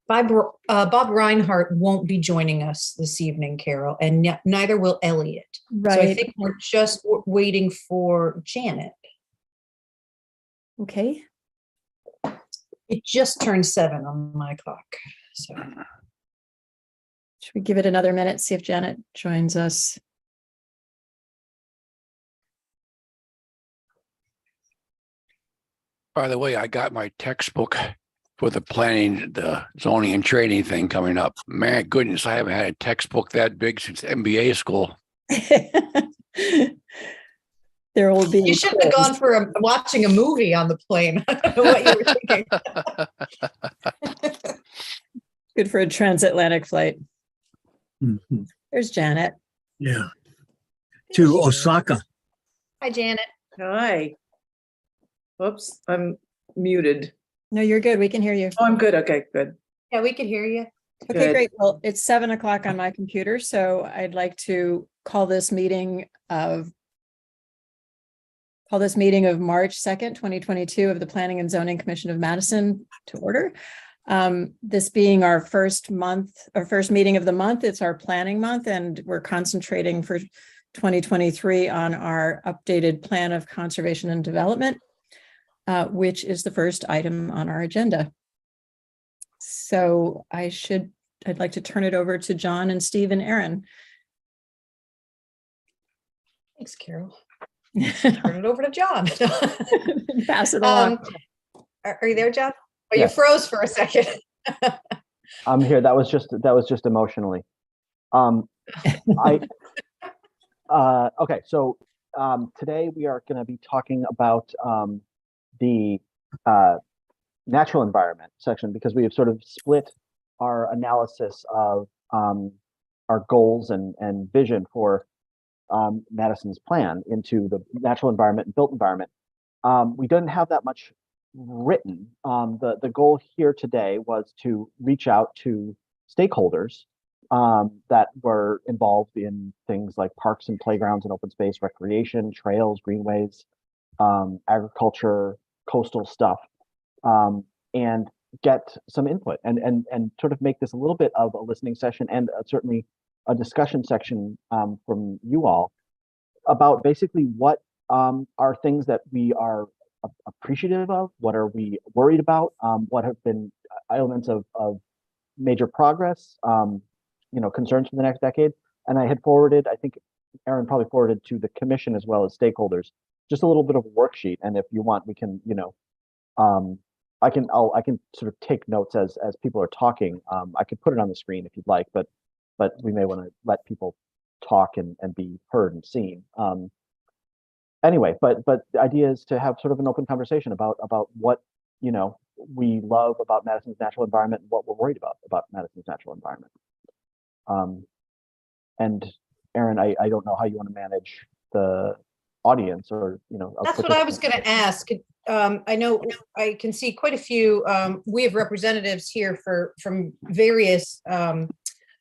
Bob Reinhardt won't be joining us this evening, Carol, and neither will Elliot. Right. So I think we're just waiting for Janet. Okay. It just turned 7 on my clock. So Should we give it another minute, see if Janet joins us? By the way, I got my textbook for the planning, the zoning and training thing coming up. Man, goodness, I haven't had a textbook that big since MBA school. There will be. you should have gone for watching a movie on the plane. I don't know what you were thinking. Good for a transatlantic flight. Mm-hmm. There's Janet. Yeah. To Osaka. Hi, Janet. Hi. Oops, I'm muted. No, you're good. We can hear you. Oh, I'm good. Okay, good. Yeah, we could hear you. Okay, Good. great. Well, it's 7 o'clock on my computer, so I'd like to call this meeting of March 2nd, 2022 of the Planning and Zoning Commission of Madison to order. This being our first meeting of the month, it's our planning month, and we're concentrating for 2023 on our updated plan of conservation and development, which is the first item on our agenda. So I'd like to turn it over to John and Steve and Aaron. Thanks, Carol. Turn it over to John. Pass it along. Are you there, John? Oh, Yes. You froze for a second. I'm here. That was just emotionally. Okay. So today we are going to be talking about the natural environment section, because we have sort of split our analysis of our goals and vision for Madison's plan into the natural environment and built environment. We didn't have that much written. The goal here today was to reach out to stakeholders that were involved in things like parks and playgrounds and open space, recreation, trails, greenways, agriculture, coastal stuff, and get some input and sort of make this a little bit of a listening session and certainly a discussion section from you all about basically what are things that we are appreciative of, what are we worried about, what have been elements of major progress, concerns for the next decade. And I had forwarded, I think Aaron probably forwarded to the commission as well as stakeholders, just a little bit of a worksheet. And if you want, we can, I can sort of take notes as people are talking. I could put it on the screen if you'd like, but we may want to let people talk and be heard and seen. Anyway, but the idea is to have sort of an open conversation about what we love about Madison's natural environment and what we're worried about Madison's natural environment. And Aaron, I don't know how you want to manage the audience, or That's what I was going to ask. I know I can see quite a few. We have representatives here from various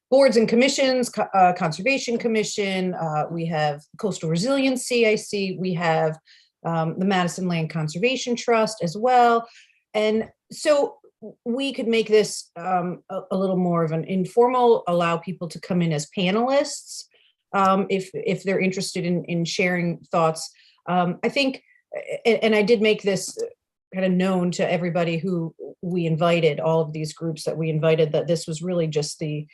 boards and commissions, Conservation Commission. We have Coastal Resiliency. I see we have the Madison Land Conservation Trust as well, and so we could make this a little more of an informal. Allow people to come in as panelists if they're interested in sharing thoughts. I think, and I did make this kind of known to everybody who we invited, all of these groups that we invited, that this was really just the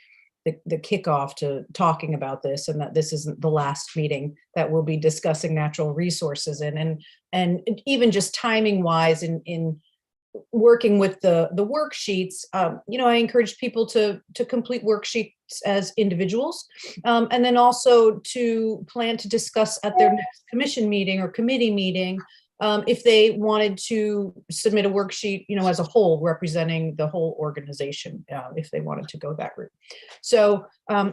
kickoff to talking about this, and that this isn't the last meeting that we'll be discussing natural resources in, and even just timing wise in working with the worksheets. I encourage people to complete worksheets as individuals, and then also to plan to discuss at their next commission meeting or committee meeting, if they wanted to submit a worksheet, as a whole, representing the whole organization, if they wanted to go that route. So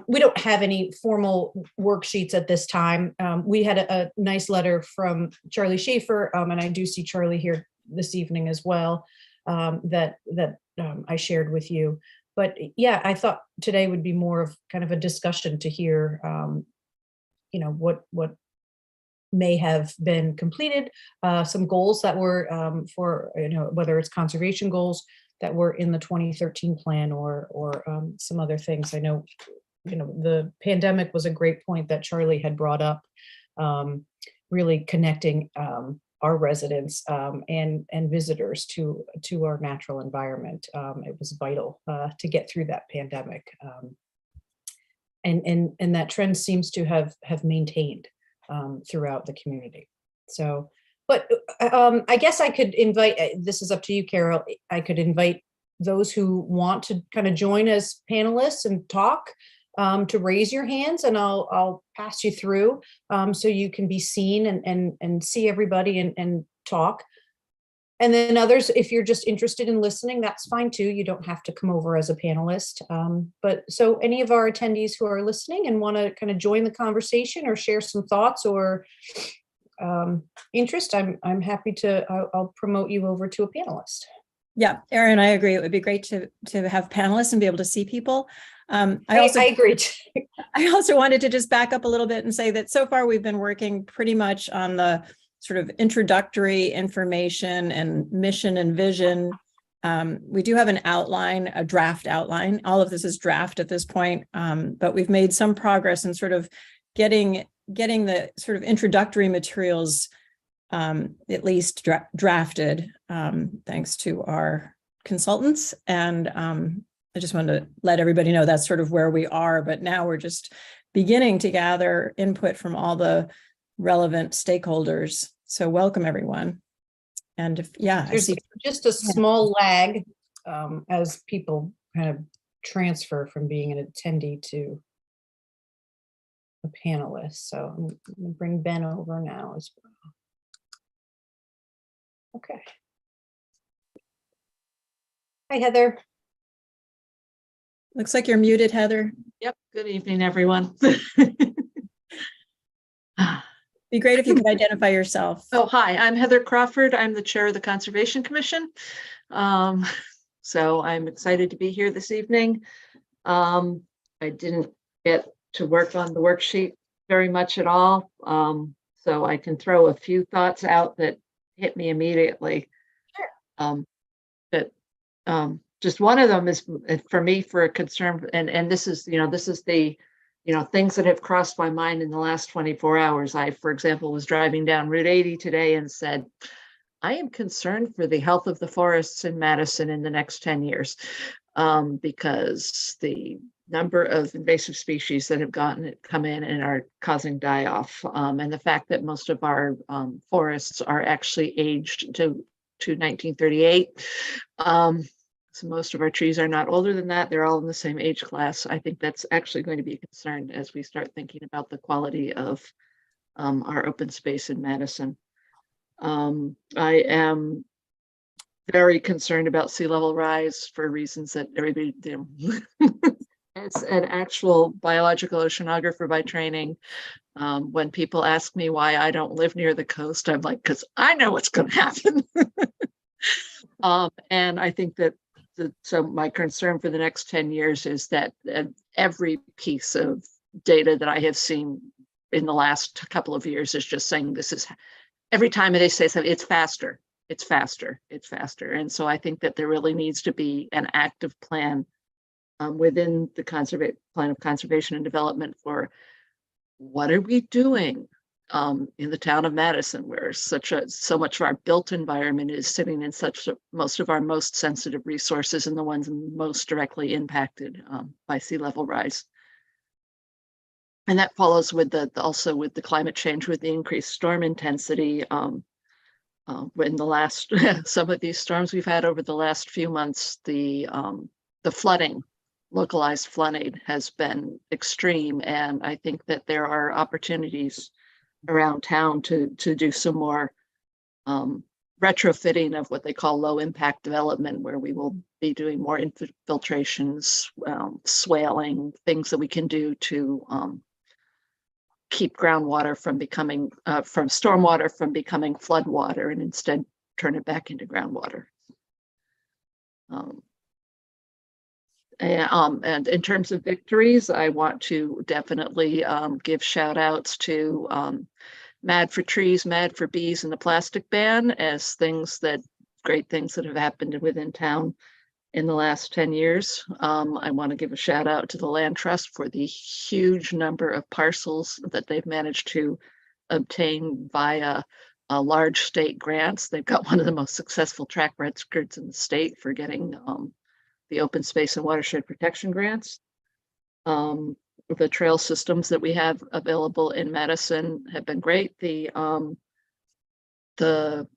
we don't have any formal worksheets at this time. We had a nice letter from Charlie Schaefer, and I do see Charlie here this evening as well, that I shared with you. But yeah, I thought today would be more of kind of a discussion to hear, what may have been completed, some goals that were for, whether it's conservation goals that were in the 2013 plan or some other things. I know, the pandemic was a great point that Charlie had brought up, really connecting our residents and visitors to our natural environment. It was vital to get through that pandemic. And that trend seems to have maintained throughout the community. So, but I guess I could invite, this is up to you, Carol, I could invite those who want to kind of join as panelists and talk to raise your hands, and I'll pass you through so you can be seen and see everybody and talk. And then others, if you're just interested in listening, that's fine too. You don't have to come over as a panelist. But so any of our attendees who are listening and want to kind of join the conversation or share some thoughts or interest, I'm happy to, I'll promote you over to a panelist. Yeah, Erin, I agree. It would be great to have panelists and be able to see people. I agree. I also wanted to just back up a little bit and say that so far we've been working pretty much on the sort of introductory information and mission and vision. We do have an outline, a draft outline. All of this is draft at this point, but we've made some progress in sort of getting the sort of introductory materials at least drafted, thanks to our consultants. And I just wanted to let everybody know that's sort of where we are, but now we're just beginning to gather input from all the relevant stakeholders. So welcome everyone. And if, yeah, There's just a small lag as people kind of transfer from being an attendee to a panelist. So I'm going to bring Ben over now as well. Okay. Hi, Heather. Looks like you're muted, Heather. Yep. Good evening, everyone. Be great if you could identify yourself. Oh, hi, I'm Heather Crawford. I'm the chair of the Conservation Commission. So I'm excited to be here this evening. I didn't get to work on the worksheet very much at all. So I can throw a few thoughts out that hit me immediately. Sure. Just one of them is for me for a concern, and this is, this is the, things that have crossed my mind in the last 24 hours. I, for example, was driving down Route 80 today and said, I am concerned for the health of the forests in Madison in the next 10 years, because the number of invasive species that have come in and are causing die-off, and the fact that most of our forests are actually aged to 1938. So most of our trees are not older than that. They're all in the same age class. I think that's actually going to be a concern as we start thinking about the quality of our open space in Madison. I am very concerned about sea level rise for reasons that everybody, as an actual biological oceanographer by training. When people ask me why I don't live near the coast, I'm like, because I know what's going to happen. And I think that so my concern for the next 10 years is that every piece of data that I have seen in the last couple of years is just saying this is, every time they say something, it's faster, it's faster, it's faster. And so I think that there really needs to be an active plan within the plan of conservation and development for what are we doing in the town of Madison, where so much of our built environment is sitting in most of our most sensitive resources and the ones most directly impacted by sea level rise. And that follows with also with the climate change, with the increased storm intensity. When the last some of these storms we've had over the last few months, the flooding, localized flooding has been extreme, and I think that there are opportunities around town to do some more retrofitting of what they call low impact development, where we will be doing more infiltrations, swaling, things that we can do to keep groundwater from becoming, from stormwater from becoming flood water, and instead turn it back into groundwater. And in terms of victories, I want to definitely give shout outs to Mad for Trees, Mad for Bees, and the plastic ban as great things that have happened within town in the last 10 years. I want to give a shout out to the Land Trust for the huge number of parcels that they've managed to obtain via large state grants. They've got one of the most successful track records in the state for getting the open space and watershed protection grants. The trail systems that we have available in Madison have been great. The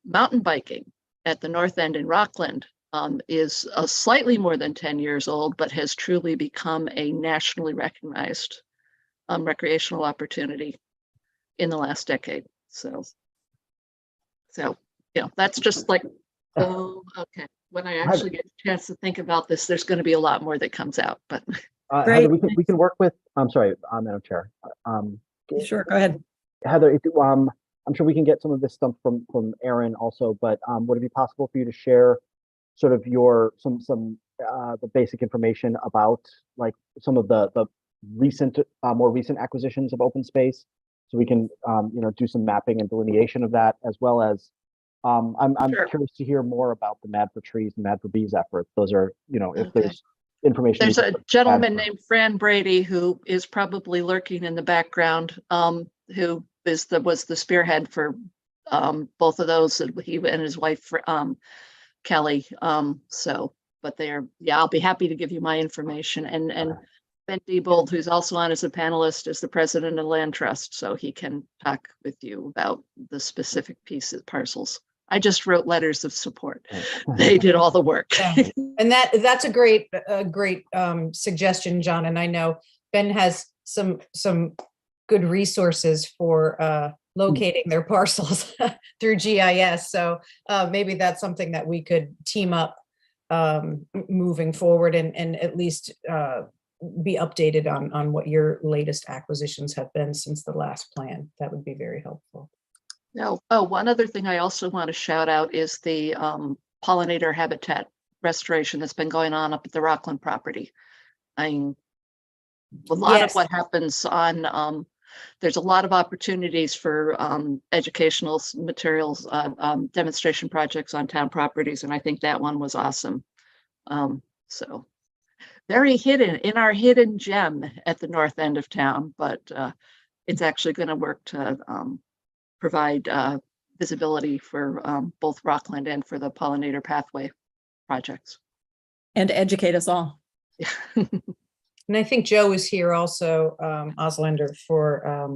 mountain biking at the North End in Rockland is slightly more than 10 years old, but has truly become a nationally recognized recreational opportunity in the last decade. So that's just like, oh, okay. When I actually get a chance to think about this, there's going to be a lot more that comes out, but. Great. Heather, we can work with, I'm sorry, Madam Chair. Sure, go ahead. Heather, I'm sure we can get some of this stuff from Aaron also, but would it be possible for you to share sort of the basic information about like some of the more recent acquisitions of open space, so we can do some mapping and delineation of that, as well as I'm Sure. curious to hear more about the Mad for Trees and Mad for Bees efforts. Those are, if Okay. there's information. There's you a could gentleman add. named Fran Brady who is probably lurking in the background, who was the spearhead for both of those, he and his wife Kelly. But I'll be happy to give you my information. And Ben Diebold, who's also on as a panelist, is the president of Land Trust, so he can talk with you about the specific parcels. I just wrote letters of support. They did all the work. Yeah. And that's a great suggestion, John. And I know Ben has some good resources for locating their parcels through GIS. So maybe that's something that we could team up moving forward and at least be updated on what your latest acquisitions have been since the last plan. That would be very helpful. No. Oh, one other thing I also want to shout out is the pollinator habitat restoration that's been going on up at the Rockland property. I mean, a lot of what happens on, there's a lot of opportunities for educational materials, demonstration projects on town properties, and I think that one was awesome. So very hidden, in our hidden gem at the north end of town, but it's actually going to work to provide visibility for both Rockland and for the pollinator pathway projects. And educate us all. And I think Joe is here also, Oslander, for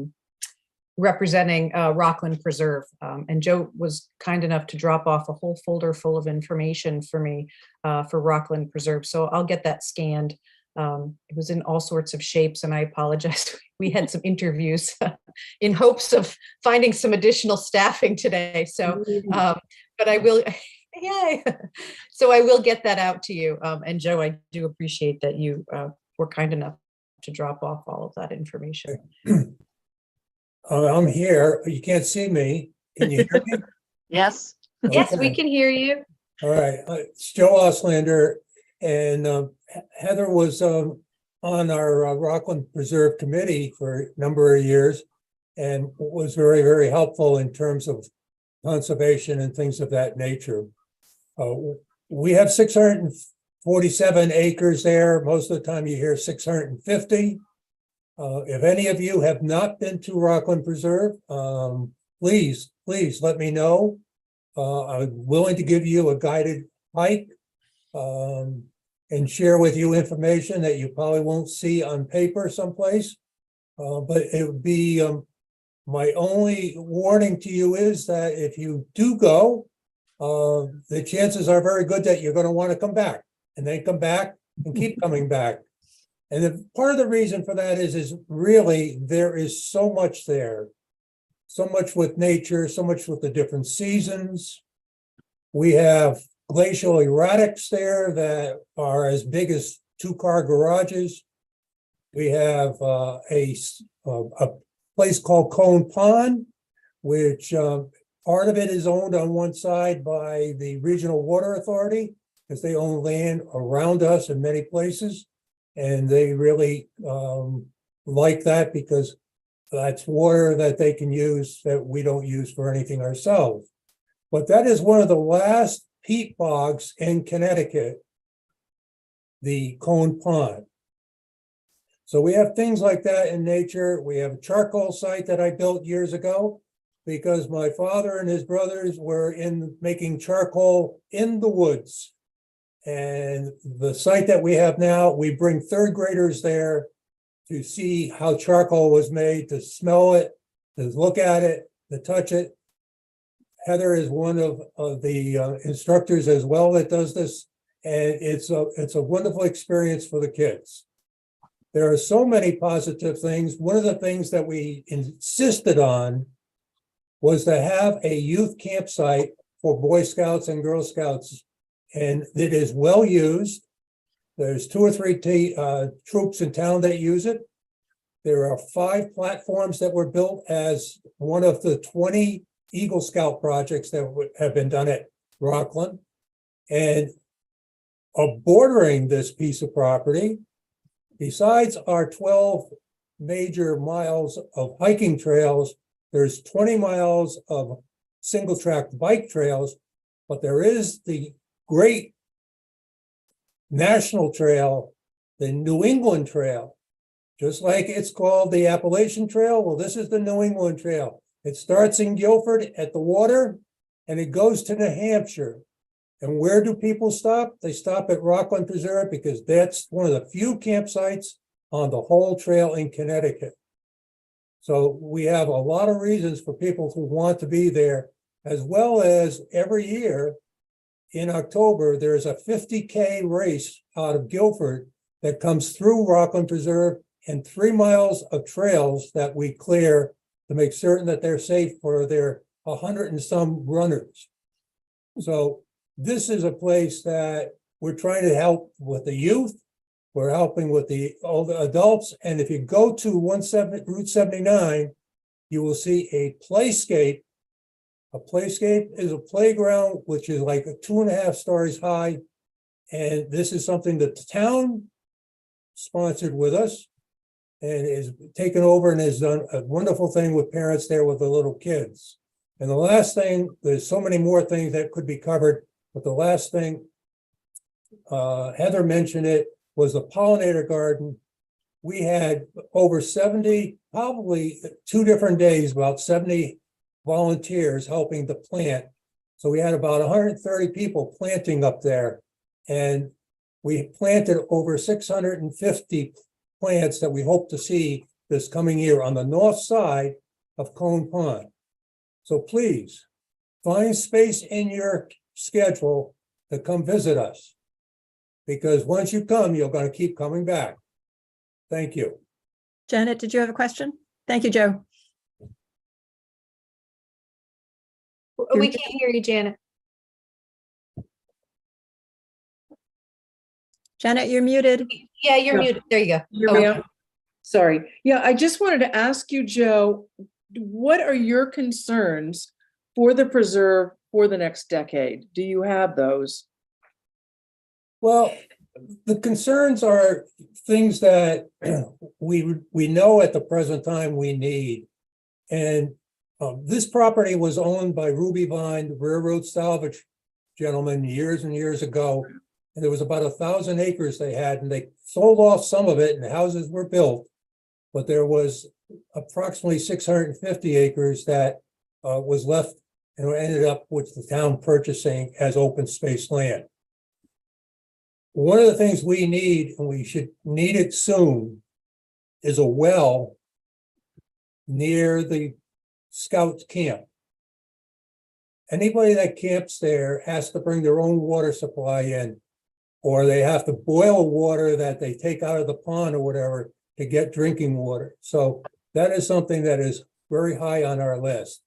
representing Rockland Preserve. And Joe was kind enough to drop off a whole folder full of information for me for Rockland Preserve. So I'll get that scanned. It was in all sorts of shapes, and I apologize. We had some interviews in hopes of finding some additional staffing today. So, but I will, yay. So I will get that out to you. And Joe, I do appreciate that you were kind enough to drop off all of that information. I'm here. You can't see me. Can you hear me? Yes. Yes, Okay. we can hear you. All right. It's Joe Oslander, and Heather was on our Rockland Preserve Committee for a number of years and was very, very helpful in terms of conservation and things of that nature. We have 647 acres there. Most of the time you hear 650. If any of you have not been to Rockland Preserve, please let me know. I'm willing to give you a guided hike and share with you information that you probably won't see on paper someplace. But it would be, my only warning to you is that if you do go, the chances are very good that you're going to want to come back and then come back and keep coming back. And part of the reason for that is really there is so much there, so much with nature, so much with the different seasons. We have glacial erratics there that are as big as 2-car garages. We have a place called Cone Pond, which part of it is owned on one side by the Regional Water Authority because they own land around us in many places. And they really like that because that's water that they can use that we don't use for anything ourselves. But that is one of the last peat bogs in Connecticut, the Cone Pond. So we have things like that in nature. We have a charcoal site that I built years ago because my father and his brothers were in making charcoal in the woods. And the site that we have now, we bring third graders there to see how charcoal was made, to smell it, to look at it, to touch it. Heather is one of the instructors as well that does this, and it's a wonderful experience for the kids. There are so many positive things. One of the things that we insisted on was to have a youth campsite for Boy Scouts and Girl Scouts, and it is well used. There's 2 or 3 troops in town that use it. There are 5 platforms that were built as one of the 20 Eagle Scout projects that have been done at Rockland. And bordering this piece of property, besides our 12 major miles of hiking trails, there's 20 miles of single track bike trails, but there is the great national trail, the New England Trail. Just like it's called the Appalachian Trail, well, this is the New England Trail. It starts in Guilford at the water and it goes to New Hampshire. And where do people stop? They stop at Rockland Preserve because that's one of the few campsites on the whole trail in Connecticut. So we have a lot of reasons for people who want to be there, as well as every year in October, there's a 50K race out of Guilford that comes through Rockland Preserve and 3 miles of trails that we clear to make certain that they're safe for their 100 and some runners. So this is a place that we're trying to help with the youth. We're helping with all the adults. And if you go to Route 79, you will see a playscape. A playscape is a playground which is like 2.5 stories high. And this is something that the town sponsored with us and is taken over and has done a wonderful thing with parents there with the little kids. And the last thing, there's so many more things that could be covered, but the last thing, Heather mentioned it, was the pollinator garden. We had over 70, probably 2 different days, about 70 volunteers helping to plant. So we had about 130 people planting up there. And we planted over 650 plants that we hope to see this coming year on the north side of Cone Pond. So please find space in your schedule to come visit us. Because once you come, you're going to keep coming back. Thank you. Janet, did you have a question? Thank you, Joe. We can't hear you, Janet. Janet, you're muted. Yeah, you're Yeah. muted. There you go. Hear me out? Sorry. Yeah, I just wanted to ask you, Joe, what are your concerns for the preserve for the next decade? Do you have those? Well, the concerns are things that we know at the present time we need. And this property was owned by Ruby Vine, the railroad salvage gentleman, years and years ago. And there was about 1,000 acres they had, and they sold off some of it and houses were built. But there was approximately 650 acres that was left and ended up with the town purchasing as open space land. One of the things we need, and we should need it soon, is a well near the Scouts camp. Anybody that camps there has to bring their own water supply in, or they have to boil water that they take out of the pond or whatever to get drinking water. So that is something that is very high on our list.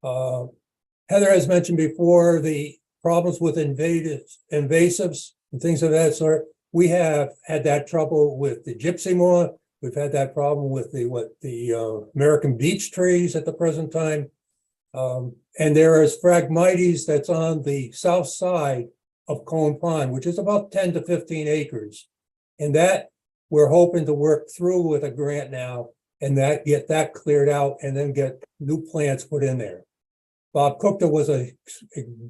Heather has mentioned before the problems with invasives and things of that sort. We have had that trouble with the gypsy moth. We've had that problem with the American beech trees at the present time. And there is Phragmites that's on the south side of Cone Pond, which is about 10 to 15 acres. And that we're hoping to work through with a grant now and get that cleared out and then get new plants put in there. Bob Cookta was a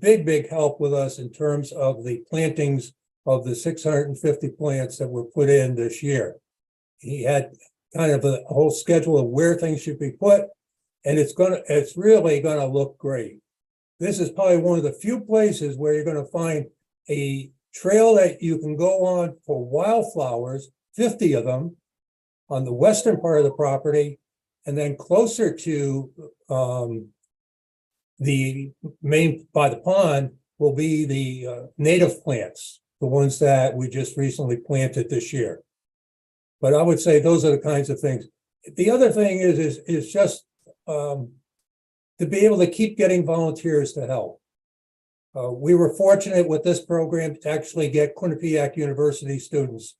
big help with us in terms of the plantings of the 650 plants that were put in this year. He had kind of a whole schedule of where things should be put, and it's really gonna look great. This is probably one of the few places where you're gonna find a trail that you can go on for wildflowers, 50 of them, on the western part of the property, and then closer to the main by the pond will be the native plants, the ones that we just recently planted this year. But I would say those are the kinds of things. The other thing is just to be able to keep getting volunteers to help. We were fortunate with this program to actually get Quinnipiac University students.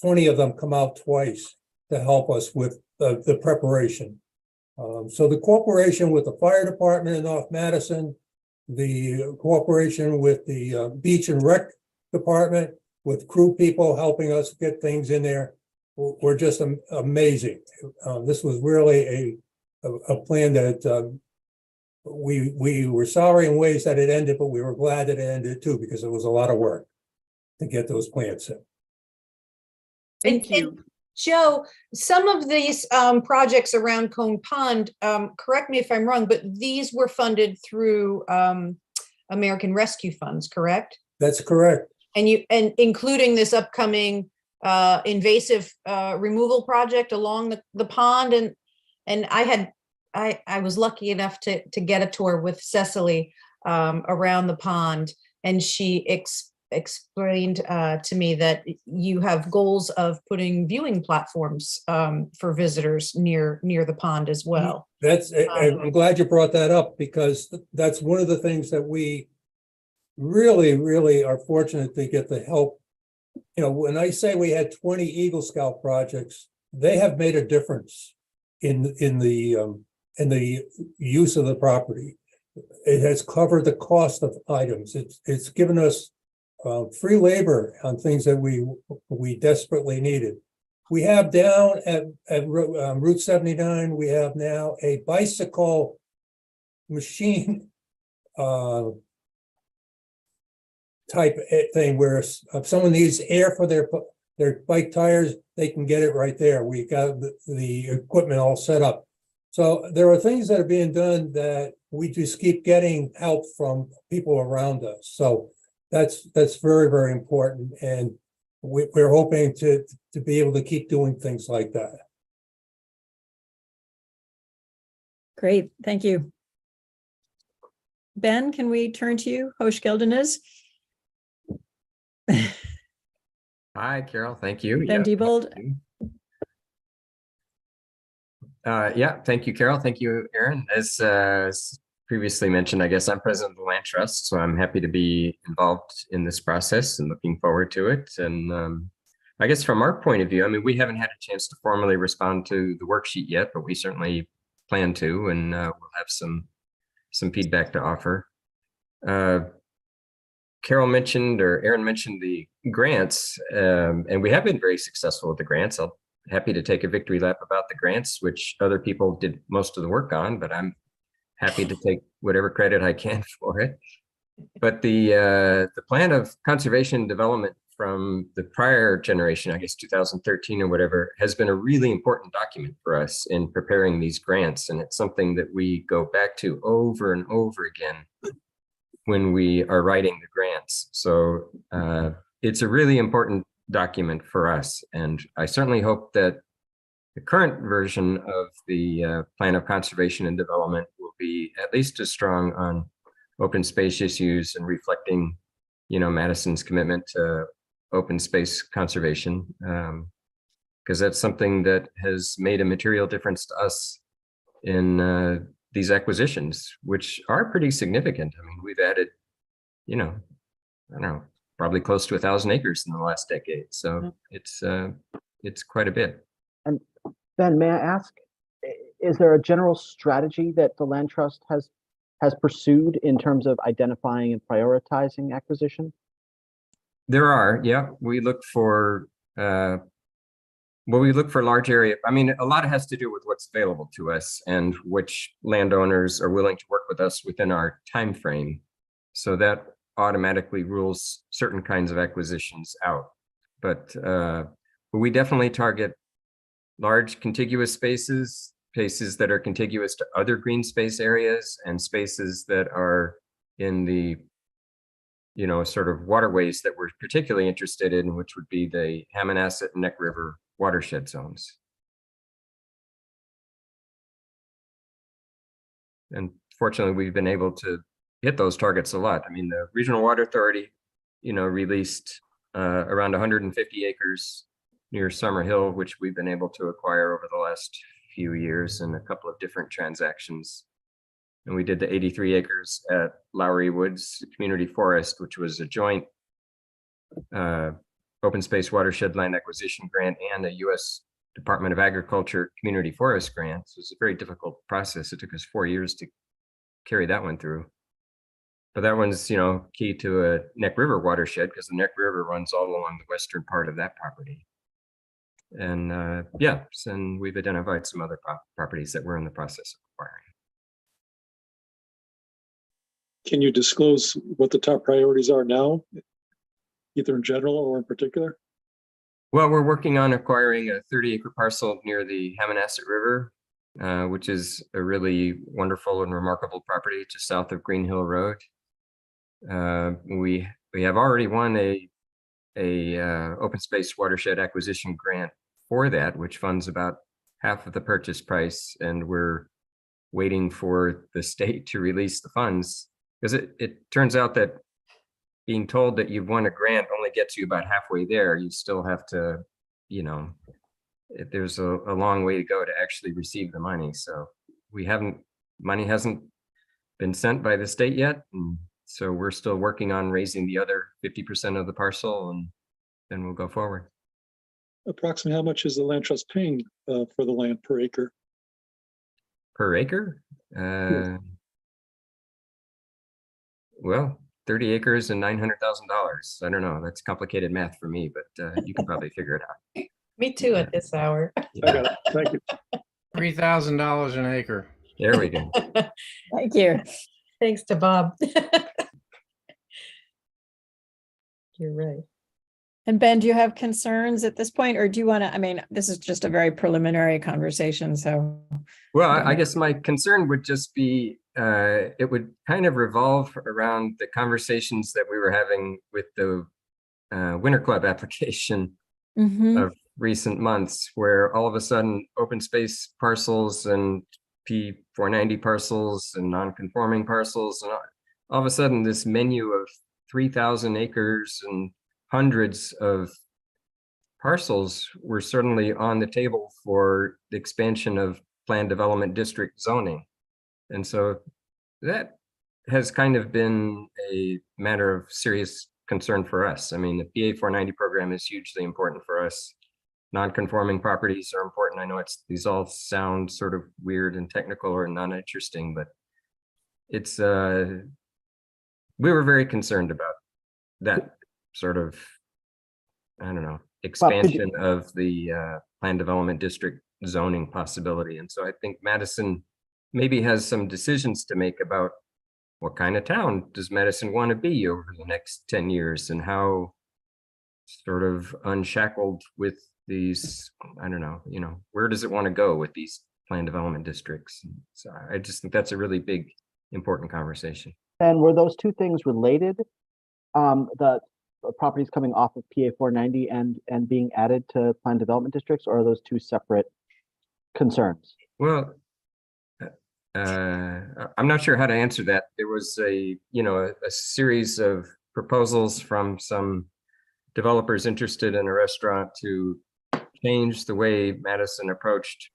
20 of them come out twice to help us with the preparation. So the cooperation with the fire department in North Madison, the cooperation with the beach and rec department, with crew people helping us get things in there, were just amazing. This was really a plan that we were sorry in ways that it ended, but we were glad that it ended too, because it was a lot of work to get those plants in. Thank And- you. Joe, some of these projects around Cone Pond, correct me if I'm wrong, but these were funded through American Rescue Funds, correct? That's correct. And including this upcoming invasive removal project along the pond, and I was lucky enough to get a tour with Cecily around the pond, and she explained to me that you have goals of putting viewing platforms for visitors near the pond as well. I'm glad you brought that up, because that's one of the things that we really are fortunate to get the help. You know, when I say we had 20 Eagle Scout projects, they have made a difference in the use of the property. It has covered the cost of items. It's given us free labor on things that we desperately needed. We have down at Route 79, we have now a bicycle machine type thing where if someone needs air for their bike tires, they can get it right there. We got the equipment all set up. So there are things that are being done that we just keep getting help from people around us. So that's very important, and we're hoping to be able to keep doing things like that. Great, thank you. Ben, can we turn to you? Hosh Gildenez? Hi, Carol. Thank you. Ben Diebold? Yeah, thank you, Carol. Thank you, Aaron. As previously mentioned, I guess I'm president of the Land Trust, so I'm happy to be involved in this process and looking forward to it. And I guess from our point of view, I mean, we haven't had a chance to formally respond to the worksheet yet, but we certainly plan to, and we'll have some feedback to offer. Carol mentioned, or Aaron mentioned, the grants, and we have been very successful with the grants. I'm happy to take a victory lap about the grants, which other people did most of the work on, but I'm happy to take whatever credit I can for it. But the plan of conservation and development from the prior generation, I guess 2013 or whatever, has been a really important document for us in preparing these grants. And it's something that we go back to over and over again when we are writing the grants. So it's a really important document for us. And I certainly hope that the current version of the plan of conservation and development will be at least as strong on open space issues and reflecting, Madison's commitment to open space conservation, because that's something that has made a material difference to us in these acquisitions, which are pretty significant. I mean, we've added, I don't know, probably close to 1,000 acres in the last decade. So it's quite a bit. And Ben, may I ask, is there a general strategy that the Land Trust has pursued in terms of identifying and prioritizing acquisition? There are, yeah. We look for Well, we look for large area. I mean, a lot has to do with what's available to us and which landowners are willing to work with us within our time frame. So that automatically rules certain kinds of acquisitions out. But we definitely target large contiguous spaces, spaces that are contiguous to other green space areas, and spaces that are in the, you know, sort of waterways that we're particularly interested in, which would be the Hammonasset and Neck River watershed zones. And fortunately, we've been able to hit those targets a lot. I mean, the Regional Water Authority, you know, released around 150 acres near Summer Hill, which we've been able to acquire over the last few years in a couple of different transactions. And we did the 83 acres at Lowry Woods Community Forest, which was a joint open space watershed land acquisition grant and a U.S. Department of Agriculture Community Forest grant. So it's a very difficult process. It took us 4 years to carry that one through. But that one's, you know, key to a Neck River watershed because the Neck River runs all along the western part of that property. And yeah, and we've identified some other properties that we're in the process of acquiring. Can you disclose what the top priorities are now, either in general or in particular? Well, we're working on acquiring a 30-acre parcel near the Hammonasset River, which is a really wonderful and remarkable property just south of Green Hill Road. We have already won a open space watershed acquisition grant for that, which funds about half of the purchase price, and we're waiting for the state to release the funds, because it turns out that being told that you've won a grant only gets you about halfway there. You still have to, you know, there's a long way to go to actually receive the money. So money hasn't been sent by the state yet. And so we're still working on raising the other 50% of the parcel, and then we'll go forward. Approximately how much is the land trust paying for the land per acre? Per acre? Well, 30 acres and $900,000. I don't know. That's complicated math for me, but you can probably figure it out. Me too at this hour. I got it. Thank you. $3,000 an acre. There we go. Thank you. Thanks to Bob. You're right. And Ben, do you have concerns at this point, or do you want to, I mean, this is just a very preliminary conversation, so. Well, I guess my concern would just be, it would kind of revolve around the conversations that we were having with the Winter Club application of recent months, where all of a sudden open space parcels and P490 parcels and non-conforming parcels, and all of a sudden this menu of 3,000 acres and hundreds of parcels were certainly on the table for the expansion of planned development district zoning. And so that has kind of been a matter of serious concern for us. I mean, the PA 490 program is hugely important for us. Non-conforming properties are important. I know these all sound sort of weird and technical or non-interesting, but it's we were very concerned about that sort of, I don't know, expansion of the planned development district zoning possibility. And so I think Madison maybe has some decisions to make about what kind of town does Madison want to be over the next 10 years, and how sort of unshackled with these, I don't know, you know, where does it want to go with these planned development districts? So I just think that's a really big, important conversation. And were those two things related? The properties coming off of PA 490 and being added to planned development districts, or are those two separate concerns? Well, I'm not sure how to answer that. There was a series of proposals from some developers interested in a restaurant to change the way Madison approached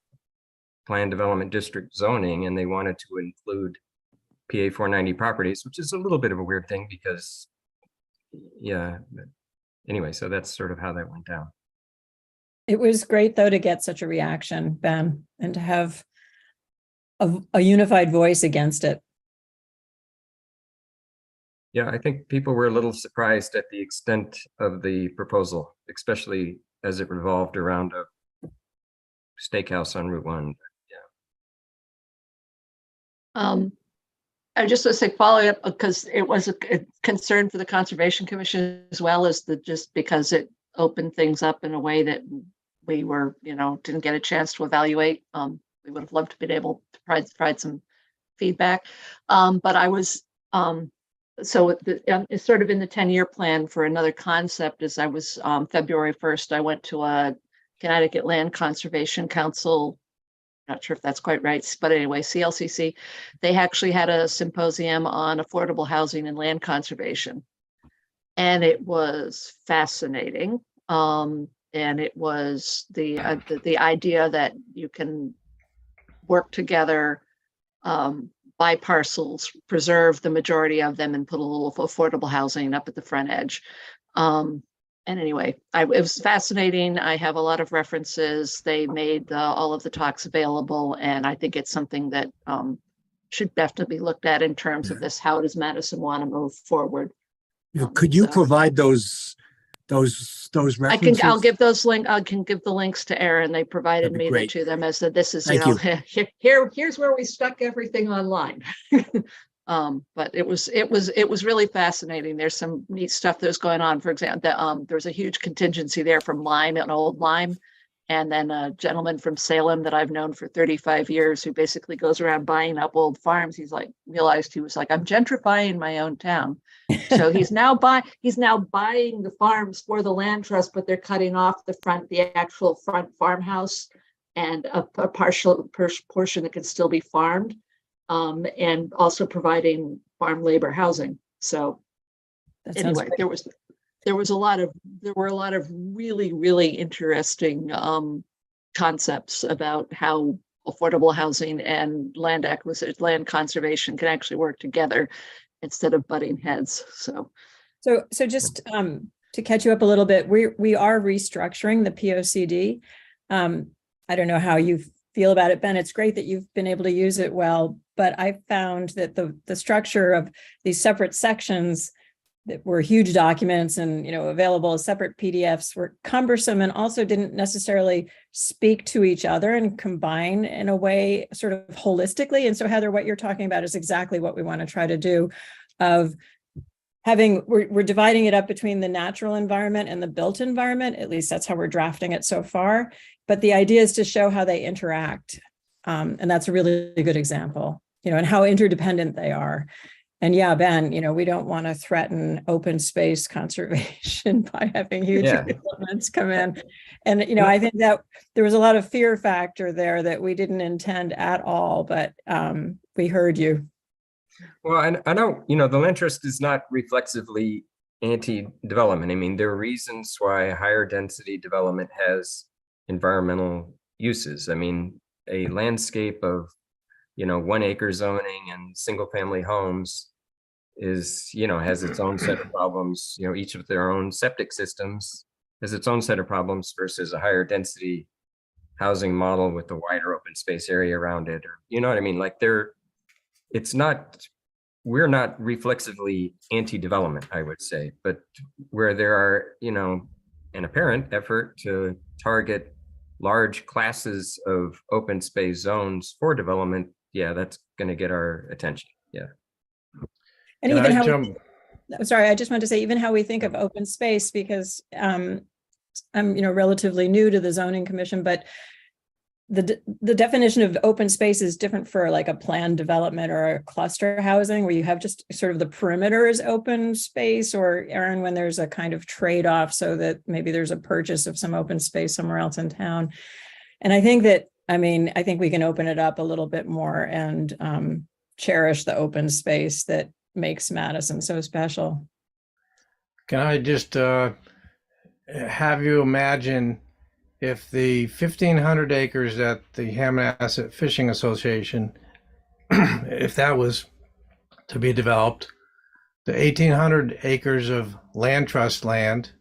planned development district zoning, and they wanted to include PA 490 properties, which is a little bit of a weird thing because, yeah, but anyway, so that's sort of how that went down. It was great, though, to get such a reaction, Ben, and to have a unified voice against it. Yeah, I think people were a little surprised at the extent of the proposal, especially as it revolved around a steakhouse on Route 1. I just want to say follow up because it was a concern for the Conservation Commission as well as just because it opened things up in a way that we were, didn't get a chance to evaluate. We would have loved to be able to provide some feedback. But I was, so it's sort of in the 10-year plan for another concept is I was February 1st, I went to a Connecticut Land Conservation Council. Not sure if that's quite right, but anyway, CLCC, they actually had a symposium on affordable housing and land conservation. And it was fascinating. And it was the idea that you can work together, buy parcels, preserve the majority of them and put a little affordable housing up at the front edge. And anyway, it was fascinating. I have a lot of references. They made all of the talks available, and I think it's something that should definitely be looked at in terms of this. How does Madison want to move forward? Could you provide those references? I'll give those link. I can give the links to Aaron. They provided That'd be me great. to them as that this is, Thank here's where we stuck everything online. But it was really fascinating. There's some neat stuff that was going on. For example, there was a huge contingency there from Lyme, an old Lyme, and then a gentleman from Salem that I've known for 35 years who basically goes around buying up old farms. He was like, I'm gentrifying my own town. So he's now buying the farms for the land trust, but they're cutting off the actual front farmhouse and a partial portion that can still be farmed. And also providing farm labor housing. So anyway, there were a lot of really, really interesting concepts about how affordable housing and land acquisition, land conservation can actually work together instead of butting heads. So just to catch you up a little bit, we are restructuring the POCD. I don't know how you feel about it, Ben. It's great that you've been able to use it well, but I found that the structure of these separate sections that were huge documents and available as separate PDFs were cumbersome and also didn't necessarily speak to each other and combine in a way sort of holistically. And so Heather, what you're talking about is exactly what we want to try to do of we're dividing it up between the natural environment and the built environment. At least that's how we're drafting it so far. But the idea is to show how they interact. And that's a really good example, and how interdependent they are. And yeah, Ben, we don't want to threaten open space conservation by having huge developments come in. And, I think that there was a lot of fear factor there that we didn't intend at all, but we heard you. Well, I know, the land trust is not reflexively anti-development. I mean, there are reasons why higher density development has environmental uses. I mean, a landscape of 1 acre zoning and single family homes is has its own set of problems, each of their own septic systems has its own set of problems versus a higher density housing model with a wider open space area around it, or what I mean? Like we're not reflexively anti-development, I would say, but where there are an apparent effort to target large classes of open space zones for development, that's going to get our attention. And even I just want to say even how we think of open space, because I'm relatively new to the zoning commission, but the definition of open space is different for like a planned development or a cluster housing where you have just sort of the perimeter is open space, or Aaron, when there's a kind of trade-off so that maybe there's a purchase of some open space somewhere else in town. And I think we can open it up a little bit more and cherish the open space that makes Madison so special. Can I just have you imagine if the 1,500 acres that the Hammonasset Fishing Association, if that was to be developed, the 1,800 acres of land trust land,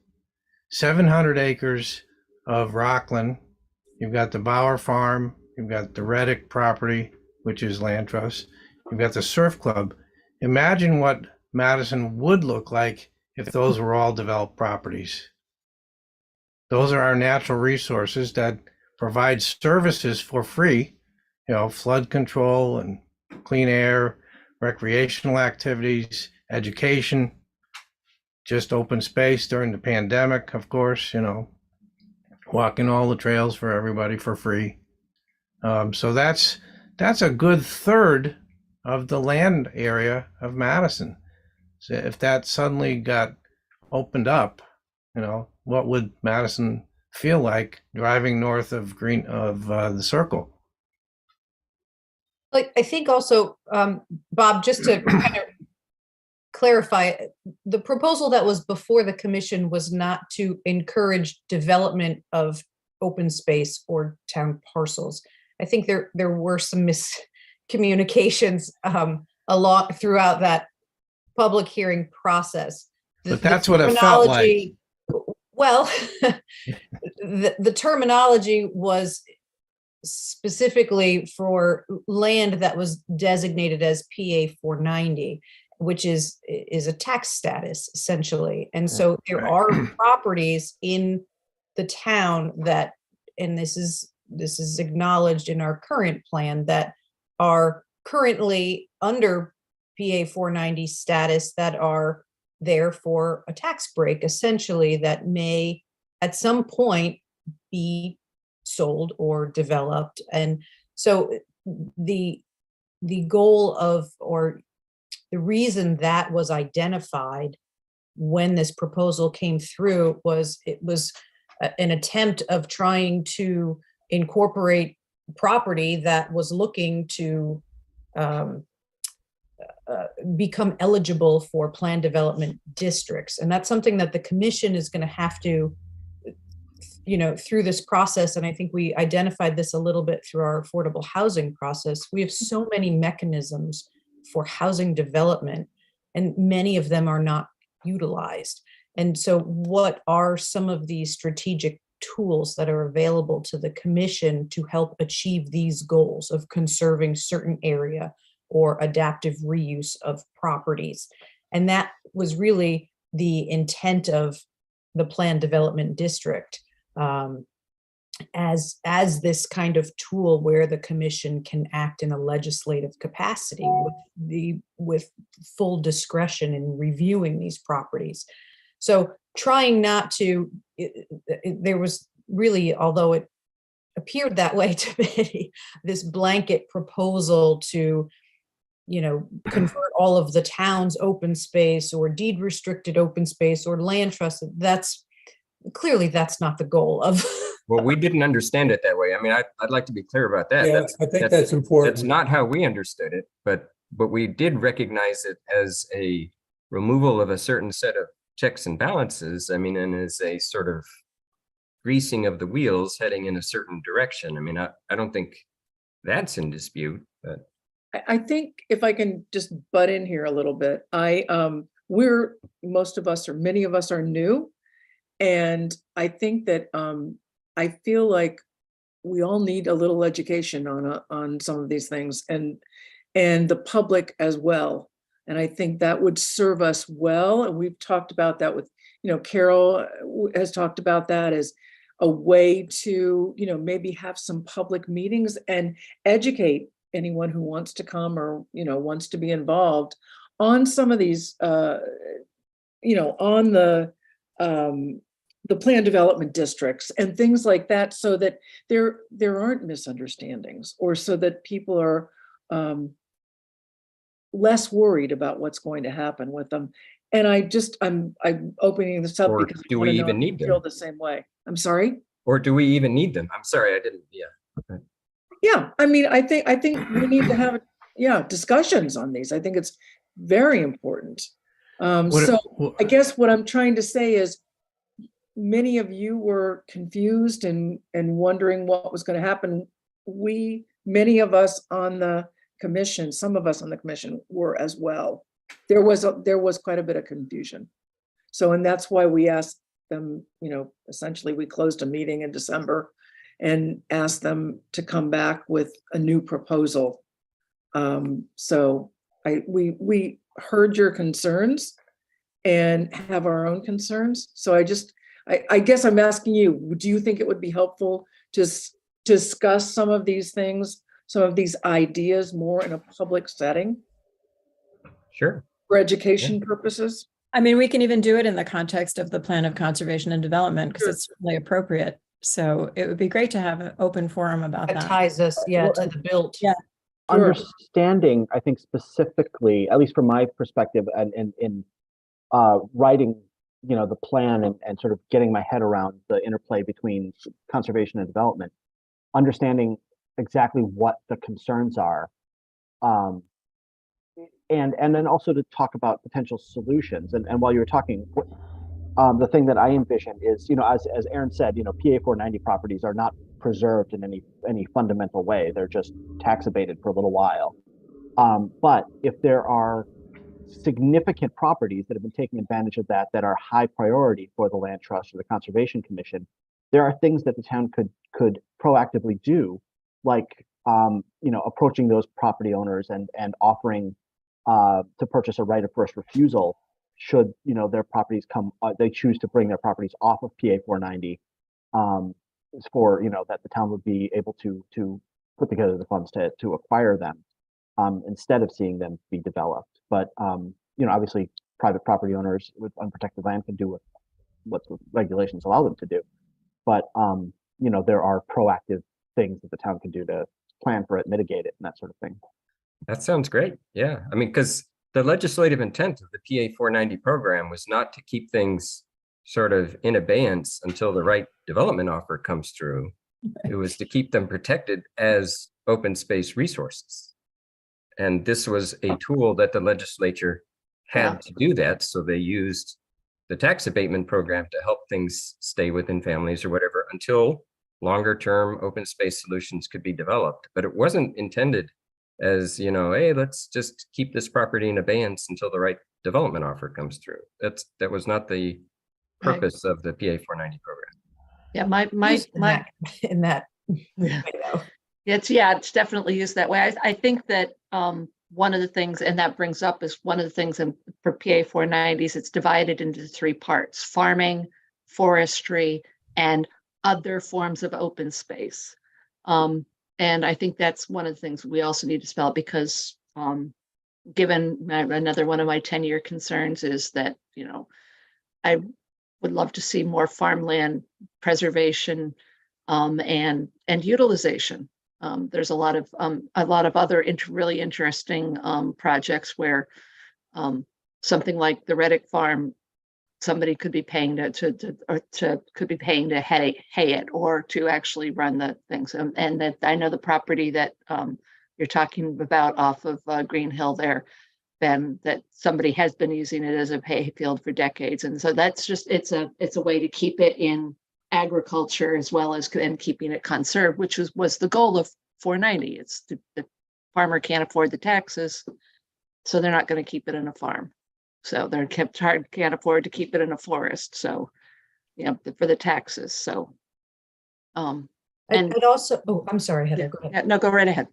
700 acres of Rockland, you've got the Bauer Farm, you've got the Reddick property, which is land trust, you've got the Surf Club. Imagine what Madison would look like if those were all developed properties. Those are our natural resources that provide services for free, flood control and clean air, recreational activities, education, just open space during the pandemic, of course, walking all the trails for everybody for free. So that's a good third of the land area of Madison. So if that suddenly got opened up, what would Madison feel like driving north of the Circle? Like, I think also, Bob, just to kind of clarify, the proposal that was before the commission was not to encourage development of open space or town parcels. I think there were some miscommunications along throughout that public hearing process. But that's what it felt like. Well, the terminology was specifically for land that was designated as PA 490, which is a tax status essentially. And so there are properties in the town that, and this is acknowledged in our current plan, that are currently under PA 490 status that are there for a tax break, essentially, that may at some point be sold or developed. And so the goal of, or the reason that was identified when this proposal came through was it was an attempt of trying to incorporate property that was looking to become eligible for planned development districts. And that's something that the commission is going to have to, through this process, and I think we identified this a little bit through our affordable housing process, we have so many mechanisms for housing development, and many of them are not utilized. And so what are some of these strategic tools that are available to the commission to help achieve these goals of conserving certain area or adaptive reuse of properties? And that was really the intent of the planned development district, as this kind of tool where the commission can act in a legislative capacity with full discretion in reviewing these properties. So trying not to, there was really, although it appeared that way to me, this blanket proposal to convert all of the town's open space or deed restricted open space or land trust. That's not the goal of. Well, we didn't understand it that way. I mean, I'd like to be clear about that. Yeah, I think that's important. That's not how we understood it, but we did recognize it as a removal of a certain set of checks and balances. I mean, and as a sort of greasing of the wheels heading in a certain direction. I mean, I don't think that's in dispute, but. I think if I can just butt in here a little bit, most of us or many of us are new. And I think that I feel like we all need a little education on some of these things, and the public as well. And I think that would serve us well. And we've talked about that with, Carol has talked about that as a way to, maybe have some public meetings and educate anyone who wants to come or, wants to be involved on some of these, on the planned development districts and things like that, so that there aren't misunderstandings, or so that people are less worried about what's going to happen with them. And I'm opening this up Or because do we even need them? Feel the same way. I'm sorry. Or do we even need them? I'm sorry, I didn't. Yeah. Yeah, I mean, I think we need to have discussions on these. I think it's very important. I guess what I'm trying to say is, many of you were confused and wondering what was going to happen. Many of us on the commission, some of us on the commission were as well. There was quite a bit of confusion. So, and that's why we asked them, essentially we closed a meeting in December and asked them to come back with a new proposal. So we heard your concerns and have our own concerns. So I guess I'm asking you, do you think it would be helpful to discuss some of these things, some of these ideas more in a public setting Sure. for education purposes? I mean, we can even do it in the context of the plan of conservation and development because Sure. it's really appropriate. So it would be great to have an open forum about That that. ties us, yeah, to the built. Yeah. Sure. Understanding, I think specifically, at least from my perspective, and in writing, the plan and sort of getting my head around the interplay between conservation and development, understanding exactly what the concerns are, and then also to talk about potential solutions. And while you were talking, the thing that I envision is, as Aaron said, PA 490 properties are not preserved in any fundamental way. They're just tax abated for a little while. But if there are significant properties that have been taking advantage of that are high priority for the Land Trust or the Conservation Commission, there are things that the town could proactively do, like approaching those property owners and offering to purchase a right of first refusal should their properties they choose to bring their properties off of PA 490, for that the town would be able to put together the funds to acquire them, instead of seeing them be developed. But obviously private property owners with unprotected land can do what the regulations allow them to do. But there are proactive things that the town can do to plan for it, mitigate it, and that sort of thing. That sounds great. Yeah. I mean, because the legislative intent of the PA 490 program was not to keep things sort of in abeyance until the right development offer comes through. It was to keep them protected as open space resources. And this was a tool that the legislature had to do that. So they used the tax abatement program to help things stay within families or whatever until longer term open space solutions could be developed. But it wasn't intended as, hey, let's just keep this property in abeyance until the right development offer comes through. That was not the purpose of the PA 490 program. Yeah, in that yeah. way, though. It's definitely used that way. I think that one of the things, and that brings up is one of the things for PA 490s, it's divided into 3 parts: farming, forestry, and other forms of open space. And I think that's one of the things we also need to spell out, because given another one of my 10-year concerns is that, I would love to see more farmland preservation and utilization. There's a lot of other really interesting projects where something like the Reddick Farm, somebody could be paying to hay it, or to actually run the things. And that I know the property that you're talking about off of Green Hill there, Ben, that somebody has been using it as a hay field for decades. And so that's just, it's a way to keep it in agriculture as well as and keeping it conserved, which was the goal of 490. It's the farmer can't afford the taxes, so they're not going to keep it in a farm. So they're can't afford to keep it in a forest. So, for the taxes. So, and I'd also, I'm sorry, Heather, go ahead. No, go right ahead.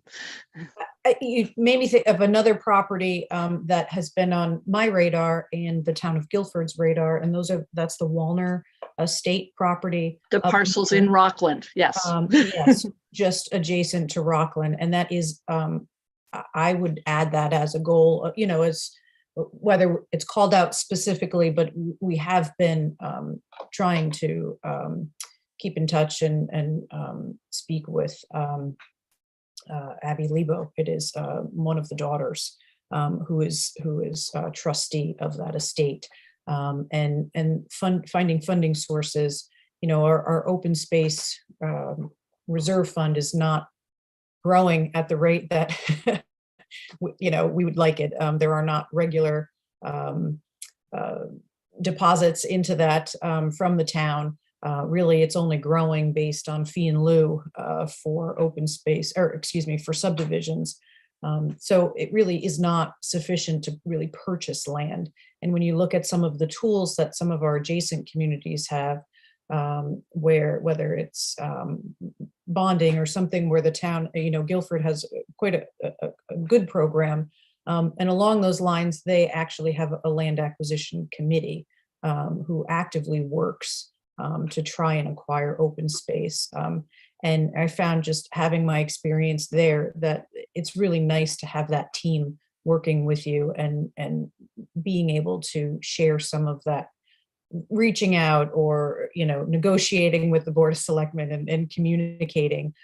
You made me think of another property that has been on my radar and the town of Guilford's radar, and that's the Walner Estate property. The parcels in Rockland, yes. Yes, just adjacent to Rockland, and that is, I would add that as a goal, as whether it's called out specifically, but we have been trying to keep in touch and speak with Abby Lebo. It is one of the daughters who is trustee of that estate, and finding funding sources. Our open space reserve fund is not growing at the rate that we would like it. There are not regular deposits into that from the town. Really, it's only growing based on fee in lieu for open space, for subdivisions. So it really is not sufficient to really purchase land. And when you look at some of the tools that some of our adjacent communities have, whether it's bonding or something where the town, Guilford has quite a good program. And along those lines, they actually have a land acquisition committee who actively works to try and acquire open space. And I found just having my experience there that it's really nice to have that team working with you and being able to share some of that, reaching out or, negotiating with the Board of Selectmen and communicating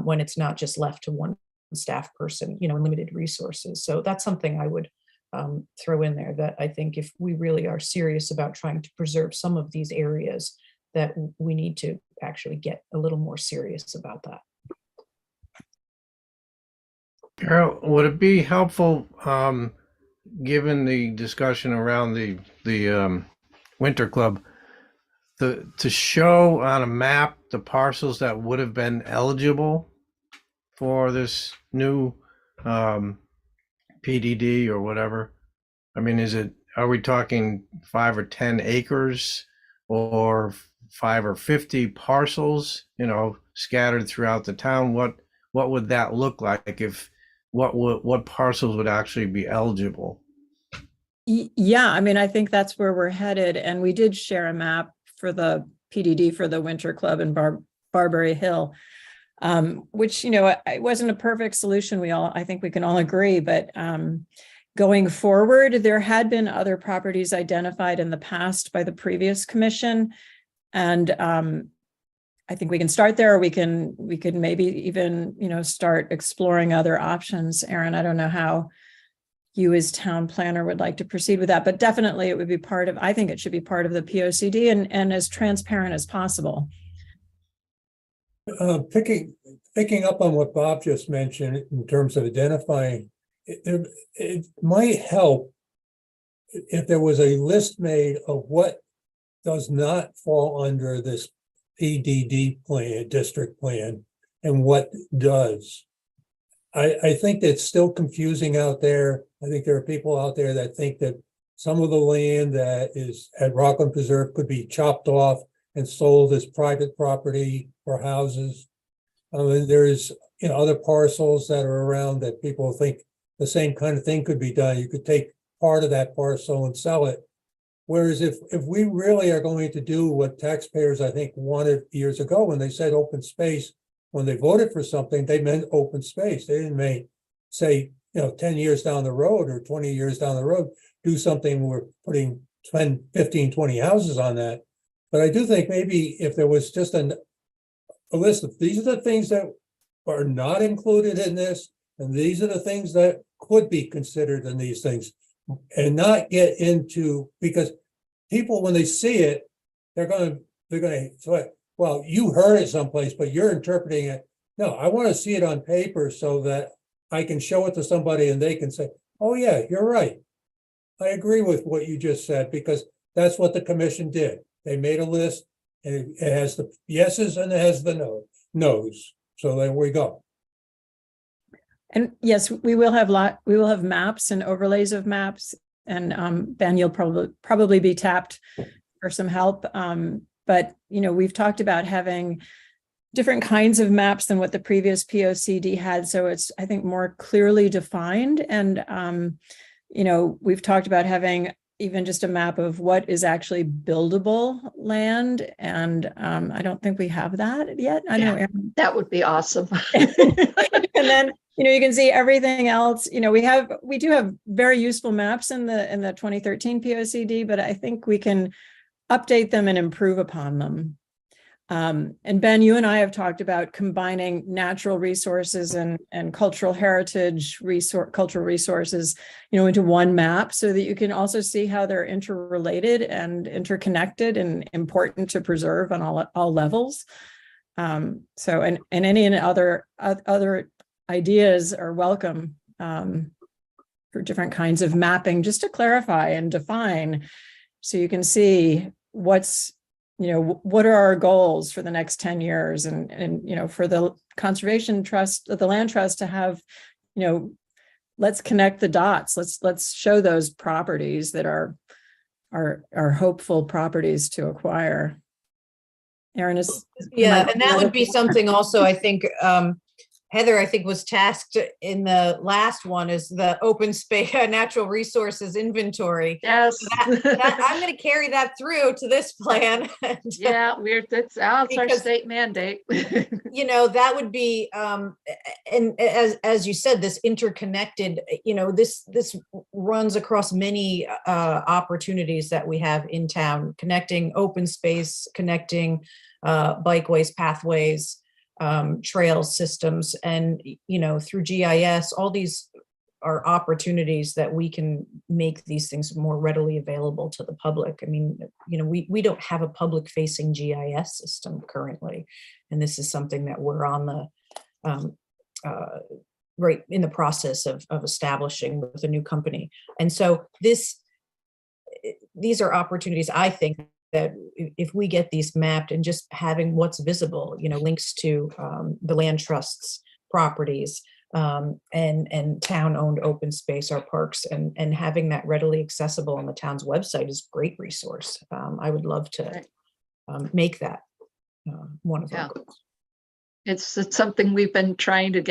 when it's not just left to one staff person, and limited resources. So that's something I would throw in there, that I think if we really are serious about trying to preserve some of these areas, that we need to actually get a little more serious about that. Carol, would it be helpful, given the discussion around the Winter Club, to show on a map the parcels that would have been eligible for this new PDD or whatever? I mean, are we talking 5 or 10 acres or 5 or 50 parcels, scattered throughout the town? What would that look like what parcels would actually be eligible? Yeah, I mean, I think that's where we're headed. And we did share a map for the PDD for the Winter Club in Barbary Hill, which, it wasn't a perfect solution. I think we can all agree, but going forward, there had been other properties identified in the past by the previous commission. And I think we can start there, or we could maybe even, start exploring other options. Aaron, I don't know how you as town planner would like to proceed with that, but definitely it would be I think it should be part of the POCD and as transparent as possible. Picking up on what Bob just mentioned in terms of identifying, it might help if there was a list made of what does not fall under this PDD plan, district plan, and what does. I think that's still confusing out there. I think there are people out there that think that some of the land that is at Rockland Preserve could be chopped off and sold as private property for houses. There's other parcels that are around that people think the same kind of thing could be done. You could take part of that parcel and sell it. Whereas if we really are going to do what taxpayers, I think, wanted years ago when they said open space, when they voted for something, they meant open space. They didn't say, 10 years down the road or 20 years down the road, do something, we're putting 10, 15, 20 houses on that. But I do think maybe if there was just a list of these are the things that are not included in this, and these are the things that could be considered in these things, and not get into, because people, when they see it, they're going to say, well, you heard it someplace, but you're interpreting it. No, I want to see it on paper so that I can show it to somebody and they can say, oh yeah, you're right. I agree with what you just said, because that's what the commission did. They made a list and it has the yeses and it has the no's. So there we go. And yes, we will have maps and overlays of maps, and Ben, you'll probably be tapped for some help. But we've talked about having different kinds of maps than what the previous POCD had, so it's, I think, more clearly defined. And we've talked about having even just a map of what is actually buildable land, and I don't think we have that yet. I know, Aaron. That would be awesome. And then you can see everything else. We do have very useful maps in the 2013 POCD, but I think we can update them and improve upon them. And Ben, you and I have talked about combining natural resources and cultural heritage cultural resources, into one map, so that you can also see how they're interrelated and interconnected and important to preserve on all levels. So any other ideas are welcome for different kinds of mapping, just to clarify and define, so you can see what are our goals for the next 10 years, and for the Conservation Trust, the Land Trust, to have, let's connect the dots. Let's show those properties that are hopeful properties to acquire. Aaron is. Yeah, and that would be something also, I think, Heather, I think, was tasked in the last one is the open space natural resources inventory. Yes. I'm going to carry that through to this plan. Yeah, that's our Because- state mandate. That would be, and as you said, this interconnected, this runs across many opportunities that we have in town, connecting open space, connecting bikeways, pathways, trail systems, and through GIS, all these are opportunities that we can make these things more readily available to the public. I mean, we don't have a public facing GIS system currently, and this is something that we're on the right in the process of establishing with a new company. And so these are opportunities, I think, that if we get these mapped and just having what's visible, links to the land trusts, properties, and town-owned open space, our parks, and having that readily accessible on the town's website is a great resource. I would love to make that one of our goals. It's something we've been trying to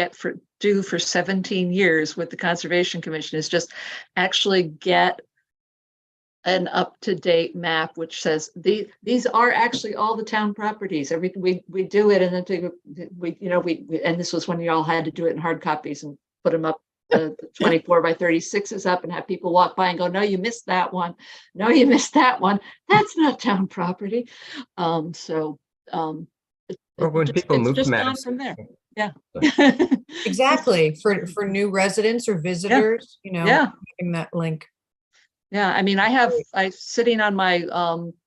do for 17 years with the Conservation Commission, is just actually get an up-to-date map which says these are actually all the town properties. Everything we do it, and then we and this was when you all had to do it in hard copies and put them up, the 24 by 36s up, and have people walk by and go, no, you missed that one. No, you missed that one. That's not town property. Well, when people move to Madison from there. Yeah. Exactly. For new residents or visitors, having that link. Yeah, I mean, I sitting on my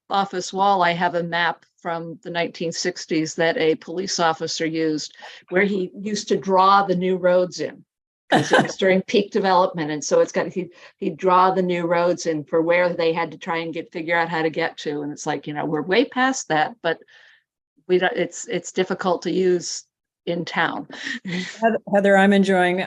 office wall, I have a map from the 1960s that a police officer used, where he used to draw the new roads in, because it was during peak development. And so he'd draw the new roads in for where they had to try and figure out how to get to. And it's like, we're way past that, but it's difficult to use in town. Heather, I'm enjoying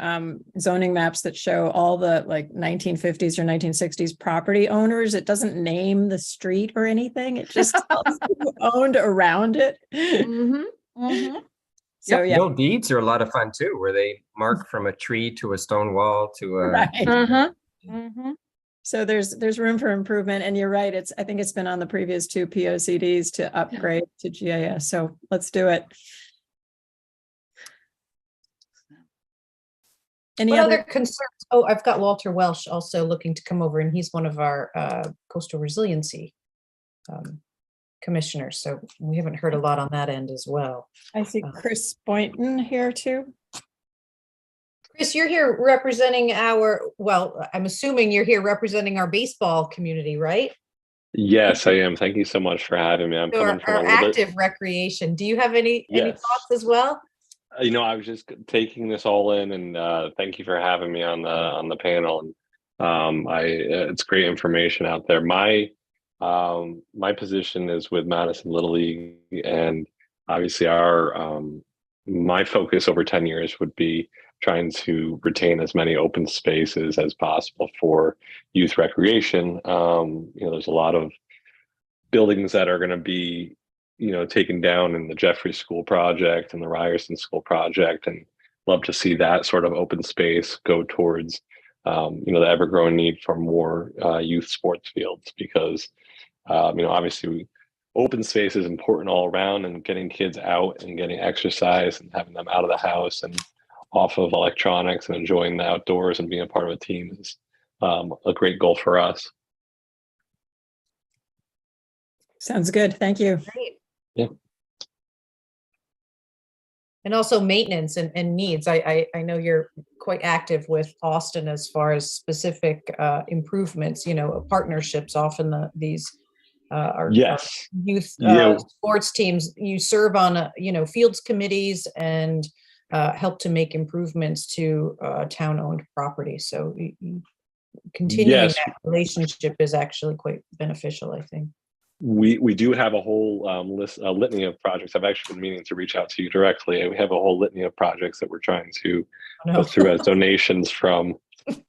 zoning maps that show all the 1950s or 1960s property owners. It doesn't name the street or anything. It just tells who owned around it. Mm-hmm. Mm-hmm. So The old deeds are a lot of fun too, where they mark from a tree to a stone wall to a. Right. Mm-hmm. So there's room for improvement, and you're right. I think it's been on the previous two POCDs to upgrade to GIS. So let's do it. What other concerns? Oh, I've got Walter Welsh also looking to come over, and he's one of our coastal resiliency commissioners. So we haven't heard a lot on that end as well. I see Chris Boynton here too. Chris, you're here representing I'm assuming you're here representing our baseball community, right? Yes, I am. Thank you so much for having me. I'm coming from our active recreation. Do you have any thoughts as well? I was just taking this all in, and thank you for having me on the panel. And it's great information out there. My position is with Madison Little League, and obviously my focus over 10 years would be trying to retain as many open spaces as possible for youth recreation. There's a lot of buildings that are going to be taken down in the Jeffrey School project and the Ryerson School project, and love to see that sort of open space go towards, the ever-growing need for more youth sports fields, because, obviously open space is important all around, and getting kids out and getting exercise and having them out of the house and off of electronics and enjoying the outdoors and being a part of a team is a great goal for us. Sounds good. Thank you. Great. Yeah. And also maintenance and needs. I know you're quite active with Austin as far as specific improvements, partnerships. Often these are yes. Youth sports teams. You serve on fields committees and help to make improvements to town-owned property. So continuing that relationship is actually quite beneficial, I think. We do have a whole litany of projects. I've actually been meaning to reach out to you directly. We have a whole litany of projects that we're trying to go through as donations from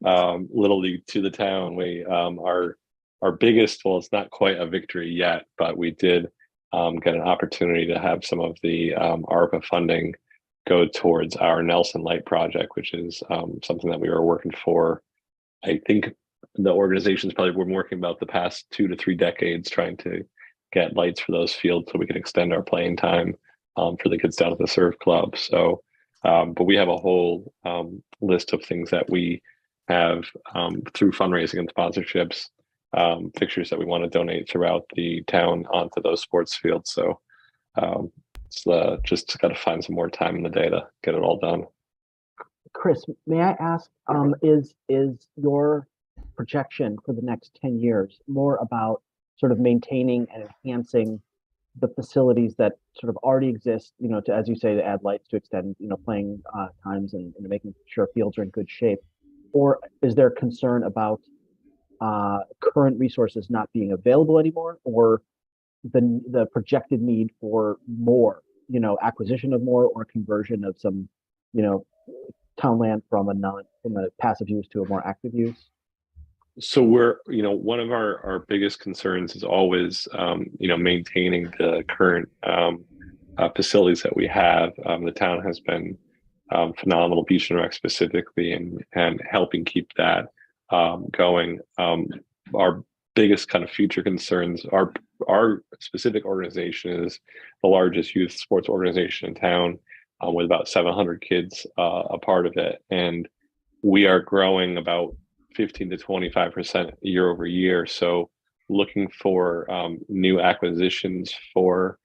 Little League to the town. We our biggest, well, it's not quite a victory yet, but we did get an opportunity to have some of the ARPA funding go towards our Nelson Light project, which is something that we were working for. I think the organization's probably been working about the past 2 to 3 decades trying to get lights for those fields so we can extend our playing time for the kids down at the surf club. So, but we have a whole list of things that we have through fundraising and sponsorships, fixtures that we want to donate throughout the town onto those sports fields. So it's just got to find some more time in the day to get it all done. Chris, may I ask, is your projection for the next 10 years more about sort of maintaining and enhancing the facilities that sort of already exist, you know, to, as you say, to add lights, to extend, you know, playing times and making sure fields are in good shape? Or is there concern about current resources not being available anymore, or the projected need for more, you know, acquisition of more or conversion of some, you know, town land from a passive use to a more active use? So we're, you know, one of our biggest concerns is always, you know, maintaining the current facilities that we have. The town has been phenomenal, Beach and Rec specifically, and helping keep that going. Our biggest kind of future concerns, our specific organization is the largest youth sports organization in town, with about 700 kids a part of it, and we are growing about 15 to 25% year over year. So looking for new acquisitions for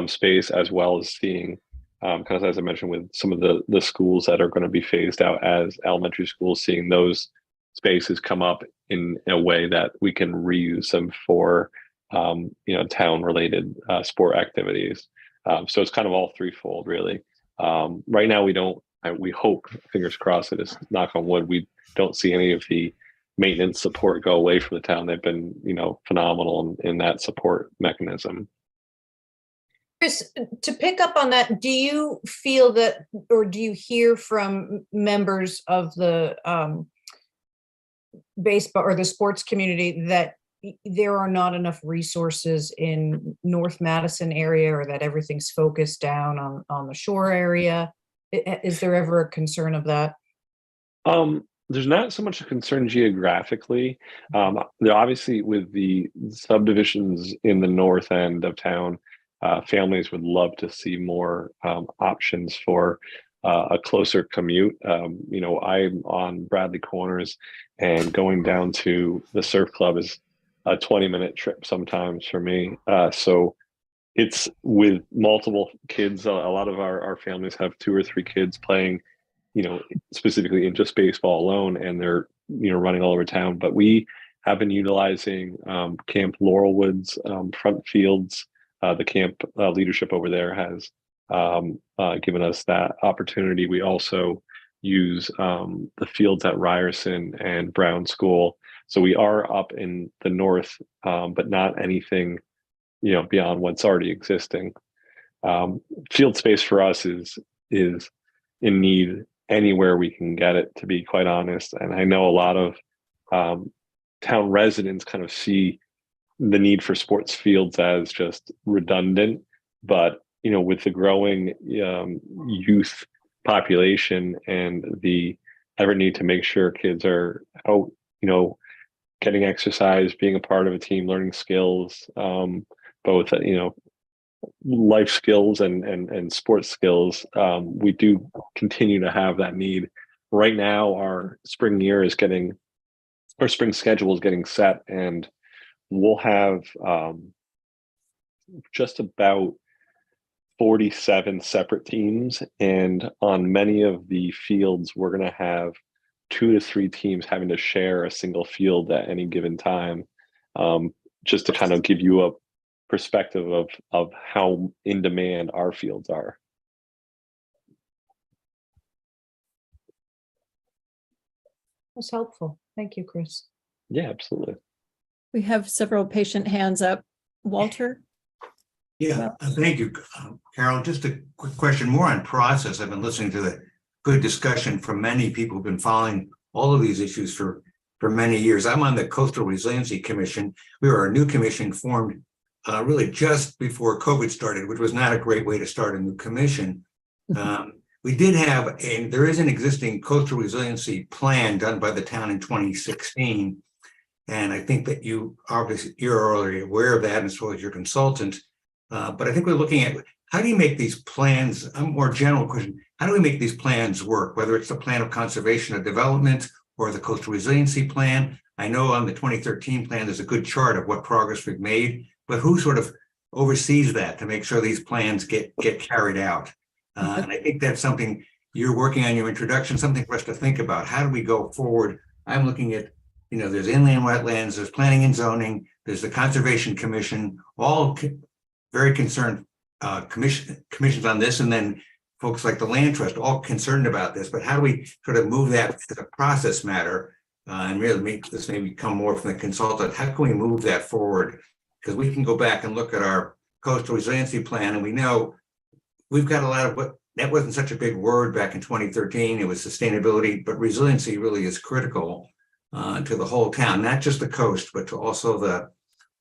space, as well as seeing, kind of as I mentioned, with some of the schools that are going to be phased out as elementary schools, seeing those spaces come up in a way that we can reuse them for, you know, town related sport activities. So it's kind of all threefold, really. Right now, we hope, fingers crossed, it is, knock on wood, we don't see any of the maintenance support go away from the town. They've been, you know, phenomenal in that support mechanism. Chris, to pick up on that, do you feel that, or do you hear from members of the baseball or the sports community that there are not enough resources in North Madison area, or that everything's focused down on the shore area? Is there ever a concern of that? There's not so much a concern geographically. There obviously, with the subdivisions in the north end of town, families would love to see more options for a closer commute. You know, I'm on Bradley Corners, and going down to the surf club is a 20-minute trip sometimes for me. So it's with multiple kids. A lot of our families have 2 or 3 kids playing, you know, specifically in just baseball alone, and they're, you know, running all over town. But we have been utilizing Camp Laurelwood's front fields. The camp leadership over there has given us that opportunity. We also use the fields at Ryerson and Brown School. So we are up in the north, but not anything, you know, beyond what's already existing. Field space for us is in need anywhere we can get it, to be quite honest. And I know a lot of town residents kind of see the need for sports fields as just redundant, but, you know, with the growing youth population and the ever need to make sure kids are out, you know, getting exercise, being a part of a team, learning skills, both, you know, life skills and sports skills, we do continue to have that need. Right now, our spring schedule is getting set, and we'll have just about 47 separate teams, and on many of the fields, we're going to have 2 to 3 teams having to share a single field at any given time, just to kind of give you a perspective of how in demand our fields are. That's helpful. Thank you, Chris. Yeah, absolutely. We have several patient hands up. Walter? Yeah, thank you, Carol. Just a quick question, more on process. I've been listening to the good discussion from many people who've been following all of these issues for many years. I'm on the Coastal Resiliency Commission. We were a new commission formed really just before COVID started, which was not a great way to start a new commission. we did have, and there is an existing coastal resiliency plan done by the town in 2016. And I think that you're already aware of that, as well as your consultant. But I think we're looking at, how do you make these plans, a more general question, how do we make these plans work, whether it's the plan of conservation and development or the coastal resiliency plan? I know on the 2013 plan, there's a good chart of what progress we've made, but who sort of oversees that to make sure these plans get carried out? And I think that's something you're working on your introduction, something for us to think about. How do we go forward? I'm looking at, there's inland wetlands, there's planning and zoning, there's the Conservation Commission, all very concerned commissions on this, and then folks like the Land Trust, all concerned about this. But how do we sort of move that as a process matter and really make this maybe come more from the consultant? How can we move that forward? Because we can go back and look at our coastal resiliency plan, and we know we've got a lot of what that wasn't such a big word back in 2013. It was sustainability, but resiliency really is critical to the whole town, not just the coast, but to also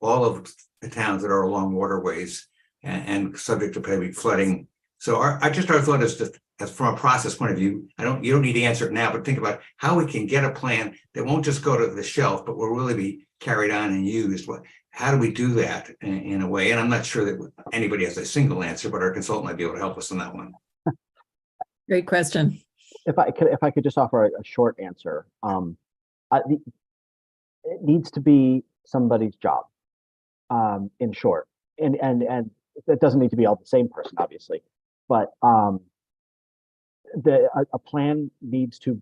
all of the towns that are along waterways and subject to heavy flooding. So our thought is just, as from a process point of view, you don't need to answer it now, but think about how we can get a plan that won't just go to the shelf, but will really be carried on and used. How do we do that in a way? And I'm not sure that anybody has a single answer, but our consultant might be able to help us on that one. Great question. If I could just offer a short answer, it needs to be somebody's job. In short, and it doesn't need to be all the same person, obviously, but a plan needs to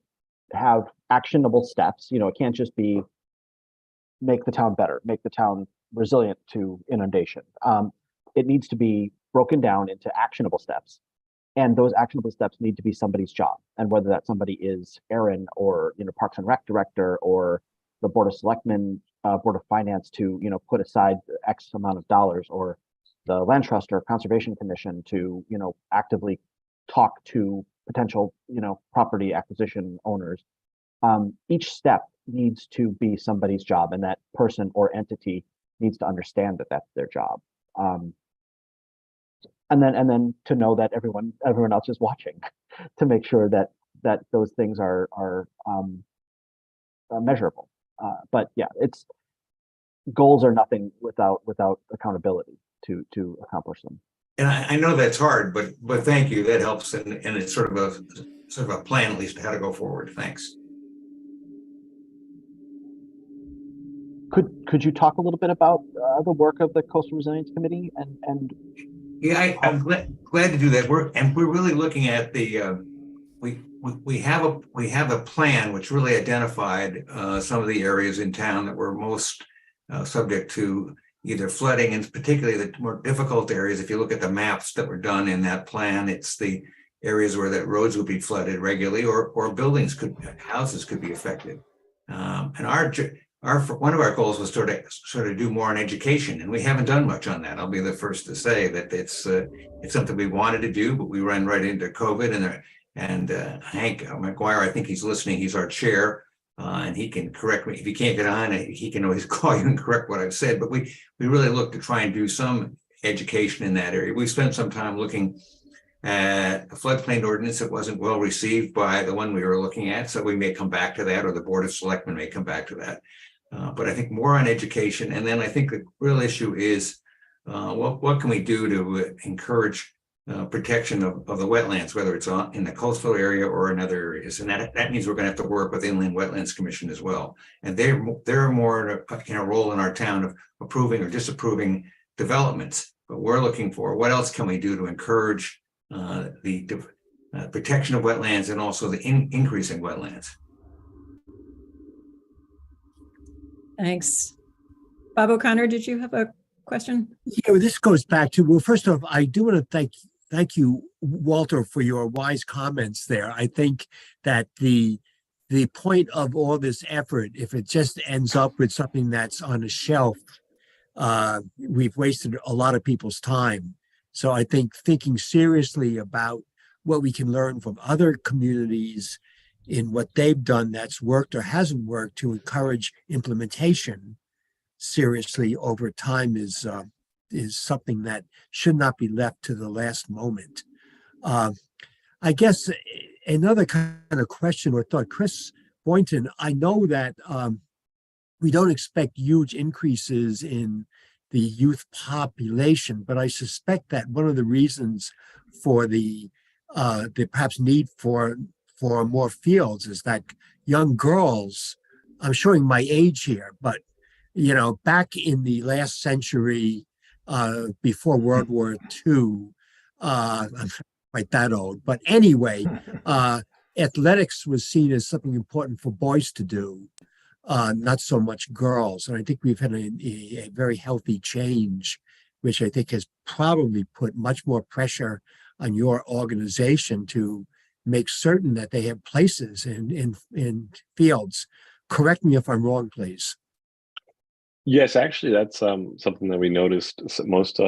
have actionable steps. It can't just be make the town better, make the town resilient to inundation. It needs to be broken down into actionable steps, and those actionable steps need to be somebody's job. And whether that somebody is Aaron or Parks and Rec director or the Board of Selectmen, Board of Finance to put aside X amount of dollars, or the Land Trust or Conservation Commission to actively talk to potential property acquisition owners. Each step needs to be somebody's job, and that person or entity needs to understand that that's their job. And then to know that everyone else is watching to make sure that those things are measurable. But yeah, goals are nothing without accountability to accomplish them. And I know that's hard, but thank you. That helps, and it's sort of a plan, at least, how to go forward. Thanks. Could you talk a little bit about the work of the Coastal Resilience Committee and? Yeah, I'm glad to do that. We're really looking at the we have a plan which really identified some of the areas in town that were most subject to either flooding, and particularly the more difficult areas. If you look at the maps that were done in that plan, it's the areas where that roads would be flooded regularly, or houses could be affected. And one of our goals was sort of do more on education, and we haven't done much on that. I'll be the first to say that it's something we wanted to do, but we ran right into COVID. And Hank McGuire, I think he's listening. He's our chair, and he can correct me if he can't get on. He can always call you and correct what I've said. But we really look to try and do some education in that area. We spent some time looking at a floodplain ordinance that wasn't well received by the one we were looking at, so we may come back to that, or the Board of Selectmen may come back to that. But I think more on education, and then I think the real issue is what can we do to encourage protection of the wetlands, whether it's in the coastal area or in other areas. And that means we're going to have to work with the Inland Wetlands Commission as well. And they're more in a role in our town of approving or disapproving developments. But we're looking for what else can we do to encourage the protection of wetlands and also the increasing wetlands. Thanks. Bob O'Connor, did you have a question? Yeah, well, this goes back to, well, first off, I do want to thank you, Walter, for your wise comments there. I think that the point of all this effort, if it just ends up with something that's on a shelf, we've wasted a lot of people's time. So I think thinking seriously about what we can learn from other communities in what they've done that's worked or hasn't worked to encourage implementation seriously over time is something that should not be left to the last moment. I guess another kind of question or thought, Chris Boynton, I know that we don't expect huge increases in the youth population, but I suspect that one of the reasons for the perhaps need for more fields is that young girls, I'm showing my age here, but back in the last century, before World War II, I'm not quite that old, but anyway, athletics was seen as something important for boys to do, not so much girls. And I think we've had a very healthy change, which I think has probably put much more pressure on your organization to make certain that they have places in fields. Correct me if I'm wrong, please. Yes, actually, that's something that we noticed most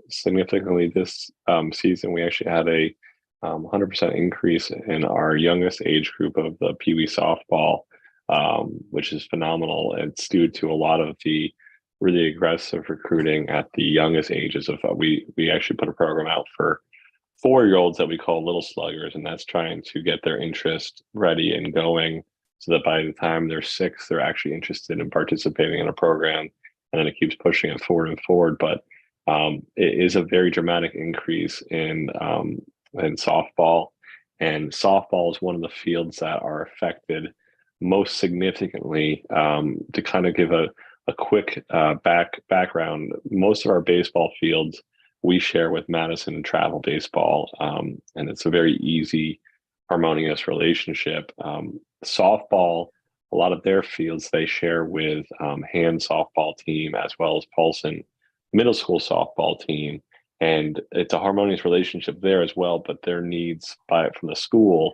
significantly this season. We actually had a 100% increase in our youngest age group of the Pee Wee softball, which is phenomenal. It's due to a lot of the really aggressive recruiting at the youngest ages of we actually put a program out for 4-year-olds that we call Little Sluggers, and that's trying to get their interest ready and going so that by the time they're 6, they're actually interested in participating in a program, and then it keeps pushing it forward and forward. But it is a very dramatic increase in softball, and softball is one of the fields that are affected most significantly. To kind of give a quick background, most of our baseball fields we share with Madison and Travel Baseball, and it's a very easy, harmonious relationship. Softball, a lot of their fields they share with Hand softball team as well as Paulson middle school softball team, and it's a harmonious relationship there as well. But their needs from the school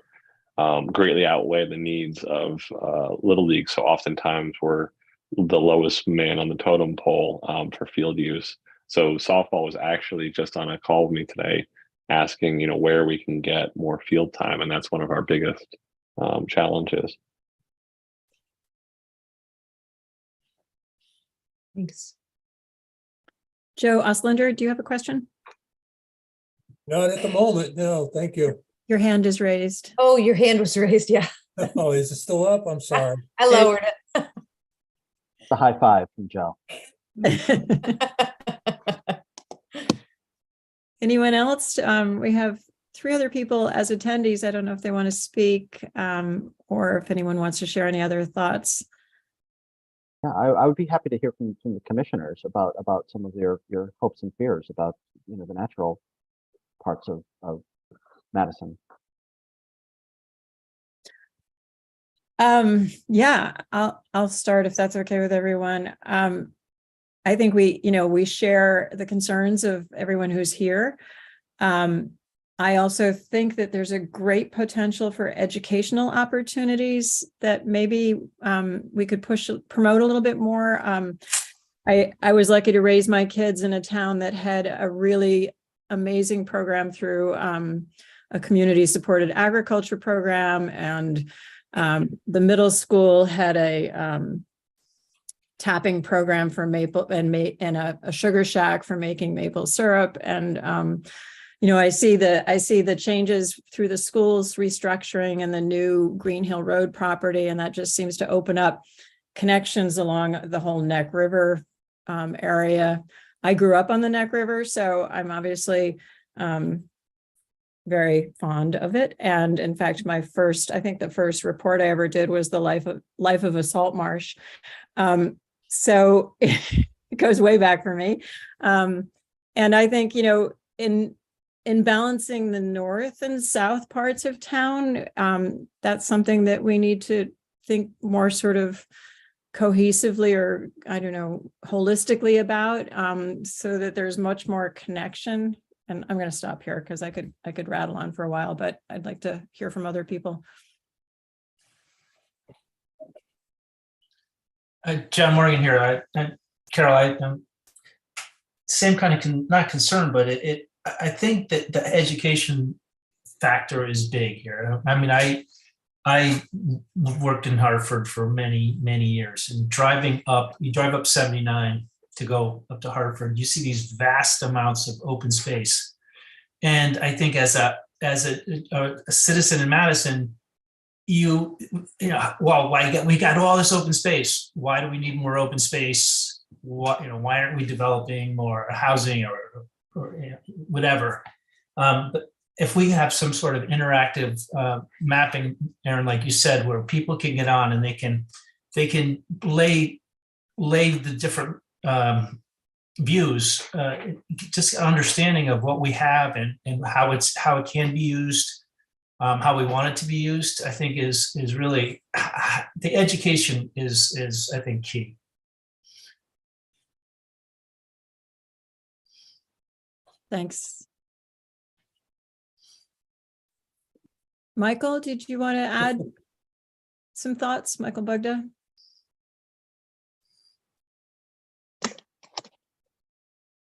greatly outweigh the needs of Little League. So oftentimes we're the lowest man on the totem pole for field use. So softball was actually just on a call with me today asking, where we can get more field time. And that's one of our biggest challenges. Thanks. Joe Oslander, do you have a question? Not at the moment. No, thank you. Your hand is raised. Oh, your hand was raised. Yeah. Oh, is it still up? I'm sorry. I lowered it. It's a high five from Joe. Anyone else? We have 3 other people as attendees. I don't know if they want to speak or if anyone wants to share any other thoughts. Yeah, I would be happy to hear from the commissioners about some of your hopes and fears about the natural parts of Madison. Yeah, I'll start if that's okay with everyone. I think we share the concerns of everyone who's here. I also think that there's a great potential for educational opportunities that maybe we could promote a little bit more. I was lucky to raise my kids in a town that had a really amazing program through a community supported agriculture program, and the middle school had a tapping program for maple and a sugar shack for making maple syrup. And I see the changes through the schools restructuring and the new Green Hill Road property, and that just seems to open up connections along the whole Neck River area. I grew up on the Neck River, so I'm obviously very fond of it. And in fact, I think the first report I ever did was the life of a salt marsh. So it goes way back for me. And I think, in balancing the north and south parts of town, that's something that we need to think more sort of cohesively, or holistically about, so that there's much more connection. And I'm going to stop here because I could rattle on for a while, but I'd like to hear from other people. John Morgan here. Carol, same kind of not concern, but I think that the education factor is big here. I mean, I worked in Hartford for many, many years, and you drive up 79 to go up to Hartford, you see these vast amounts of open space. And I think as as a citizen in Madison, you know, well, we got all this open space. Why do we need more open space? What, you know, why aren't we developing more housing or you know, whatever? But if we have some sort of interactive mapping, Aaron, like you said, where people can get on and they can lay the different views, just understanding of what we have and how it can be used, how we want it to be used, I think is really, the education is I think key. Thanks. Michael, did you want to add some thoughts, Michael Bugda?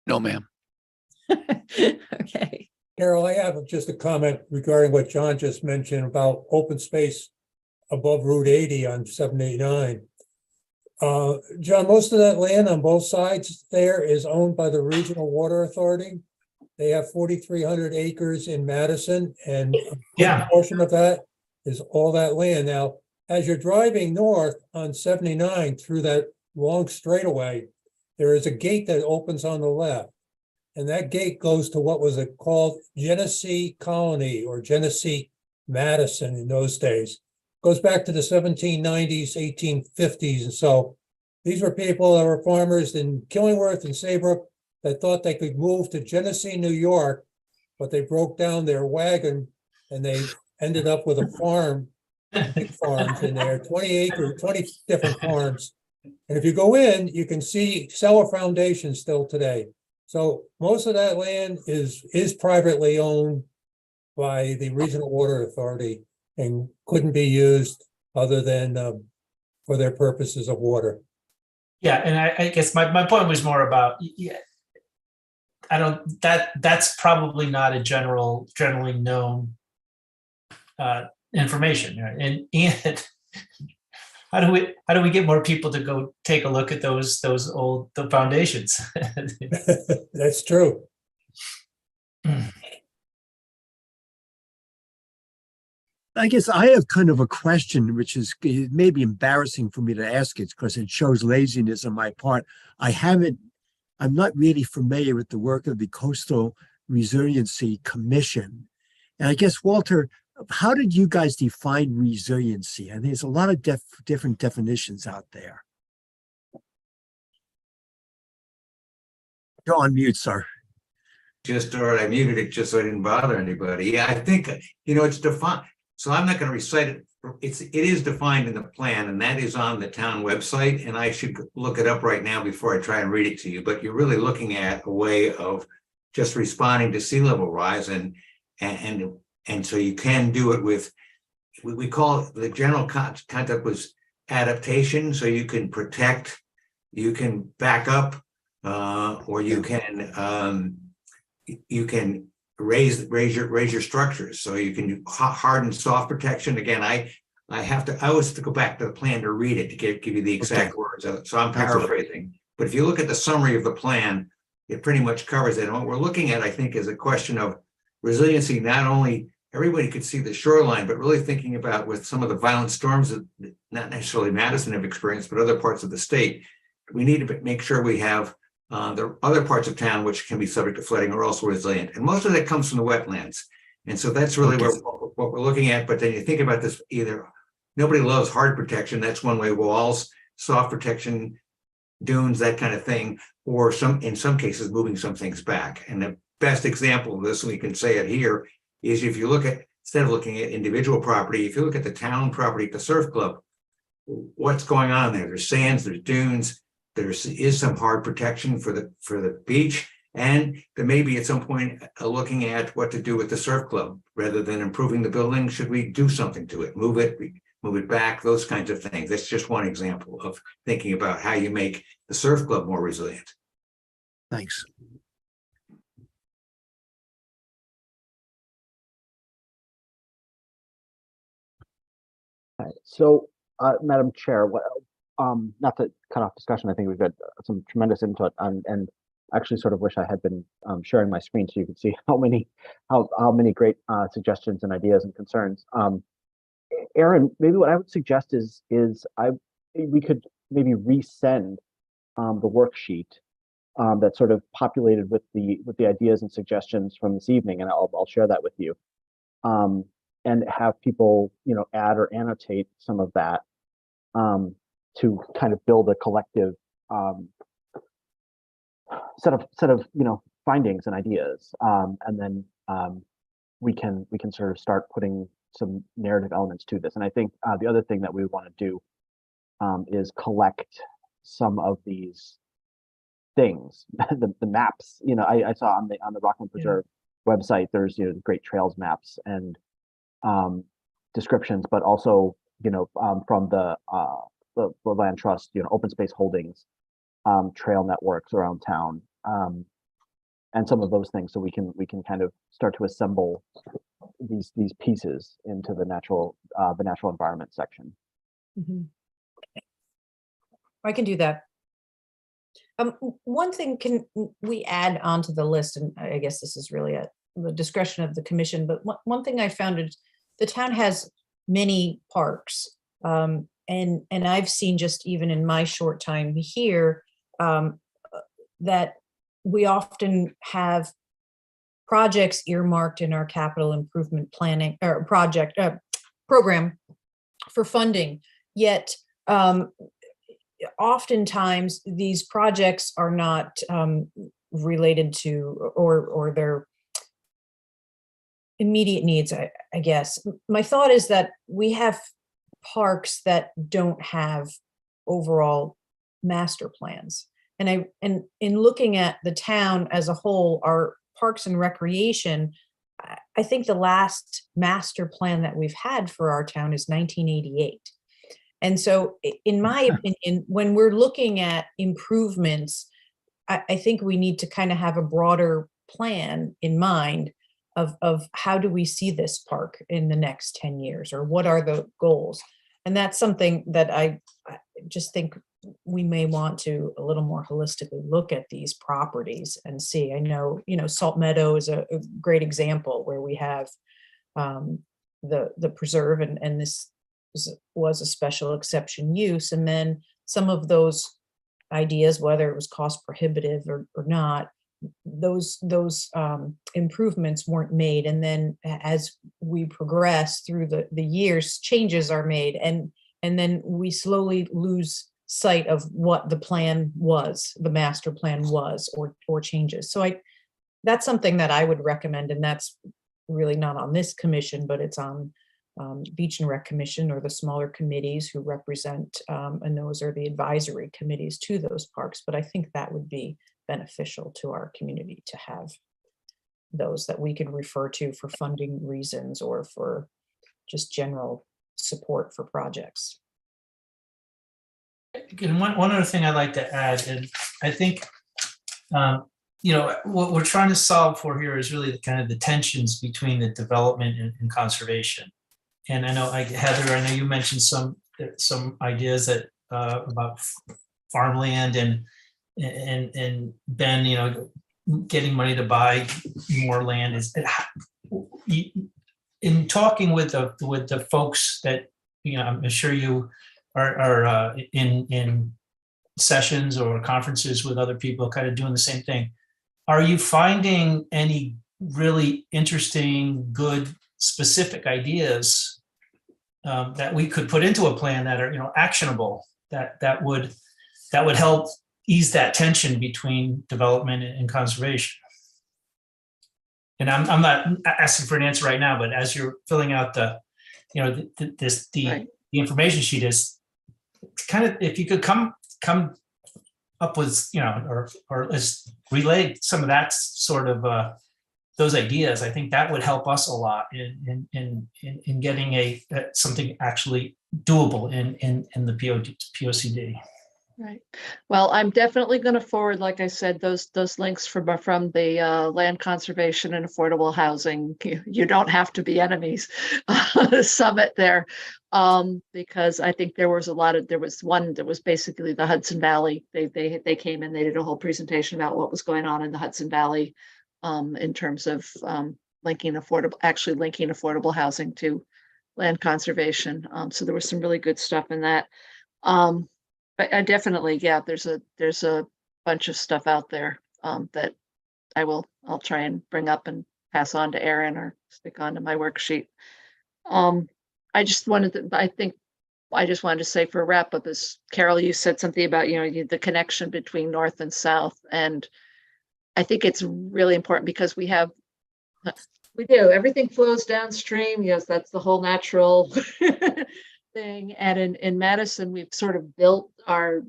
No, ma'am. Okay. Carol, I have just a comment regarding what John just mentioned about open space above Route 80 on 789. John, most of that land on both sides there is owned by the Regional Water Authority. They have 4,300 acres in Madison, and a good portion of that is all that land. Now, as you're driving north on 79 through that long straightaway, there is a gate that opens on the left. And that gate goes to what was called Genesee Colony or Genesee Madison in those days. Goes back to the 1790s, 1850s. And so these were people that were farmers in Killingworth and Saybrook that thought they could move to Genesee, New York, but they broke down their wagon and they ended up with a farm, big farms in there, 20 acres, 20 different farms. And if you go in, you can see cellar foundations still today. So most of that land is privately owned by the Regional Water Authority and couldn't be used other than for their purposes of water. Yeah, and I guess my point was more about, that's probably not a generally known information, right? And how do we get more people to go take a look at those old foundations? That's true. I guess I have kind of a question, which is it may be embarrassing for me to ask it because it shows laziness on my part. I'm not really familiar with the work of the Coastal Resiliency Commission. And I guess, Walter, how did you guys define resiliency? I think there's a lot of different definitions out there. Go on mute, sir. Just all right, I muted it just so I didn't bother anybody. Yeah, I think, it's defined. So I'm not going to recite it. It is defined in the plan, and that is on the town website. And I should look it up right now before I try and read it to you. But you're really looking at a way of just responding to sea level rise, and so you can do it with, we call it, the general concept was adaptation. So you can protect, you can back up, or you can raise your structures. So you can do hard and soft protection. Again, I always have to go back to the plan to read it to give you the exact words. So I'm paraphrasing. But if you look at the summary of the plan, it pretty much covers it. And what we're looking at, I think, is a question of resiliency. Not only everybody could see the shoreline, but really thinking about with some of the violent storms that not necessarily Madison have experienced, but other parts of the state, we need to make sure we have the other parts of town which can be subject to flooding are also resilient. And most of that comes from the wetlands. And so that's really what we're looking at. But then you think about this, either nobody loves hard protection, that's one way, walls, soft protection, dunes, that kind of thing, or in some cases, moving some things back. And the best example of this, and we can say it here, is if you look at, instead of looking at individual property, if you look at the town property at the surf club, what's going on there? There's sands, there's dunes, there is some hard protection for the beach, and there may be at some point looking at what to do with the surf club. Rather than improving the building, should we do something to it, move it back, those kinds of things. That's just one example of thinking about how you make the surf club more resilient. Thanks. All right. So, Madam Chair, not to cut off discussion, I think we've got some tremendous input on, and actually sort of wish I had been sharing my screen so you could see how many great suggestions and ideas and concerns. Aaron, maybe what I would suggest is we could maybe resend the worksheet that's sort of populated with the ideas and suggestions from this evening, and I'll share that with you, and have people add or annotate some of that to kind of build a collective set of findings and ideas, and then we can sort of start putting some narrative elements to this. And I think the other thing that we want to do is collect some of these things, the maps. I saw on the Rockland Preserve website, there's great trails maps and descriptions, but also from the Land Trust, Open Space Holdings trail networks around town, and some of those things, so we can kind of start to assemble these pieces into the natural environment section. Mm-hmm. I can do that. One thing can we add onto the list, and I guess this is really at the discretion of the commission, but one thing I found is the town has many parks, and I've seen, just even in my short time here, that we often have projects earmarked in our capital improvement planning or program for funding, yet oftentimes these projects are not related to or their immediate needs, I guess. My thought is that we have parks that don't have overall master plans. And in looking at the town as a whole, our parks and recreation, I think the last master plan that we've had for our town is 1988. And so in my opinion, when we're looking at improvements, I think we need to kind of have a broader plan in mind of how do we see this park in the next 10 years, or what are the goals? And that's something that I just think we may want to a little more holistically look at these properties and see. I know, Salt Meadow is a great example where we have the preserve, and this was a special exception use. And then some of those ideas, whether it was cost prohibitive or not, those improvements weren't made. And then as we progress through the years, changes are made, and then we slowly lose sight of what the plan was, the master plan was, or changes. So that's something that I would recommend, and that's really not on this commission, but it's on Beach and Rec Commission, or the smaller committees who represent, and those are the advisory committees to those parks. But I think that would be beneficial to our community to have those that we can refer to for funding reasons or for just general support for projects. Again, one other thing I'd like to add, and I think, what we're trying to solve for here is really the tensions between the development and conservation. And I know, Heather, I know you mentioned some ideas that about farmland and Ben, getting money to buy more land. In talking with the folks that I'm sure you are in sessions or conferences with other people kind of doing the same thing. Are you finding any really interesting, good, specific ideas that we could put into a plan that are actionable, that would help ease that tension between development and conservation? And I'm not asking for an answer right now, but as you're filling out the information sheet, is kind of, if you could come up with, or let's relay some of that sort of those ideas. I think that would help us a lot in getting something actually doable in the POCD. Right. Well, I'm definitely going to forward, like I said, those links from the Land Conservation and Affordable Housing. You don't have to be enemies summit there. because I think there was one that was basically the Hudson Valley. They came in, they did a whole presentation about what was going on in the Hudson Valley in terms of linking affordable housing to land conservation. So there was some really good stuff in that. But I definitely, yeah, there's a bunch of stuff out there that I'll try and bring up and pass on to Erin or stick onto my worksheet. I just wanted to say for a wrap up is, Carol, you said something about, the connection between North and South. And I think it's really important because we do, everything flows downstream. Yes, that's the whole natural thing. And in Madison, we've sort of built our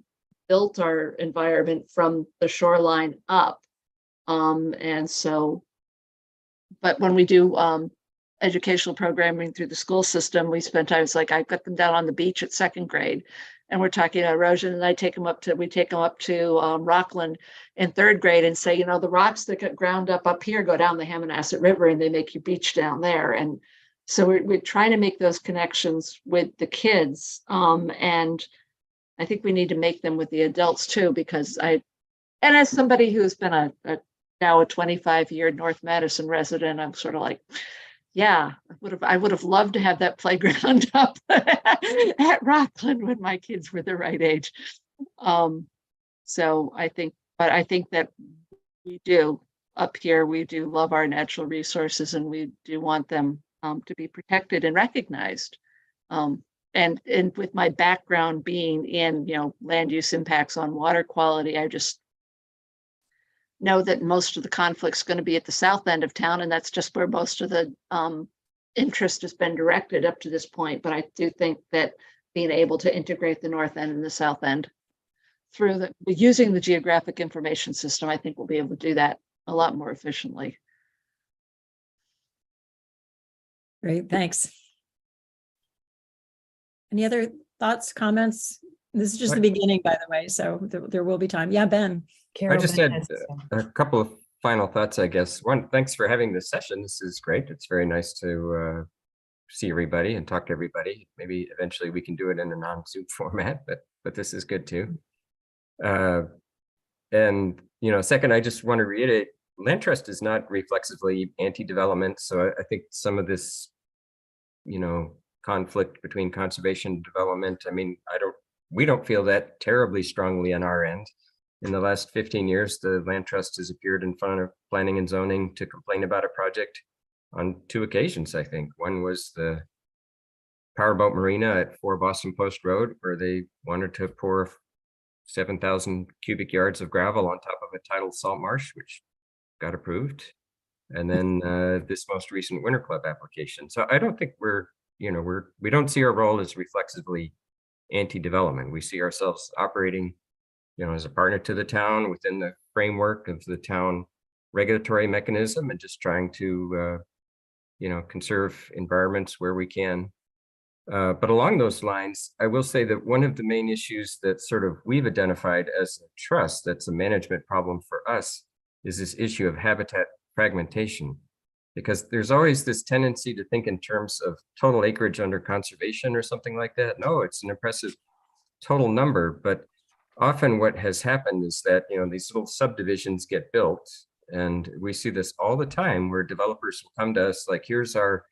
environment from the shoreline up. And so, but when we do educational programming through the school system, we spend time, it's like I got them down on the beach at 2nd grade and we're talking about erosion, and we take them up to Rockland in 3rd grade and say, the rocks that get ground up here go down the Hammonasset River and they make your beach down there. And so we're trying to make those connections with the kids. And I think we need to make them with the adults too, because and as somebody who's been now a 25-year North Madison resident, I'm sort of like, yeah, I would have loved to have that playground up at Rockland when my kids were the right age. So I think that we do up here, we do love our natural resources and we do want them to be protected and recognized. And with my background being in, land use impacts on water quality, I just know that most of the conflict's going to be at the south end of town, and that's just where most of the interest has been directed up to this point. But I do think that being able to integrate the north end and the south end through using the geographic information system, I think we'll be able to do that a lot more efficiently. Great, thanks. Any other thoughts, comments? This is just the beginning, by the way, so there will be time. Yeah, Ben. I just had a couple of final thoughts, I guess. One, thanks for having this session. This is great. It's very nice to see everybody and talk to everybody. Maybe eventually we can do it in a non-Zoom format, but this is good too. And second, I just want to reiterate, land trust is not reflexively anti-development. So I think some of this, conflict between conservation and development, we don't feel that terribly strongly on our end. In the last 15 years, the Land Trust has appeared in front of Planning and Zoning to complain about a project on 2 occasions, I think. One was the Powerboat Marina at 4 Boston Post Road, where they wanted to pour 7,000 cubic yards of gravel on top of a tidal salt marsh, which got approved. And then this most recent Winter Club application. So I don't think we don't see our role as reflexively anti-development. We see ourselves operating as a partner to the town within the framework of the town regulatory mechanism and just trying to, conserve environments where we can. But along those lines, I will say that one of the main issues that sort of we've identified as a trust that's a management problem for us is this issue of habitat fragmentation, because there's always this tendency to think in terms of total acreage under conservation or something like that. No, it's an impressive total number, but often what has happened is that, these little subdivisions get built, and we see this all the time where developers will come to us like, here's our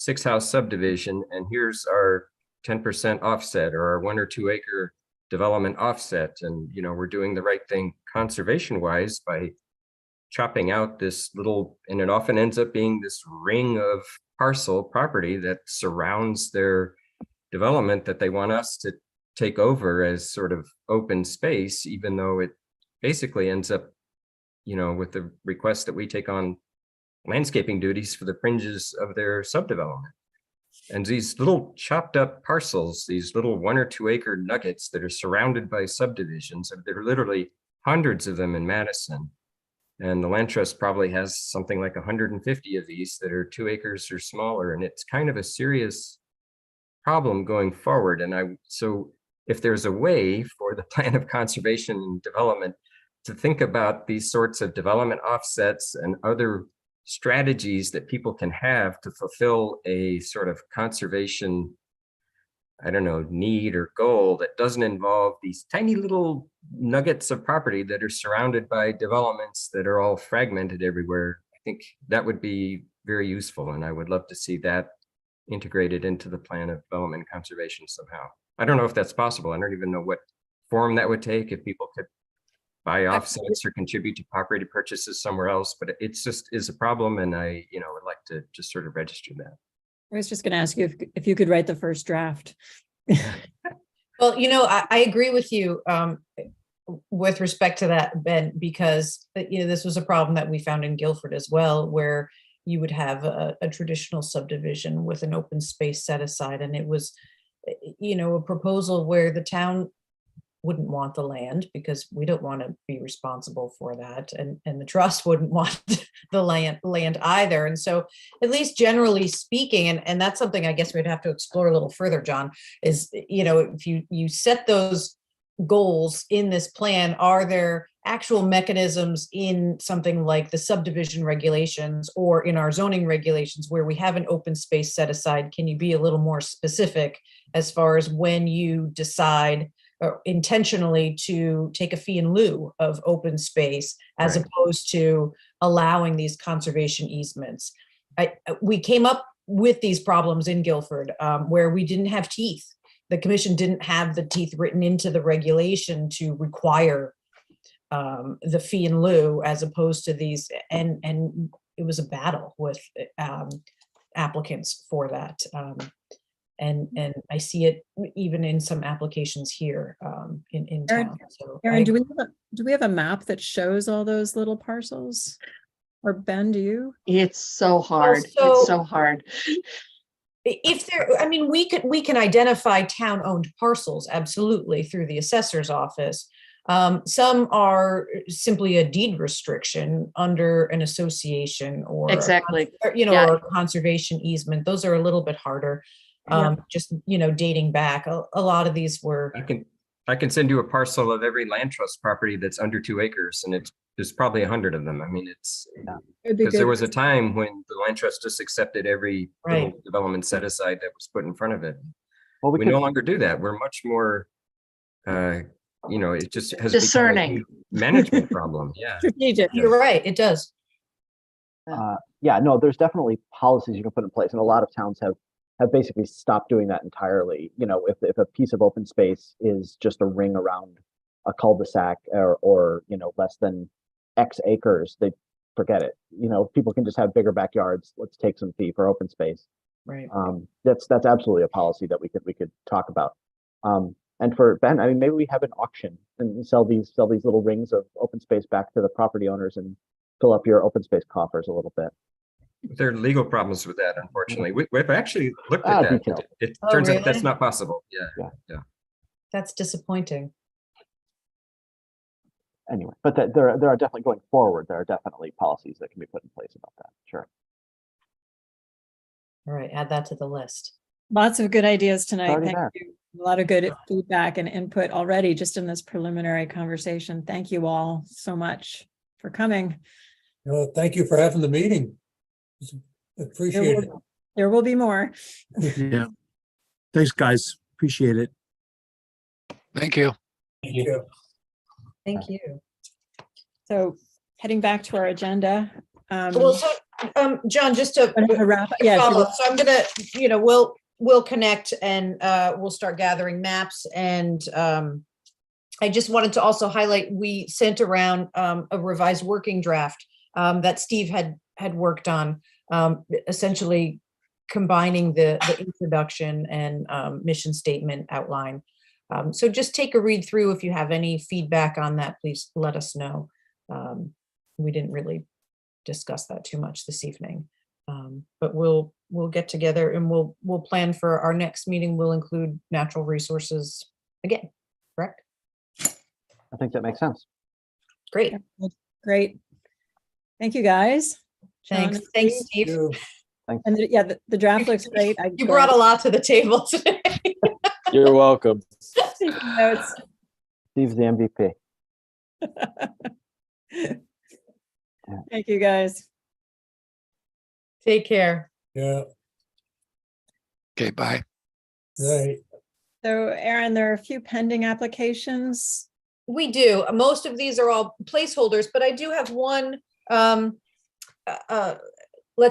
6-house subdivision, and here's our 10% offset or our 1 or 2 acre development offset. And, we're doing the right thing conservation wise by chopping out this little, and it often ends up being this ring of parcel property that surrounds their development that they want us to take over as sort of open space, even though it basically ends up, with the request that we take on landscaping duties for the fringes of their subdevelopment. And these little chopped up parcels, these little 1 or 2 acre nuggets that are surrounded by subdivisions, there are literally hundreds of them in Madison. And the Land Trust probably has something like 150 of these that are 2 acres or smaller. And it's kind of a serious problem going forward. And so if there's a way for the plan of conservation and development to think about these sorts of development offsets and other strategies that people can have to fulfill a sort of conservation I don't know, need or goal that doesn't involve these tiny little nuggets of property that are surrounded by developments that are all fragmented everywhere. I think that would be very useful, and I would love to see that integrated into the plan of development and conservation somehow. I don't know if that's possible. I don't even know what form that would take, if people could buy offsets or contribute to property purchases somewhere else, but it's just is a problem, and I, would like to just sort of register that. I was just going to ask you if you could write the first draft. Well, I agree with you with respect to that, Ben, because, this was a problem that we found in Guilford as well, where you would have a traditional subdivision with an open space set aside. And it was, a proposal where the town wouldn't want the land because we don't want to be responsible for that. And the trust wouldn't want the land either. And so at least generally speaking, and that's something I guess we'd have to explore a little further, John, is, if you set those goals in this plan, are there actual mechanisms in something like the subdivision regulations or in our zoning regulations where we have an open space set aside? Can you be a little more specific as far as when you decide intentionally to take a fee in lieu of open space as opposed to allowing these conservation easements? We came up with these problems in Guilford where we didn't have teeth. The commission didn't have the teeth written into the regulation to require the fee in lieu as opposed to these, and it was a battle with applicants for that. And I see it even in some applications here in town. So Erin, do we have a map that shows all those little parcels? Or Ben, do you? It's so hard. Also, it's so hard. If there, we can identify town-owned parcels absolutely through the assessor's office. Some are simply a deed restriction under an association or Exactly. or a conservation easement. Those are a little bit harder. Just dating back, a lot of these were. I can send you a parcel of every land trust property that's under 2 acres, and there's probably 100 of them. I mean, it's because there was a time when the land trust just accepted every little development set aside that was put in front of it. Well, we no longer do that. We're much more, it just has discerning management problem. Yeah, strategic. You're right. It does. No, there's definitely policies you can put in place, and a lot of towns have basically stopped doing that entirely. If a piece of open space is just a ring around a cul-de-sac or less than X acres, they forget it. People can just have bigger backyards. Let's take some fee for open space. Right. That's absolutely a policy that we could talk about. And for Ben, I mean, maybe we have an auction and sell these little rings of open space back to the property owners and fill up your open space coffers a little bit. There are legal problems with that, unfortunately. We've actually looked at that. It turns out that's not possible. Yeah. That's disappointing. Anyway, but there are definitely, going forward, there are definitely policies that can be put in place about that. Sure. All right, add that to the list. Lots of good ideas tonight. Thank there. you. A lot of good feedback and input already just in this preliminary conversation. Thank you all so much for coming. Thank you for having the meeting. Appreciate it. There will be more. Yeah. Thanks, guys. Appreciate it. Thank you. Thank you. Thank you. So heading back to our agenda. John, just to wrap, follow, so I'm gonna, we'll connect and we'll start gathering maps. And I just wanted to also highlight, we sent around a revised working draft that Steve had worked on, essentially combining the introduction and mission statement outline. So just take a read through. If you have any feedback on that, please let us know. We didn't really discuss that too much this evening, but we'll get together and we'll plan for our next meeting. We'll include natural resources again, correct? I think that makes sense. Great. Great. Thank you, guys. Thanks. John, Thanks, Steve. Thanks. And the draft looks great. You brought a lot to the table today. You're welcome. Notes. Steve's the MVP. Thank you, guys. Take care. Yeah. Okay, bye. Right. So Aaron, there are a few pending applications. We do. Most of these are all placeholders, but I do have one. Let's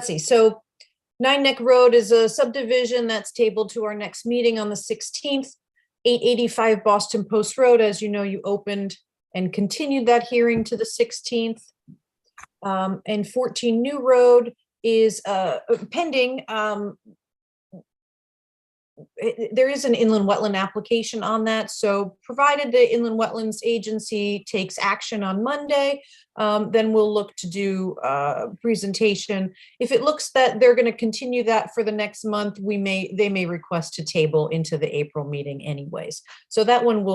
see. So Nine Neck Road is a subdivision that's tabled to our next meeting on the 16th. 885 Boston Post Road, as you know, you opened and continued that hearing to the 16th. And 14 New Road is pending. There is an inland wetland application on that. So provided the Inland Wetlands Agency takes action on Monday, then we'll look to do a presentation. If it looks that they're going to continue that for the next month, they may request to table into the April meeting anyways. So that one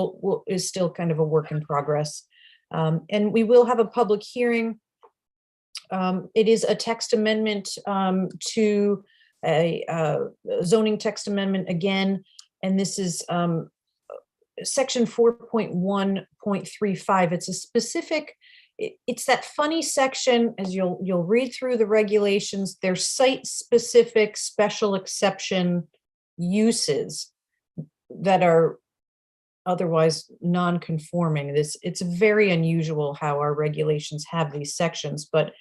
is still kind of a work in progress. And we will have a public hearing. It is a text amendment to a zoning text amendment again, and this is section 4.1.35. It's a specific, it's that funny section, as you'll read through the regulations, there's site-specific special exception uses that are otherwise non-conforming. It's very unusual how our regulations have these sections, but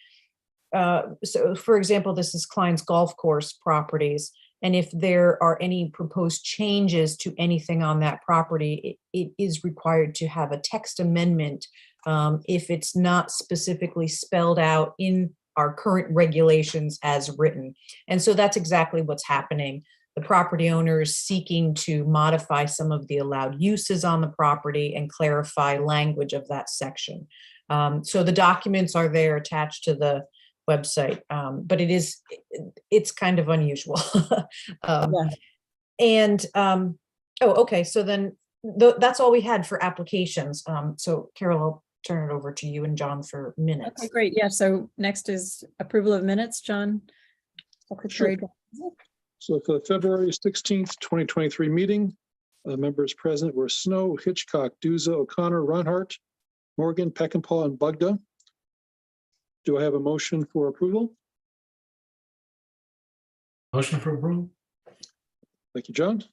so for example, this is Klein's golf course properties. And if there are any proposed changes to anything on that property, it is required to have a text amendment if it's not specifically spelled out in our current regulations as written. And so that's exactly what's happening. The property owner is seeking to modify some of the allowed uses on the property and clarify language of that section. So the documents are there attached to the website, but it's kind of unusual. And okay, so then that's all we had for applications. So Carol, I'll turn it over to you and John for minutes. Okay, great. Yeah, so next is approval of minutes, John. Sure. So for the February 16th, 2023 meeting, members present were Snow, Hitchcock, Duza, O'Connor, Ronhart, Morgan, Peckinpah, and Bugda. Do I have a motion for approval? Motion for approval. Thank you, John.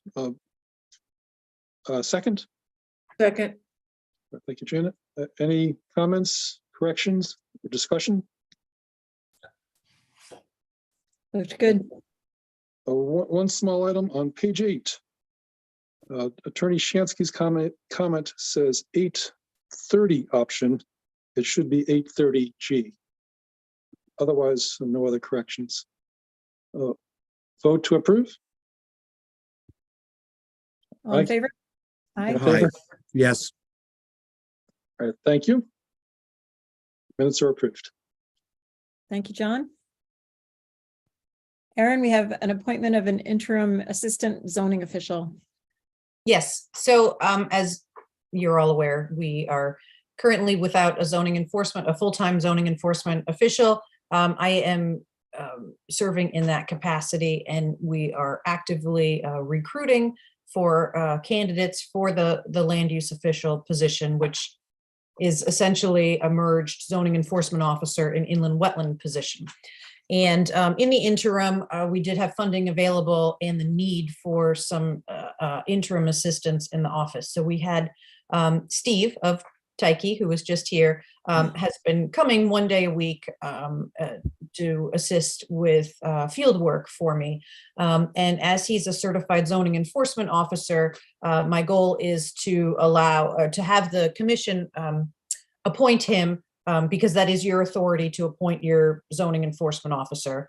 Second? Second. Thank you, Janet. Any comments, corrections, or discussion? Looks good. One small item on page 8. Attorney Shansky's comment says 830 option. It should be 830G. Otherwise, no other corrections. Vote to approve? All in favor? Aye. Aye. Yes. All right, thank you. Minutes are approved. Thank you, John. Aaron, we have an appointment of an interim assistant zoning official. Yes, so as you're all aware, we are currently without a full-time zoning enforcement official. I am serving in that capacity, and we are actively recruiting for candidates for the land use official position, which is essentially a merged zoning enforcement officer and inland wetland position. And in the interim, we did have funding available and the need for some interim assistance in the office. So we had Steve of Tyke, who was just here, has been coming one day a week to assist with field work for me. And as he's a certified zoning enforcement officer, my goal is to have the commission appoint him, because that is your authority to appoint your zoning enforcement officer,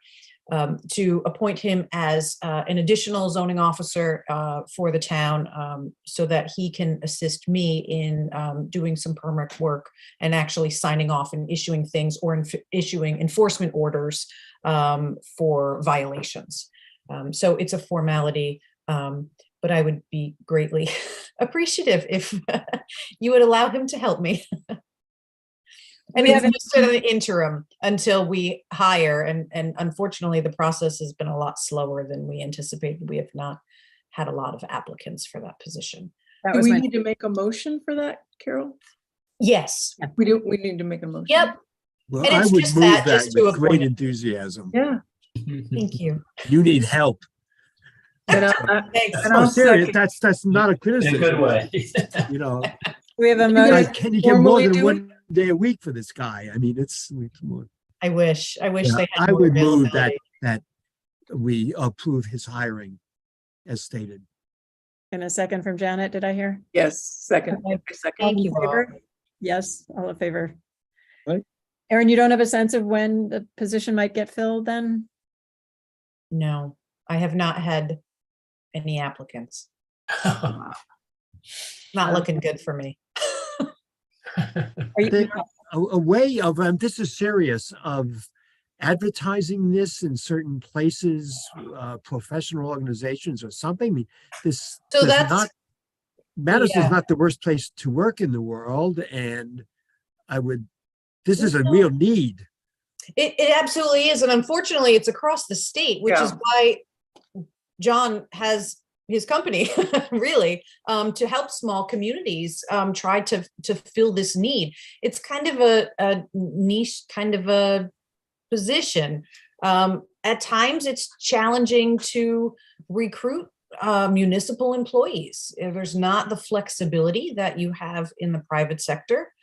to appoint him as an additional zoning officer for the town, so that he can assist me in doing some permit work and actually signing off and issuing things or issuing enforcement orders for violations. So it's a formality, but I would be greatly appreciative if you would allow him to help me. And we haven't just in the interim until we hire, and unfortunately the process has been a lot slower than we anticipated. We have not had a lot of applicants for that position. Do we need to make a motion for that, Carol? Yes. We do. We need to make a motion. Yep. Well, And I it's would just move that, that just to with great appoint. enthusiasm. Yeah. Thank you. You need help. And Thanks. and I'll serious. second. That's not a In a criticism. good way. You know, We have a You guys motion. can you get more formally than do it? 1 day a week for this guy? I mean, it's more. I wish Yeah, they had I more would move availability. that we approve his hiring as stated. And a second from Janet, did I hear? Yes, second. Okay. I second. Thank All in you all. favor? Yes, all in favor. Right. Erin, you don't have a sense of when the position might get filled then? No, I have not had any applicants. Not looking good for me. Are you, A way of, this is serious, of advertising this in certain places, professional organizations or something. I mean, this So does that's- not, Madison's yeah. not the worst place to work in the world, and this is a real need. It absolutely is. And unfortunately, it's across the state, which is Yeah. why John has his company really to help small communities try to fill this need. It's kind of a niche kind of a position. At times it's challenging to recruit municipal employees. There's not the flexibility that you have in the private sector.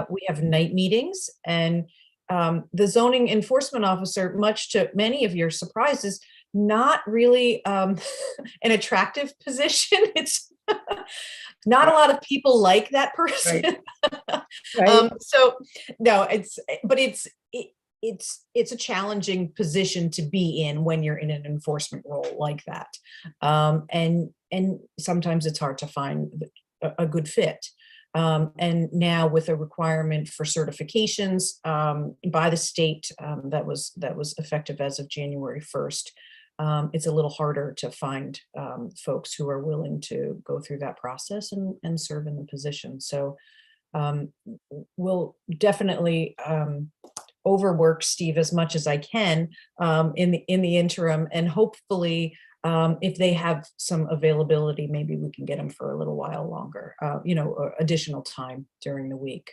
We have night meetings, and the zoning enforcement officer, much to many of your surprises, not really an attractive position. It's not a lot of people like that person. Right. So no, it's a challenging position to be in when you're in an enforcement role like that. And sometimes it's hard to find a good fit. And now with a requirement for certifications by the state that was effective as of January 1st, it's a little harder to find folks who are willing to go through that process and serve in the position. So we'll definitely overwork Steve as much as I can in the interim, and hopefully if they have some availability, maybe we can get them for a little while longer, additional time during the week.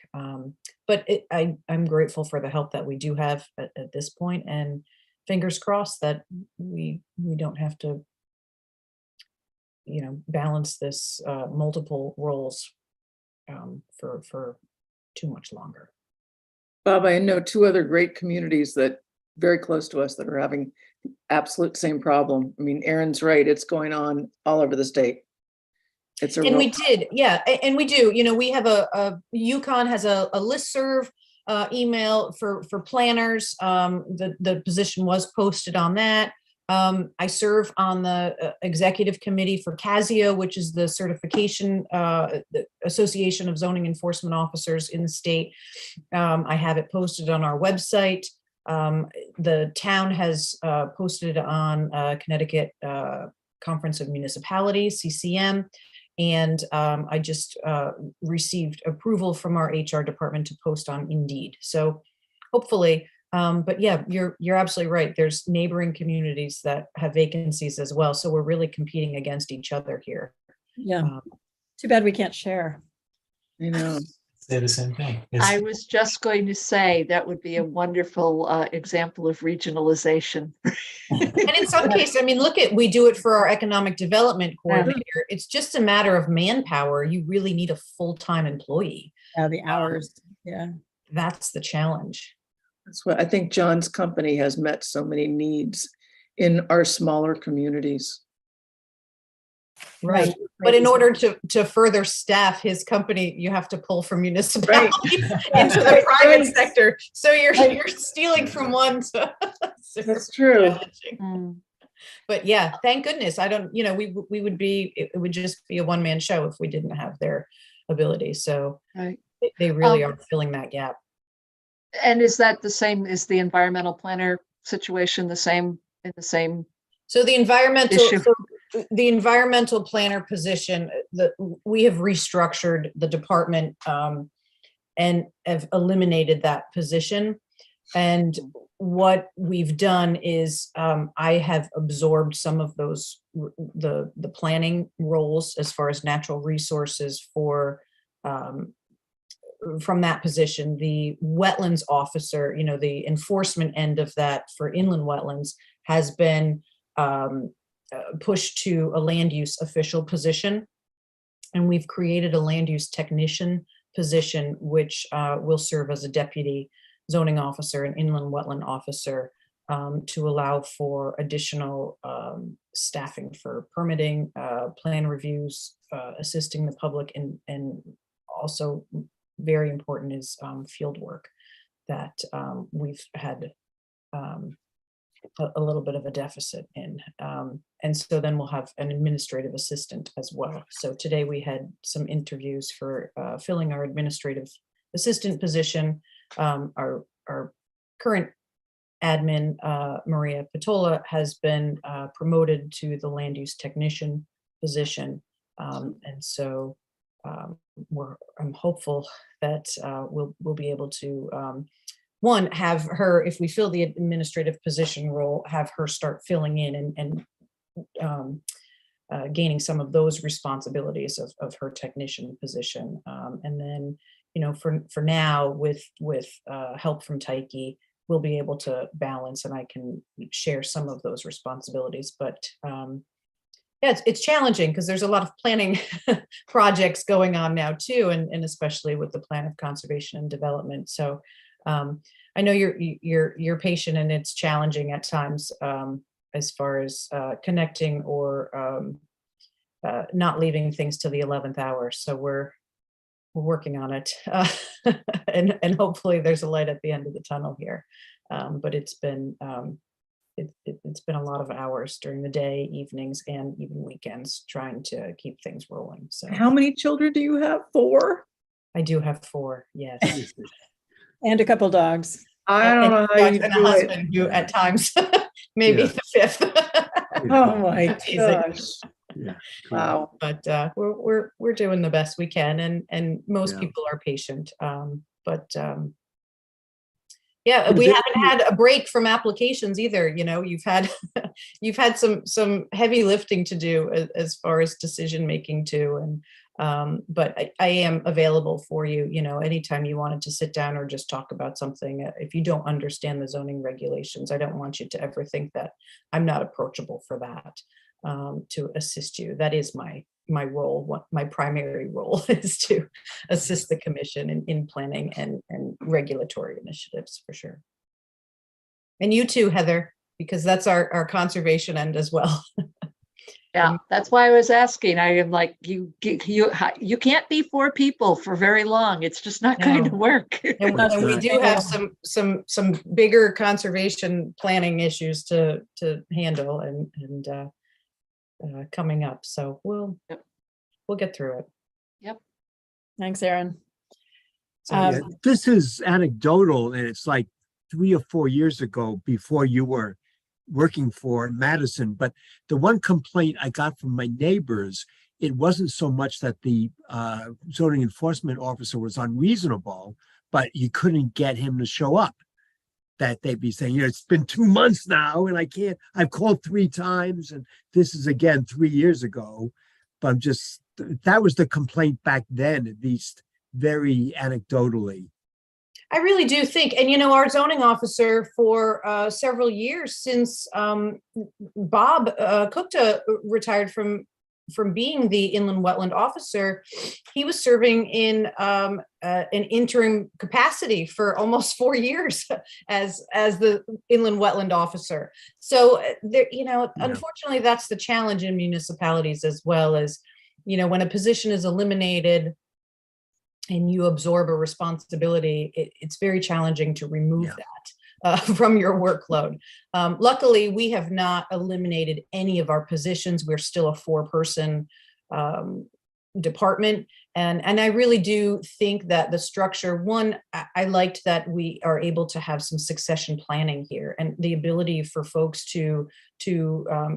But I'm grateful for the help that we do have at this point, and fingers crossed that we don't have to, balance this multiple roles for too much longer. Bob, I know two other great communities that very close to us that are having the absolute same problem. I mean, Erin's right. It's going on all over the state. It's a And we real- did, yeah, and we do. We have UConn has a listserv email for planners. The position was posted on that. I serve on the executive committee for CASIO, which is the certification, the Association of Zoning Enforcement Officers in the state. I have it posted on our website. The town has posted on Connecticut Conference of Municipalities, CCM. And I just received approval from our HR department to post on Indeed. So hopefully, but yeah, you're absolutely right. There's neighboring communities that have vacancies as well. So we're really competing against each other here. Yeah. Too bad we can't share. I know. Say the same thing. I was just going to say that would be a wonderful example of regionalization. And in some cases, we do it for our economic development coordinator. It's just a matter of manpower. You really need a full-time employee. The hours. Yeah. That's the challenge. That's what I think John's company has met so many needs in our smaller communities. Right. But in order to further staff his company, you have to pull from municipalities into the private sector. So you're stealing from one. That's true. But yeah, thank goodness. I don't, we would be, it would just be a one-man show if we didn't have their ability. So Right. they really are filling that gap. And is that the same, is the environmental planner situation the same in the same? So the environmental, issue? the environmental planner position, we have restructured the department and have eliminated that position. And what we've done is I have absorbed some of those, the planning roles as far as natural resources for from that position. The wetlands officer, the enforcement end of that for inland wetlands has been push to a land use official position. And we've created a land use technician position, which will serve as a deputy zoning officer and inland wetland officer to allow for additional staffing for permitting, plan reviews, assisting the public, and also very important is field work that we've had a little bit of a deficit in. And so then we'll have an administrative assistant as well. So today we had some interviews for filling our administrative assistant position. Our current admin, Maria Patola, has been promoted to the land use technician position. And so I'm hopeful that we'll be able to one, have her, if we fill the administrative position role, have her start filling in and gaining some of those responsibilities of her technician position. And then, you know, for now, with help from Tyche, we'll be able to balance, and I can share some of those responsibilities. But yeah, it's challenging because there's a lot of planning projects going on now too, and especially with the plan of conservation and development. So I know you're patient, and it's challenging at times as far as connecting or not leaving things to the 11th hour. So we're working on it, and hopefully there's a light at the end of the tunnel here. But it's been it's been a lot of hours during the day, evenings, and even weekends trying to keep things rolling. So How many children do you have? 4? I do have 4, yes. And a couple dogs. I don't know how you And a do it. husband who at times maybe Yeah. the 5th. Oh my Amazing. gosh. Yeah. Wow. But we're doing the best we can, and most Yeah. people are patient. But yeah, Is we there haven't had a break from applications either. You know, you've had you've had some heavy lifting to do as far as decision making too. And but I am available for you, you know, anytime you wanted to sit down or just talk about something. If you don't understand the zoning regulations, I don't want you to ever think that I'm not approachable for that, to assist you. That is my role. What my primary role is to assist the commission in planning and regulatory initiatives, for sure. And you too, Heather, because that's our conservation end as well. Yeah, that's why I was asking. I am like, you can't be 4 people for very long. It's just not going to No. work. And we do have some bigger conservation planning issues to handle and coming up. So we'll get through it. Yep. Thanks, Erin. So, yeah, this is anecdotal, and it's like 3 or 4 years ago before you were working for Madison. But the one complaint I got from my neighbors, it wasn't so much that the zoning enforcement officer was unreasonable, but you couldn't get him to show up. That they'd be saying, you know, it's been 2 months now and I've called 3 times, and this is again 3 years ago. But I'm just, that was the complaint back then, at least very anecdotally. I really do think, and you know, our zoning officer for several years since Bob Kukta retired from being the inland wetland officer, he was serving in an interim capacity for almost 4 years as the inland wetland officer. So there, you know, unfortunately, that's the challenge in municipalities as well. As you know, when a position is eliminated and you absorb a responsibility, it's very challenging to remove that from your workload. Luckily, we have not eliminated any of our positions. We're still a 4-person department. And I really do think that the structure, one, I liked that we are able to have some succession planning here and the ability for folks to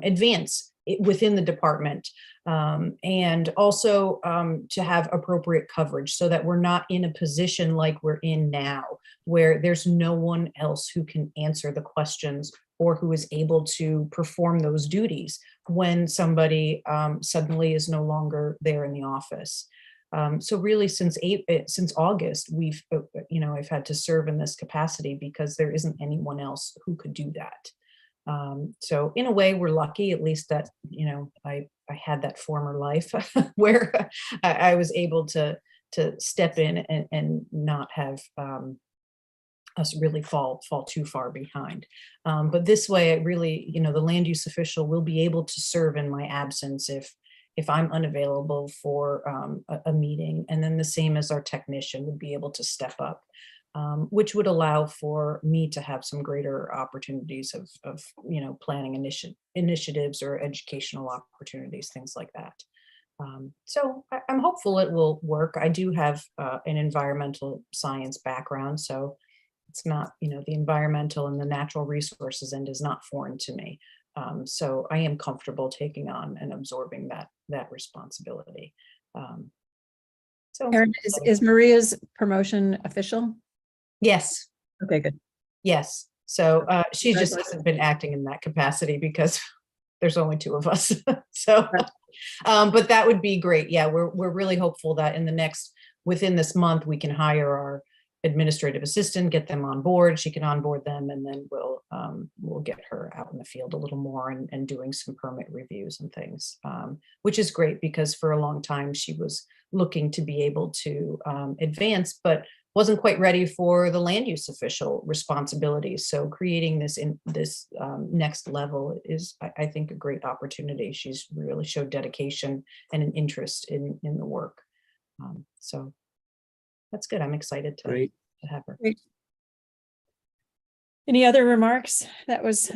advance within the department, and also to have appropriate coverage so that we're not in a position like we're in now, where there's no one else who can answer the questions or who is able to perform those duties when somebody suddenly is no longer there in the office. So really, since August, we've, you know, I've had to serve in this capacity because there isn't anyone else who could do that. So in a way, we're lucky, at least that, you know, I had that former life where I was able to step in and not have us really fall too far behind. But this way, it really, you know, the land use official will be able to serve in my absence if I'm unavailable for a meeting, and then the same as our technician would be able to step up, which would allow for me to have some greater opportunities of you know, planning initiatives or educational opportunities, things like that. So I'm hopeful it will work. I do have an environmental science background, so it's not, you know, the environmental and the natural resources end is not foreign to me. So I am comfortable taking on and absorbing that responsibility. So Erin, is Maria's promotion official? yes. Okay, good. Yes. So she just hasn't been acting in that capacity because there's only two of us. So, but that would be great. Yeah, we're really hopeful that within this month, we can hire our administrative assistant, get them on board. She can onboard them, and then we'll get her out in the field a little more and doing some permit reviews and things, which is great because for a long time she was looking to be able to advance, but wasn't quite ready for the land use official responsibilities. So creating this next level is, I think, a great opportunity. She's really showed dedication and an interest in the work. So that's good. I'm excited to have her. Great. Any other remarks? That was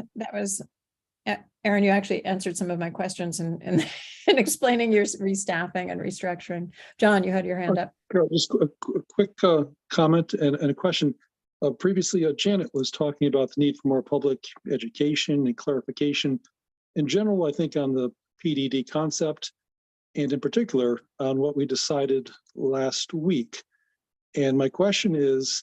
Erin, you actually answered some of my questions in explaining your restaffing and restructuring. John, you had your hand up. Carol, just a quick comment and a question. Previously, Janet was talking about the need for more public education and clarification. In general, I think on the PDD concept, and in particular on what we decided last week. And my question is,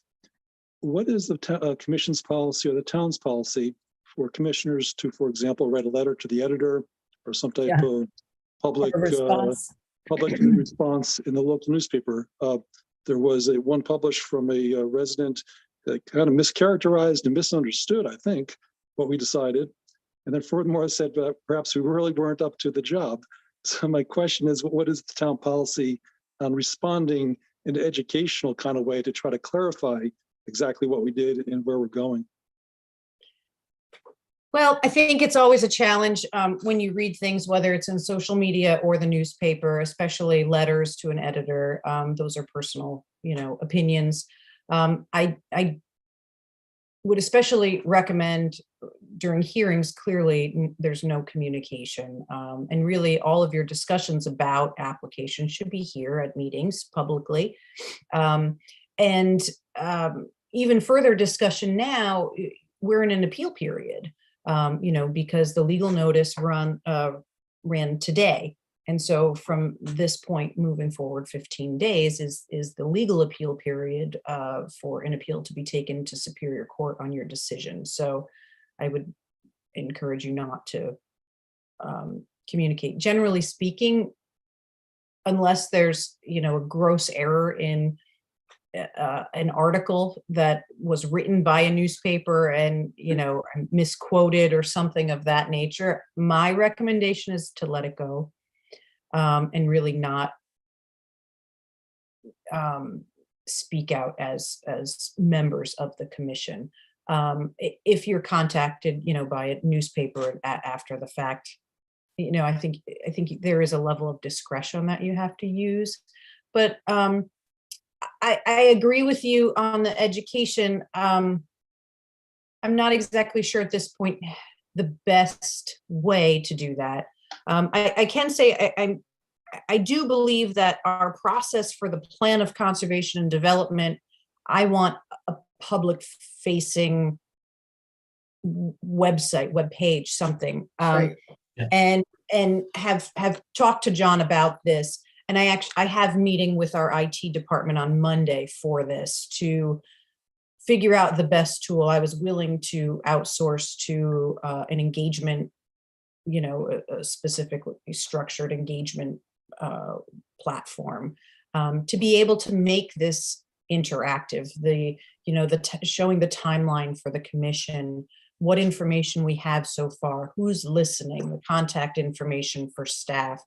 what is the commission's policy or the town's policy for commissioners to, for example, write a letter to the editor or some type of public response in the local newspaper? There was one published from a resident that kind of mischaracterized and misunderstood, I think, what we decided. And then furthermore said that perhaps we really weren't up to the job. So my question is, what is the town policy on responding in an educational kind of way to try to clarify exactly what we did and where we're going? Well, I think it's always a challenge when you read things, whether it's in social media or the newspaper, especially letters to an editor. Those are personal, you know, opinions. I would especially recommend during hearings, clearly there's no communication, and really all of your discussions about applications should be here at meetings publicly. And even further discussion now, we're in an appeal period. You know, because the legal notice ran today. And so from this point moving forward, 15 days is the legal appeal period for an appeal to be taken to Superior Court on your decision. So I would encourage you not to communicate. Generally speaking, unless there's, you know, a gross error in an article that was written by a newspaper and, you know, misquoted or something of that nature, my recommendation is to let it go and really not speak out as members of the commission. If you're contacted, you know, by a newspaper after the fact, you know, I think there is a level of discretion that you have to use, but I agree with you on the education. I'm not exactly sure at this point the best way to do that. I can say I do believe that our process for the plan of conservation and development, I want a public facing website, webpage, something, Right. and have talked to John about this. And I have a meeting with our IT department on Monday for this to figure out the best tool. I was willing to outsource to an engagement, you know, a specifically structured engagement platform to be able to make this interactive. Showing the timeline for the commission what information we have so far, who's listening, the contact information for staff,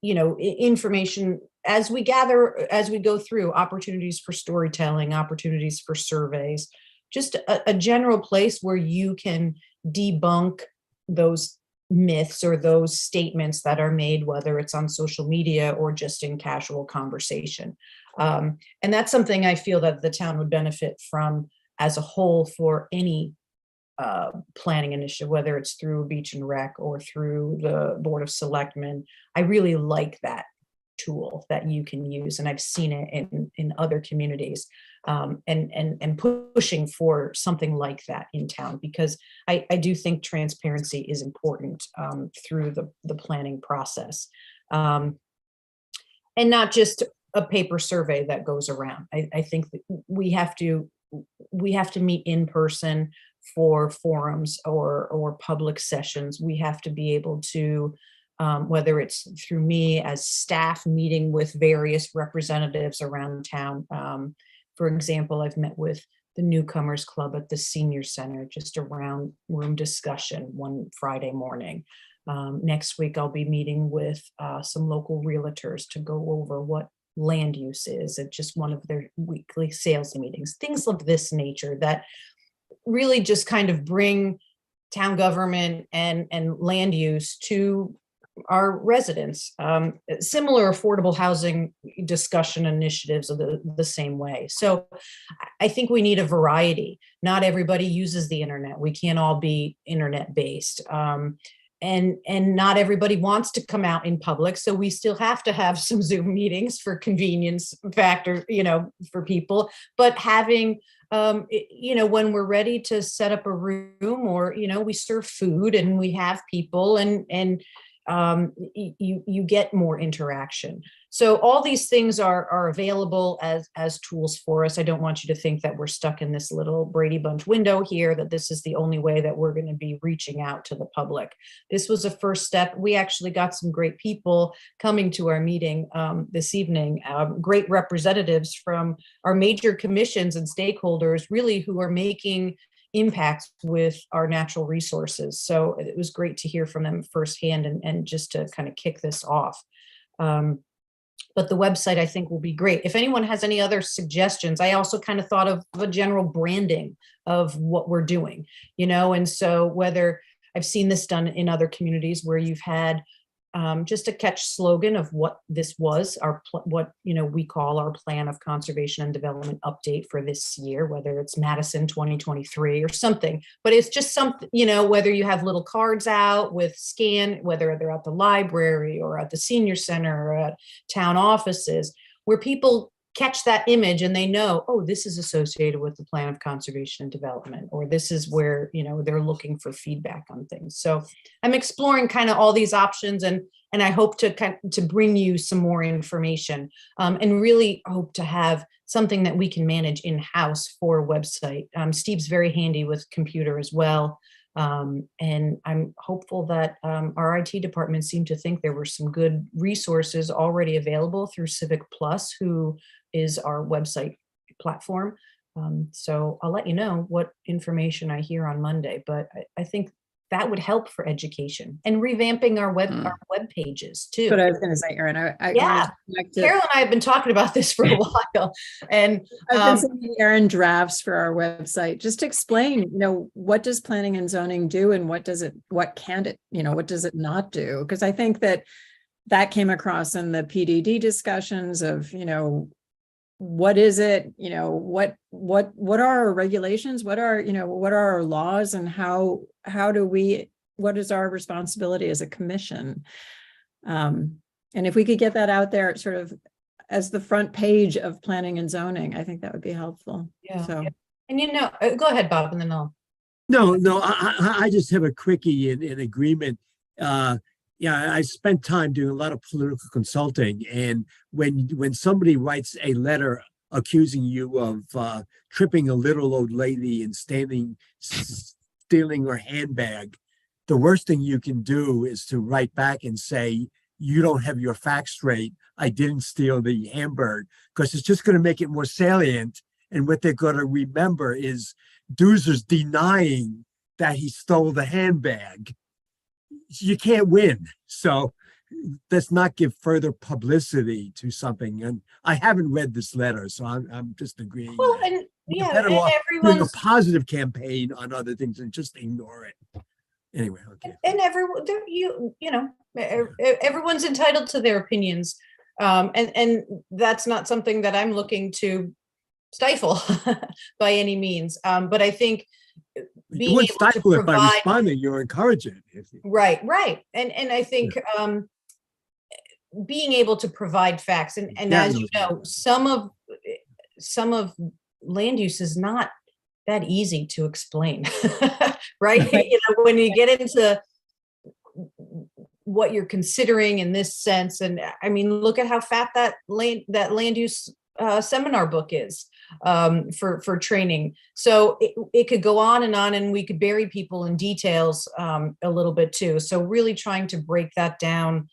information as we gather, as we go through, opportunities for storytelling, opportunities for surveys, just a general place where you can debunk those myths or those statements that are made, whether it's on social media or just in casual conversation. And that's something I feel that the town would benefit from as a whole for any planning initiative, whether it's through Beach and Rec or through the Board of Selectmen. I really like that tool that you can use, and I've seen it in other communities, and pushing for something like that in town, because I do think transparency is important through the planning process, and not just a paper survey that goes around. I think that we have to meet in person for forums or public sessions. We have to be able to, whether it's through me as staff meeting with various representatives around town. For example, I've met with the Newcomers Club at the Senior Center, just a round room discussion one Friday morning. Next week, I'll be meeting with some local realtors to go over what land use is at just one of their weekly sales meetings, things of this nature that really just kind of bring town government and land use to our residents. Similar affordable housing discussion initiatives are the same way. So I think we need a variety. Not everybody uses the internet. We can't all be internet based. And not everybody wants to come out in public. So we still have to have some Zoom meetings for convenience factor, for people, but having, when we're ready to set up a room or, we serve food and we have people and you get more interaction. So all these things are available as tools for us. I don't want you to think that we're stuck in this little Brady Bunch window here, that this is the only way that we're going to be reaching out to the public. This was a first step. We actually got some great people coming to our meeting this evening, great representatives from our major commissions and stakeholders, really, who are making impact with our natural resources. So it was great to hear from them firsthand and just to kind of kick this off. But the website, I think, will be great. If anyone has any other suggestions, I also kind of thought of a general branding of what we're doing, and so whether I've seen this done in other communities where you've had just a catch slogan of what this was, what we call our plan of conservation and development update for this year, whether it's Madison 2023 or something, but it's just something, whether you have little cards out with scan, whether they're at the library or at the senior center or at town offices, where people catch that image and they know, oh, this is associated with the plan of conservation and development, or this is where, they're looking for feedback on things. So I'm exploring kind of all these options, and I hope to bring you some more information, and really hope to have something that we can manage in-house for a website. Steve's very handy with computer as well. And I'm hopeful that our IT department seemed to think there were some good resources already available through Civic Plus, who is our website platform. So I'll let you know what information I hear on Monday, but I think that would help for education and revamping our web pages too. But I was going to say, Erin, yeah, Carol and I have been talking about this for a while, and I've been sending Erin drafts for our website just to explain, what does planning and zoning do, and what does it not do? Because I think that came across in the PDD discussions of, what is it, what are our regulations, what are our laws, and what is our responsibility as a commission? And if we could get that out there sort of as the front page of planning and zoning, I think that would be helpful. Yeah. So, and go ahead, Bob, and then I'll. No, I just have a quickie in agreement. I spent time doing a lot of political consulting, and when somebody writes a letter accusing you of tripping a little old lady and stealing her handbag, the worst thing you can do is to write back and say, you don't have your facts straight. I didn't steal the hamburger, because it's just going to make it more salient. And what they're going to remember is Doozer's denying that he stole the handbag. You can't win. So let's not give further publicity to something. And I haven't read this letter, so I'm just agreeing. Well, that and we're yeah, better and off doing a everyone's positive campaign on other things and just ignore it. Anyway, okay. and everyone, everyone's entitled to their opinions, and that's not something that I'm looking to stifle by any means. But I think You being wouldn't able to stifle it by provide, responding, you're encouraging it. right, and I think being able to provide facts, and as you know, some of land use is not that easy to explain, right? You know, when you get into what you're considering in this sense, and I mean, look at how fat that land use seminar book is for training. So it could go on, and we could bury people in details a little bit too. So really trying to break that down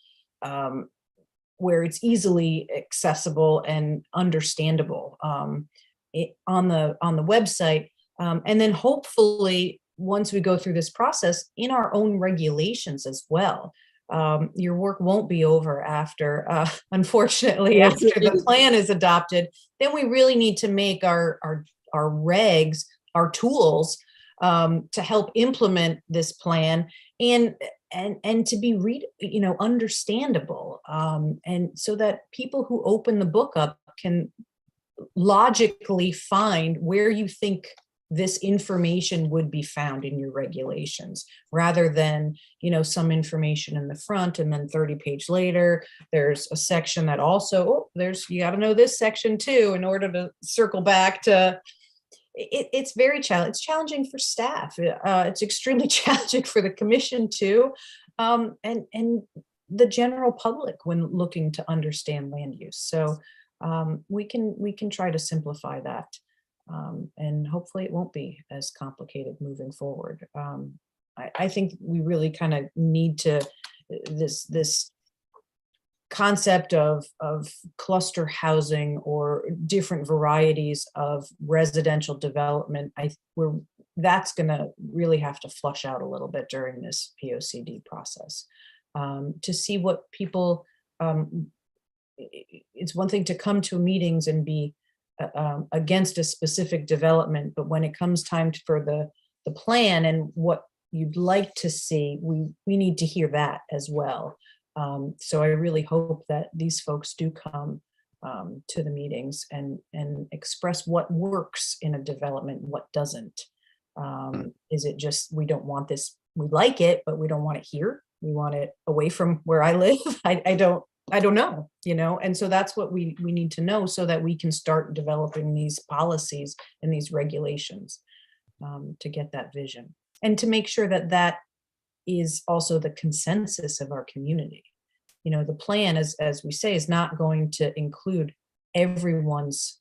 where it's easily accessible and understandable on the website. And then hopefully, once we go through this process, in our own regulations as well. Your work won't be over after, unfortunately, after the plan is adopted. Then we really need to make our regs, our tools to help implement this plan and to be understandable, and so that people who open the book up can logically find where you think this information would be found in your regulations, rather than, some information in the front and then 30 pages later, there's a section that also, you got to know this section too, in order to circle back to, it's very challenging. It's challenging for staff. It's extremely challenging for the commission too. And the general public when looking to understand land use. So we can try to simplify that. And hopefully it won't be as complicated moving forward. I think we really kind of need to, this concept of cluster housing or different varieties of residential development, that's going to really have to flush out a little bit during this POCD process to see what people, it's one thing to come to meetings and be against a specific development, but when it comes time for the plan and what you'd like to see, we need to hear that as well. So I really hope that these folks do come to the meetings and express what works in a development, what doesn't. Is it just, we don't want this, we like it, but we don't want it here. We want it away from where I live. I don't know, and so that's what we need to know so that we can start developing these policies and these regulations to get that vision and to make sure that that is also the consensus of our community. The plan, as we say, is not going to include everyone's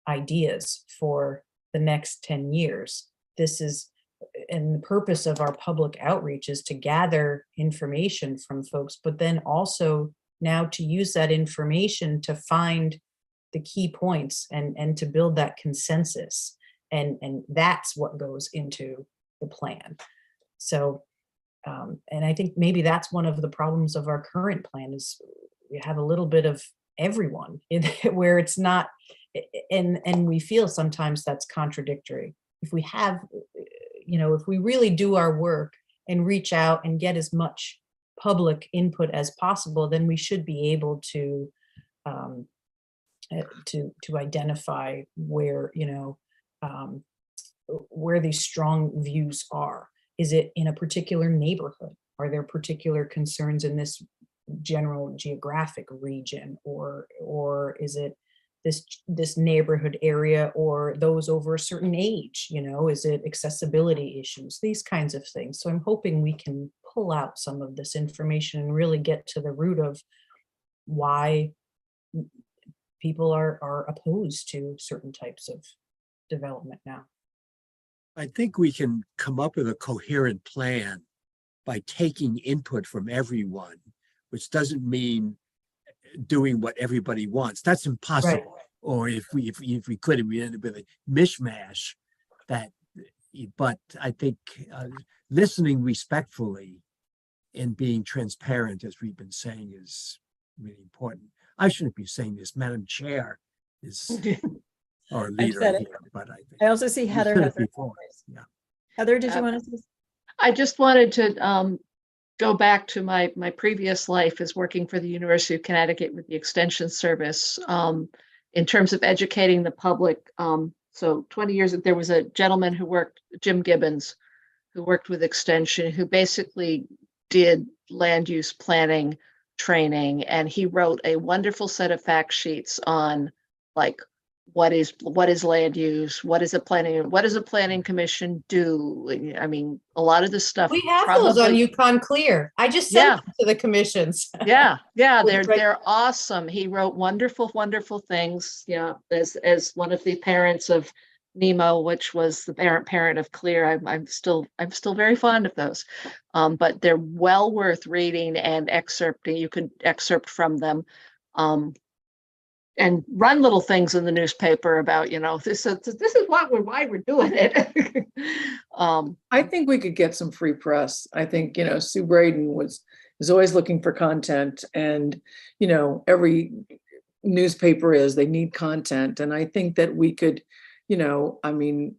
ideas for the next 10 years. And the purpose of our public outreach is to gather information from folks, but then also now to use that information to find the key points and to build that consensus. And that's what goes into the plan. So, and I think maybe that's one of the problems of our current plan is we have a little bit of everyone where it's not, and we feel sometimes that's contradictory. If we have, if we really do our work and reach out and get as much public input as possible, then we should be able to identify where where these strong views are. Is it in a particular neighborhood? Are there particular concerns in this general geographic region, or is it this neighborhood area or those over a certain age? Is it accessibility issues? These kinds of things. So I'm hoping we can pull out some of this information and really get to the root of why people are opposed to certain types of development now. I think we can come up with a coherent plan by taking input from everyone, which doesn't mean doing what everybody wants. That's impossible. or if we could, we end up with a mishmash that, but I think listening respectfully and being transparent, as we've been saying, is really important. I shouldn't be saying this, Madam Chair is our leader said it. here, but I think. I also see you Heather. said it has her before, hand raised. yeah. Heather, did you want to? I just wanted to go back to my previous life as working for the University of Connecticut with the Extension Service in terms of educating the public. So 20 years ago, there was a gentleman who worked, Jim Gibbons, who worked with Extension, who basically did land use planning training, and he wrote a wonderful set of fact sheets on like what is land use, what does a planning commission do? I mean, a lot of this stuff. We have those on Yukon Clear. I just sent them to the commissions. Yeah, they're awesome. He wrote wonderful things. Yeah, as one of the parents of Nemo, which was the parent of Clear, I'm still very fond of those. But they're well worth reading and excerpting. You can excerpt from them. And run little things in the newspaper about, this is why we're doing it. I think we could get some free press. I think, Sue Braden is always looking for content, and, every newspaper they need content. And I think that we could, Aaron,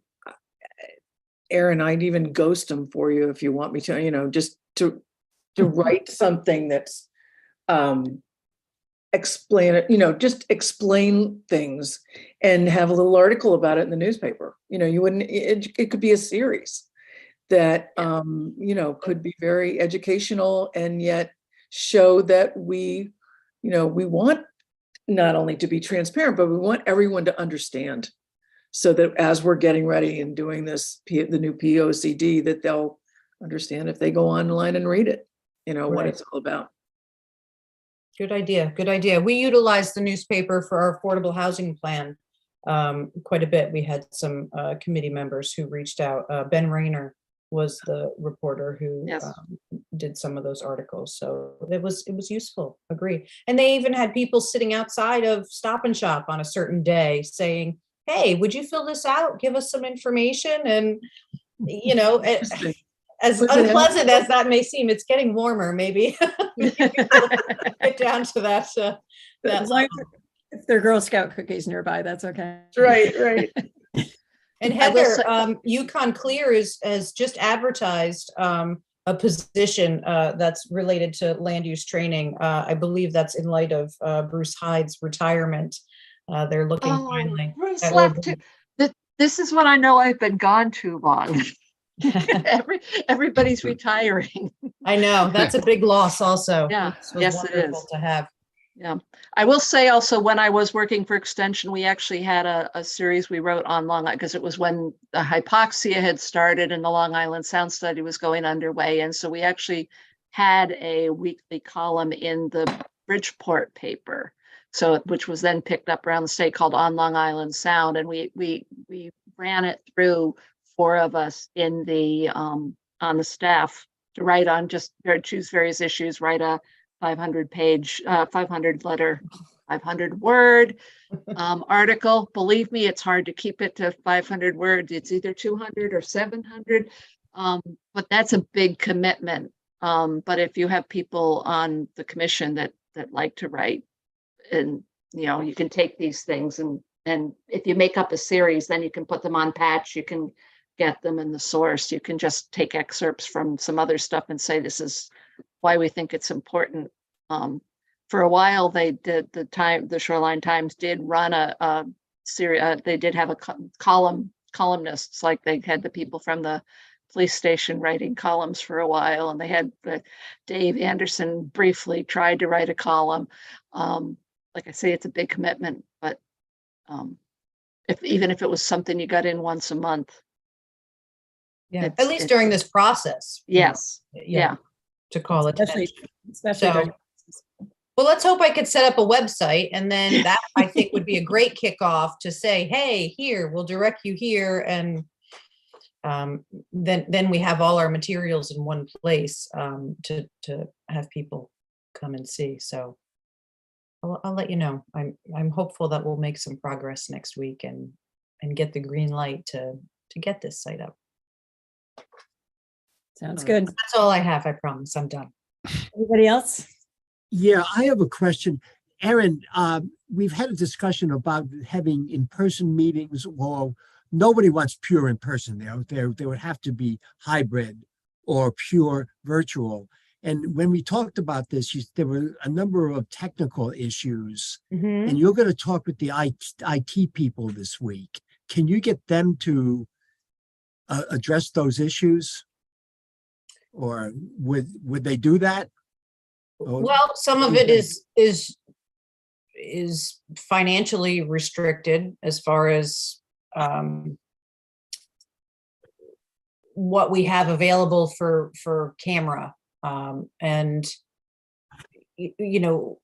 I'd even ghost them for you if you want me to, just to write something that's, explain it, just explain things and have a little article about it in the newspaper. You wouldn't, it could be a series that, could be very educational and yet show that we want not only to be transparent, but we want everyone to understand, so that as we're getting ready and doing this, the new POCD, that they'll understand if they go online and read it, what it's all about. Good idea. Good idea. We utilize the newspaper for our affordable housing plan quite a bit. We had some committee members who reached out. Ben Rayner was the reporter who did some of those articles. So it was useful. Agree. And they even had people sitting outside of Stop and Shop on a certain day saying, hey, would you fill this out? Give us some information. And, as unpleasant as that may seem, it's getting warmer. Maybe get down to that. If there are Girl Scout cookies nearby, that's okay. Right. And Heather, Yukon Clear has just advertised a position that's related to land use training. I believe that's in light of Bruce Hyde's retirement. They're looking finally. Bruce left too. This is what I know. I've been gone too long. Everybody's retiring. I know, that's a big loss also. Yeah, yes, it is to have. Yeah, I will say also, when I was working for Extension, we actually had a series we wrote on Long Island, because it was when the hypoxia had started and the Long Island Sound Study was going underway, and so we actually had a weekly column in the Bridgeport paper, which was then picked up around the state, called On Long Island Sound, and we ran it through. 4 of us in the on the staff to write on, just choose various issues, write a 500-page, 500-letter, 500-word article. Believe me, it's hard to keep it to 500 words. It's either 200 or 700, but that's a big commitment. But if you have people on the commission that like to write, and you can take these things and if you make up a series, then you can put them on Patch. You can get them in the source. You can just take excerpts from some other stuff and say, this is why we think it's important. For a while, they did the Shoreline Times did run a series. They did have a columnists, like they had the people from the police station writing columns for a while, and they had Dave Anderson briefly tried to write a column. Like I say, it's a big commitment, but even if it was something you got in once a month. Yeah, at least during this process. Yes. Yeah. To call it. Especially. Well, let's hope I could set up a website, and then that I think would be a great kickoff to say, hey, here, we'll direct you here. And then we have all our materials in one place to have people come and see. So I'll let you know. I'm hopeful that we'll make some progress next week and get the green light to get this site up. Sounds good. That's all I have. I promise. I'm done. Anybody else? Yeah, I have a question. Aaron, we've had a discussion about having in-person meetings. Well, nobody wants pure in-person. There would have to be hybrid or pure virtual. And when we talked about this, there were a number of technical issues. And you're going to talk with the IT people this week. Can you get them to address those issues? Or would they do that? Well, some of it is financially restricted as far as what we have available for camera, and you know,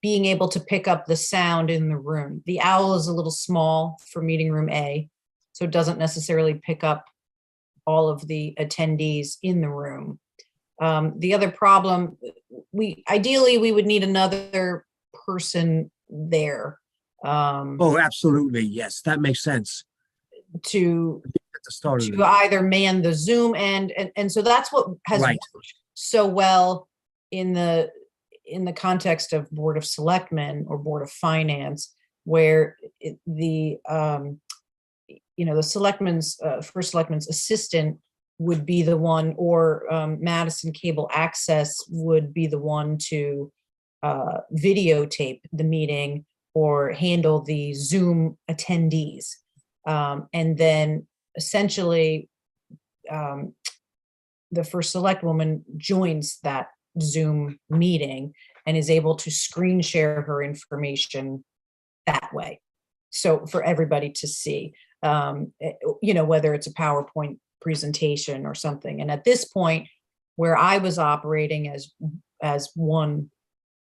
being able to pick up the sound in the room. The owl is a little small for meeting room A, so it doesn't necessarily pick up all of the attendees in the room. The other problem, ideally we would need another person there. Oh, absolutely. Yes, that makes sense. To start either man the Zoom and so that's what has right. worked so well in the context of Board of Selectmen or Board of Finance, where the selectmen's first selectmen's assistant would be the one, or Madison Cable Access would be the one to videotape the meeting or handle the Zoom attendees. And then essentially the first select woman joins that Zoom meeting and is able to screen share her information that way. So for everybody to see, whether it's a PowerPoint presentation or something. And at this point, where I was operating as one,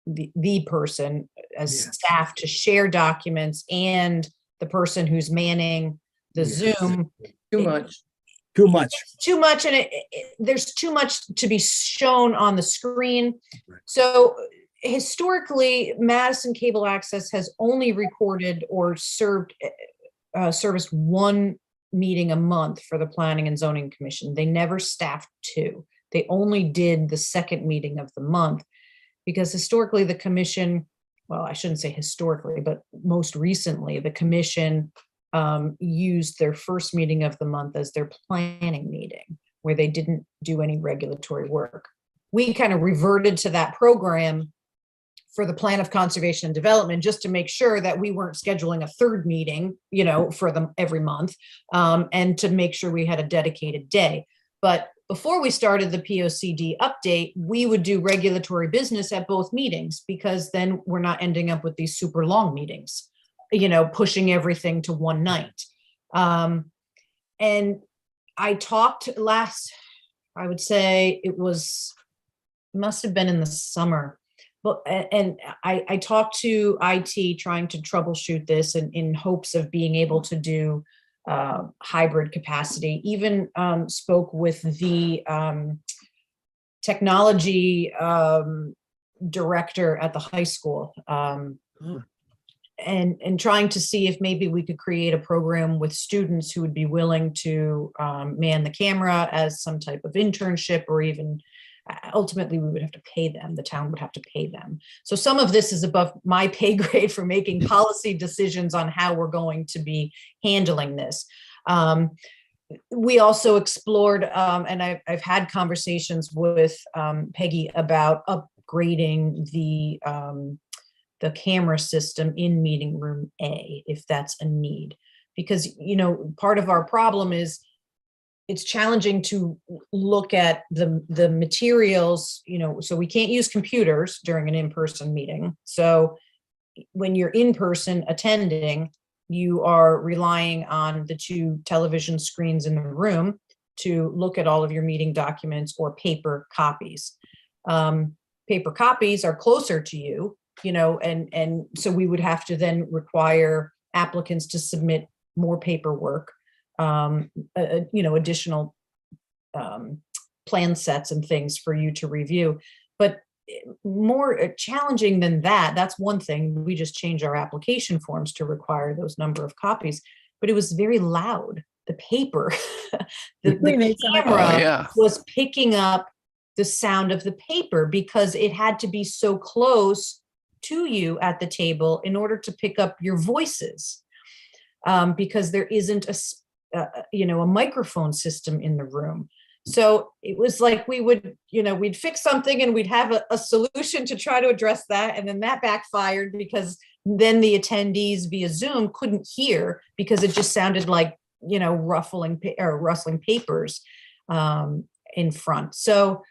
the person as staff to share documents and the person who's manning the Zoom. Too much. Too much. And there's too much to be shown on the screen. So historically, Madison Cable Access has only recorded or serviced one meeting a month for the Planning and Zoning Commission. They never staffed two. They only did the second meeting of the month because historically the commission, well, I shouldn't say historically, but most recently the commission used their first meeting of the month as their planning meeting, where they didn't do any regulatory work. We kind of reverted to that program for the Plan of Conservation and Development, just to make sure that we weren't scheduling a third meeting, for them every month, and to make sure we had a dedicated day. But before we started the POCD update, we would do regulatory business at both meetings, because then we're not ending up with these super long meetings, pushing everything to one night. And I talked I would say it must have been in the summer. And I talked to IT trying to troubleshoot this in hopes of being able to do hybrid capacity, even spoke with the technology director at the high school, and trying to see if maybe we could create a program with students who would be willing to man the camera as some type of internship, or even ultimately we would have to pay them. The town would have to pay them. So some of this is above my pay grade for making policy decisions on how we're going to be handling this. We also explored, and I've had conversations with Peggy about upgrading the camera system in meeting room A, if that's a need. Because, part of our problem is it's challenging to look at the materials, so we can't use computers during an in-person meeting. So when you're in person attending, you are relying on the two television screens in the room to look at all of your meeting documents or paper copies. Paper copies are closer to you, and so we would have to then require applicants to submit more paperwork, additional plan sets and things for you to review. But more challenging than that. That's one thing. We just changed our application forms to require those number of copies, but it was very loud. The paper, the camera was picking up the sound of the paper because it had to be so close to you at the table in order to pick up your voices, because there isn't a microphone system in the room. So it was like we'd fix something and we'd have a solution to try to address that. And then that backfired because then the attendees via Zoom couldn't hear because it just sounded like, rustling papers in front. So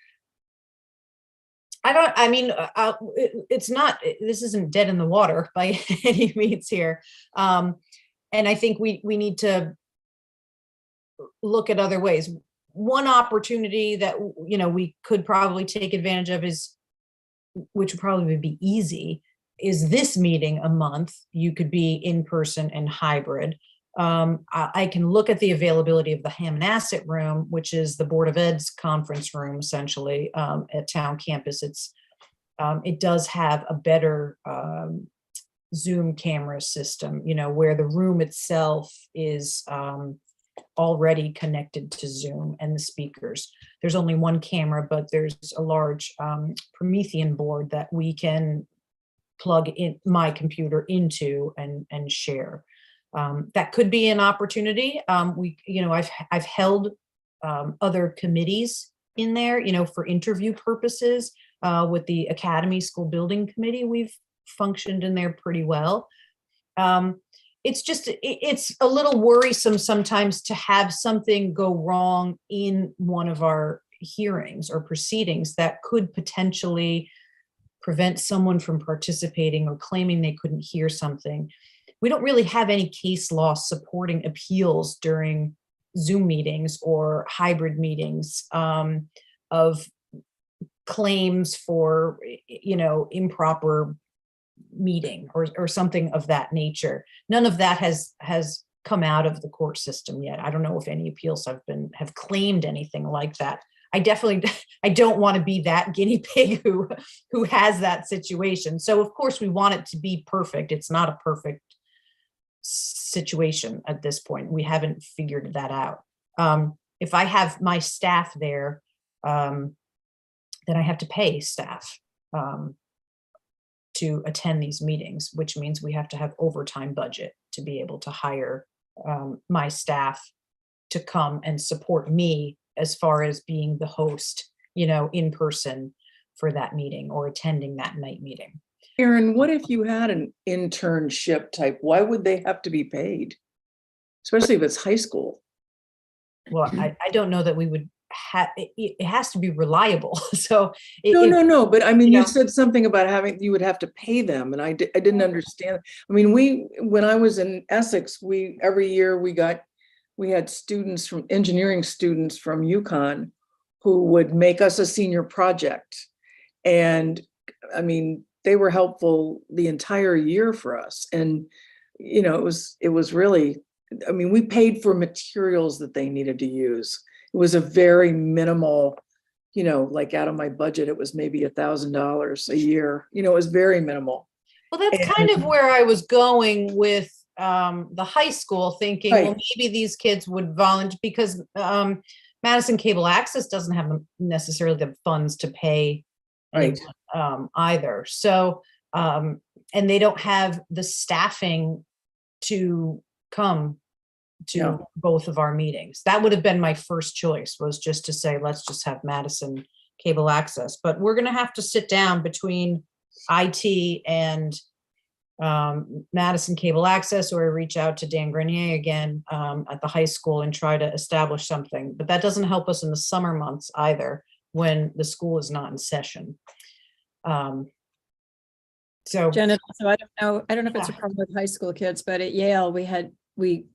this isn't dead in the water by any means here. And I think we need to look at other ways. One opportunity that, we could probably take advantage of which would probably be easy, is this meeting a month. You could be in person and hybrid. I can look at the availability of the Hammonasset room, which is the Board of Ed's conference room, essentially, at town campus. It does have a better Zoom camera system, where the room itself is already connected to Zoom and the speakers. There's only one camera, but there's a large Promethean board that we can plug in my computer into and share. That could be an opportunity. I've held other committees in there, for interview purposes. With the Academy School Building Committee, we've functioned in there pretty well. It's a little worrisome sometimes to have something go wrong in one of our hearings or proceedings that could potentially prevent someone from participating or claiming they couldn't hear something. We don't really have any case law supporting appeals during Zoom meetings or hybrid meetings of claims for, improper meeting or something of that nature. None of that has come out of the court system yet. I don't know if any appeals have claimed anything like that. I don't want to be that guinea pig who has that situation. So of course we want it to be perfect. It's not a perfect situation at this point. We haven't figured that out. If I have my staff there, then I have to pay staff to attend these meetings, which means we have to have overtime budget to be able to hire my staff to come and support me as far as being the host, in person for that meeting or attending that night meeting. Erin, what if you had an internship type? Why would they have to be paid? Especially if it's high school. Well, I don't know that we would have, it has to be reliable. So no. But I mean, you said something about you would have to pay them. And I didn't understand. I mean, when I was in Essex, every year we had students engineering students from UConn who would make us a senior project. And I mean, they were helpful the entire year for us. And, it was really, I mean, we paid for materials that they needed to use. It was a very minimal, like out of my budget, it was maybe $1,000 a year. It was very minimal. Well, that's kind of where I was going with the high school, thinking, Right. Well, maybe these kids would volunteer because Madison Cable Access doesn't have necessarily the funds to pay Right. either. So, and they don't have the staffing to come to both of our meetings. That would have been my first choice, was just to say, let's just have Madison Cable Access. But we're going to have to sit down between IT and Madison Cable Access, or reach out to Dan Grenier again at the high school and try to establish something. But that doesn't help us in the summer months either, when the school is not in session. So Janet, so I don't know if it's a problem with high school kids, but at Yale, we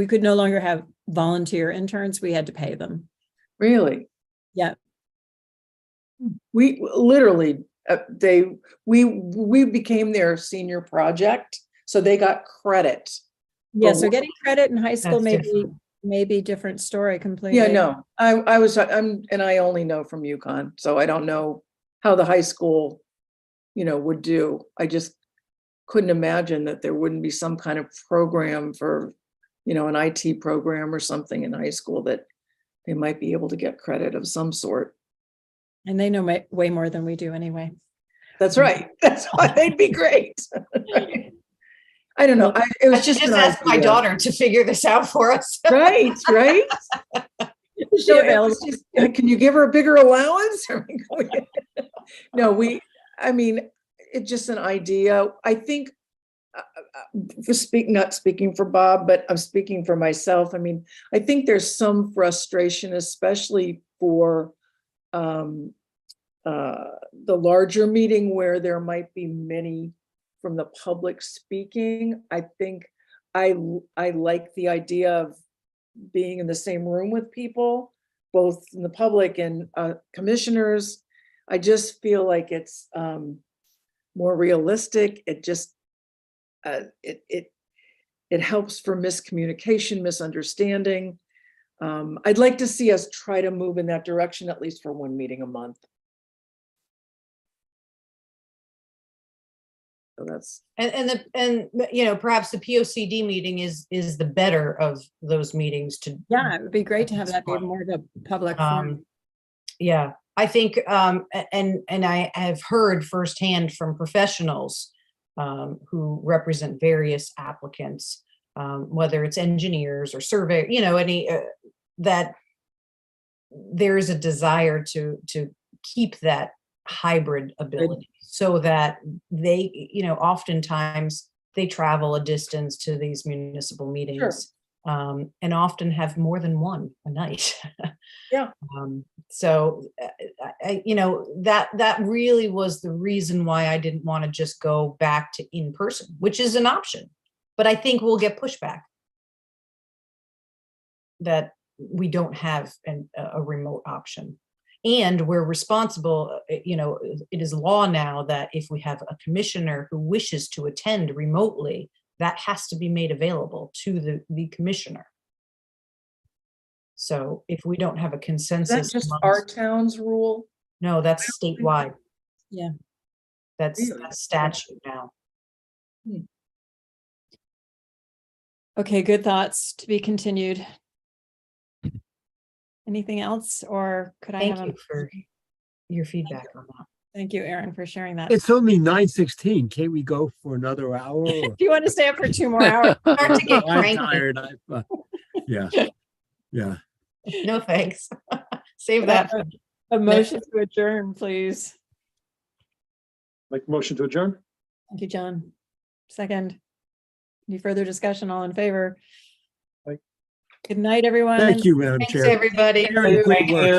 could no longer have volunteer interns. We had to pay them. Really? Yeah. We literally, we became their senior project, so they got credit. Yeah, so getting credit in high school That's may be different story completely. Yeah, no, I only know from UConn, so I don't know how the high school, would do. I just couldn't imagine that there wouldn't be some kind of program for, an IT program or something in high school that they might be able to get credit of some sort. And they know way more than we do anyway. That's right. That's why they'd be great. I don't know. It was just just ask my daughter to figure this out for us. Right. Is she available? Can you give her a bigger allowance? No, it's just an idea. I think, not speaking for Bob, but I'm speaking for myself. I think there's some frustration, especially for the larger meeting where there might be many from the public speaking. I think I like the idea of being in the same room with people, both in the public and commissioners. I just feel like it's more realistic. It just it helps for miscommunication, misunderstanding. I'd like to see us try to move in that direction, at least for one meeting a month. So that's And perhaps the POCD meeting is the better of those meetings to. Yeah, it would be great to have that be more of a public forum. Yeah, I think, and I have heard firsthand from professionals who represent various applicants, whether it's engineers or survey, that there is a desire to keep that hybrid ability so that they, oftentimes they travel a distance to these municipal meetings. Sure. And often have more than one a night. Yeah. So, that really was the reason why I didn't want to just go back to in person, which is an option, but I think we'll get pushback that we don't have a remote option. And we're responsible, it is law now that if we have a commissioner who wishes to attend remotely, that has to be made available to the commissioner. So if we don't have a consensus. Is that just our town's rule? No, that's statewide. Yeah. That's statute now. Okay, good thoughts to be continued. Anything else, or could I have Thank you for your feedback on that. Thank you, Aaron, for sharing that. It's only 9:16. Can't we go for another hour? If you want to stay up for 2 more hours. Start to get I'm cranky. tired. Yeah. No, thanks. Save that. A motion to adjourn, please. Make a motion to adjourn? Thank you, John. Second. Any further discussion? All in favor? Aye. Good night, everyone. Thank you, Madam Thanks, Chair. everybody. Aaron, good work.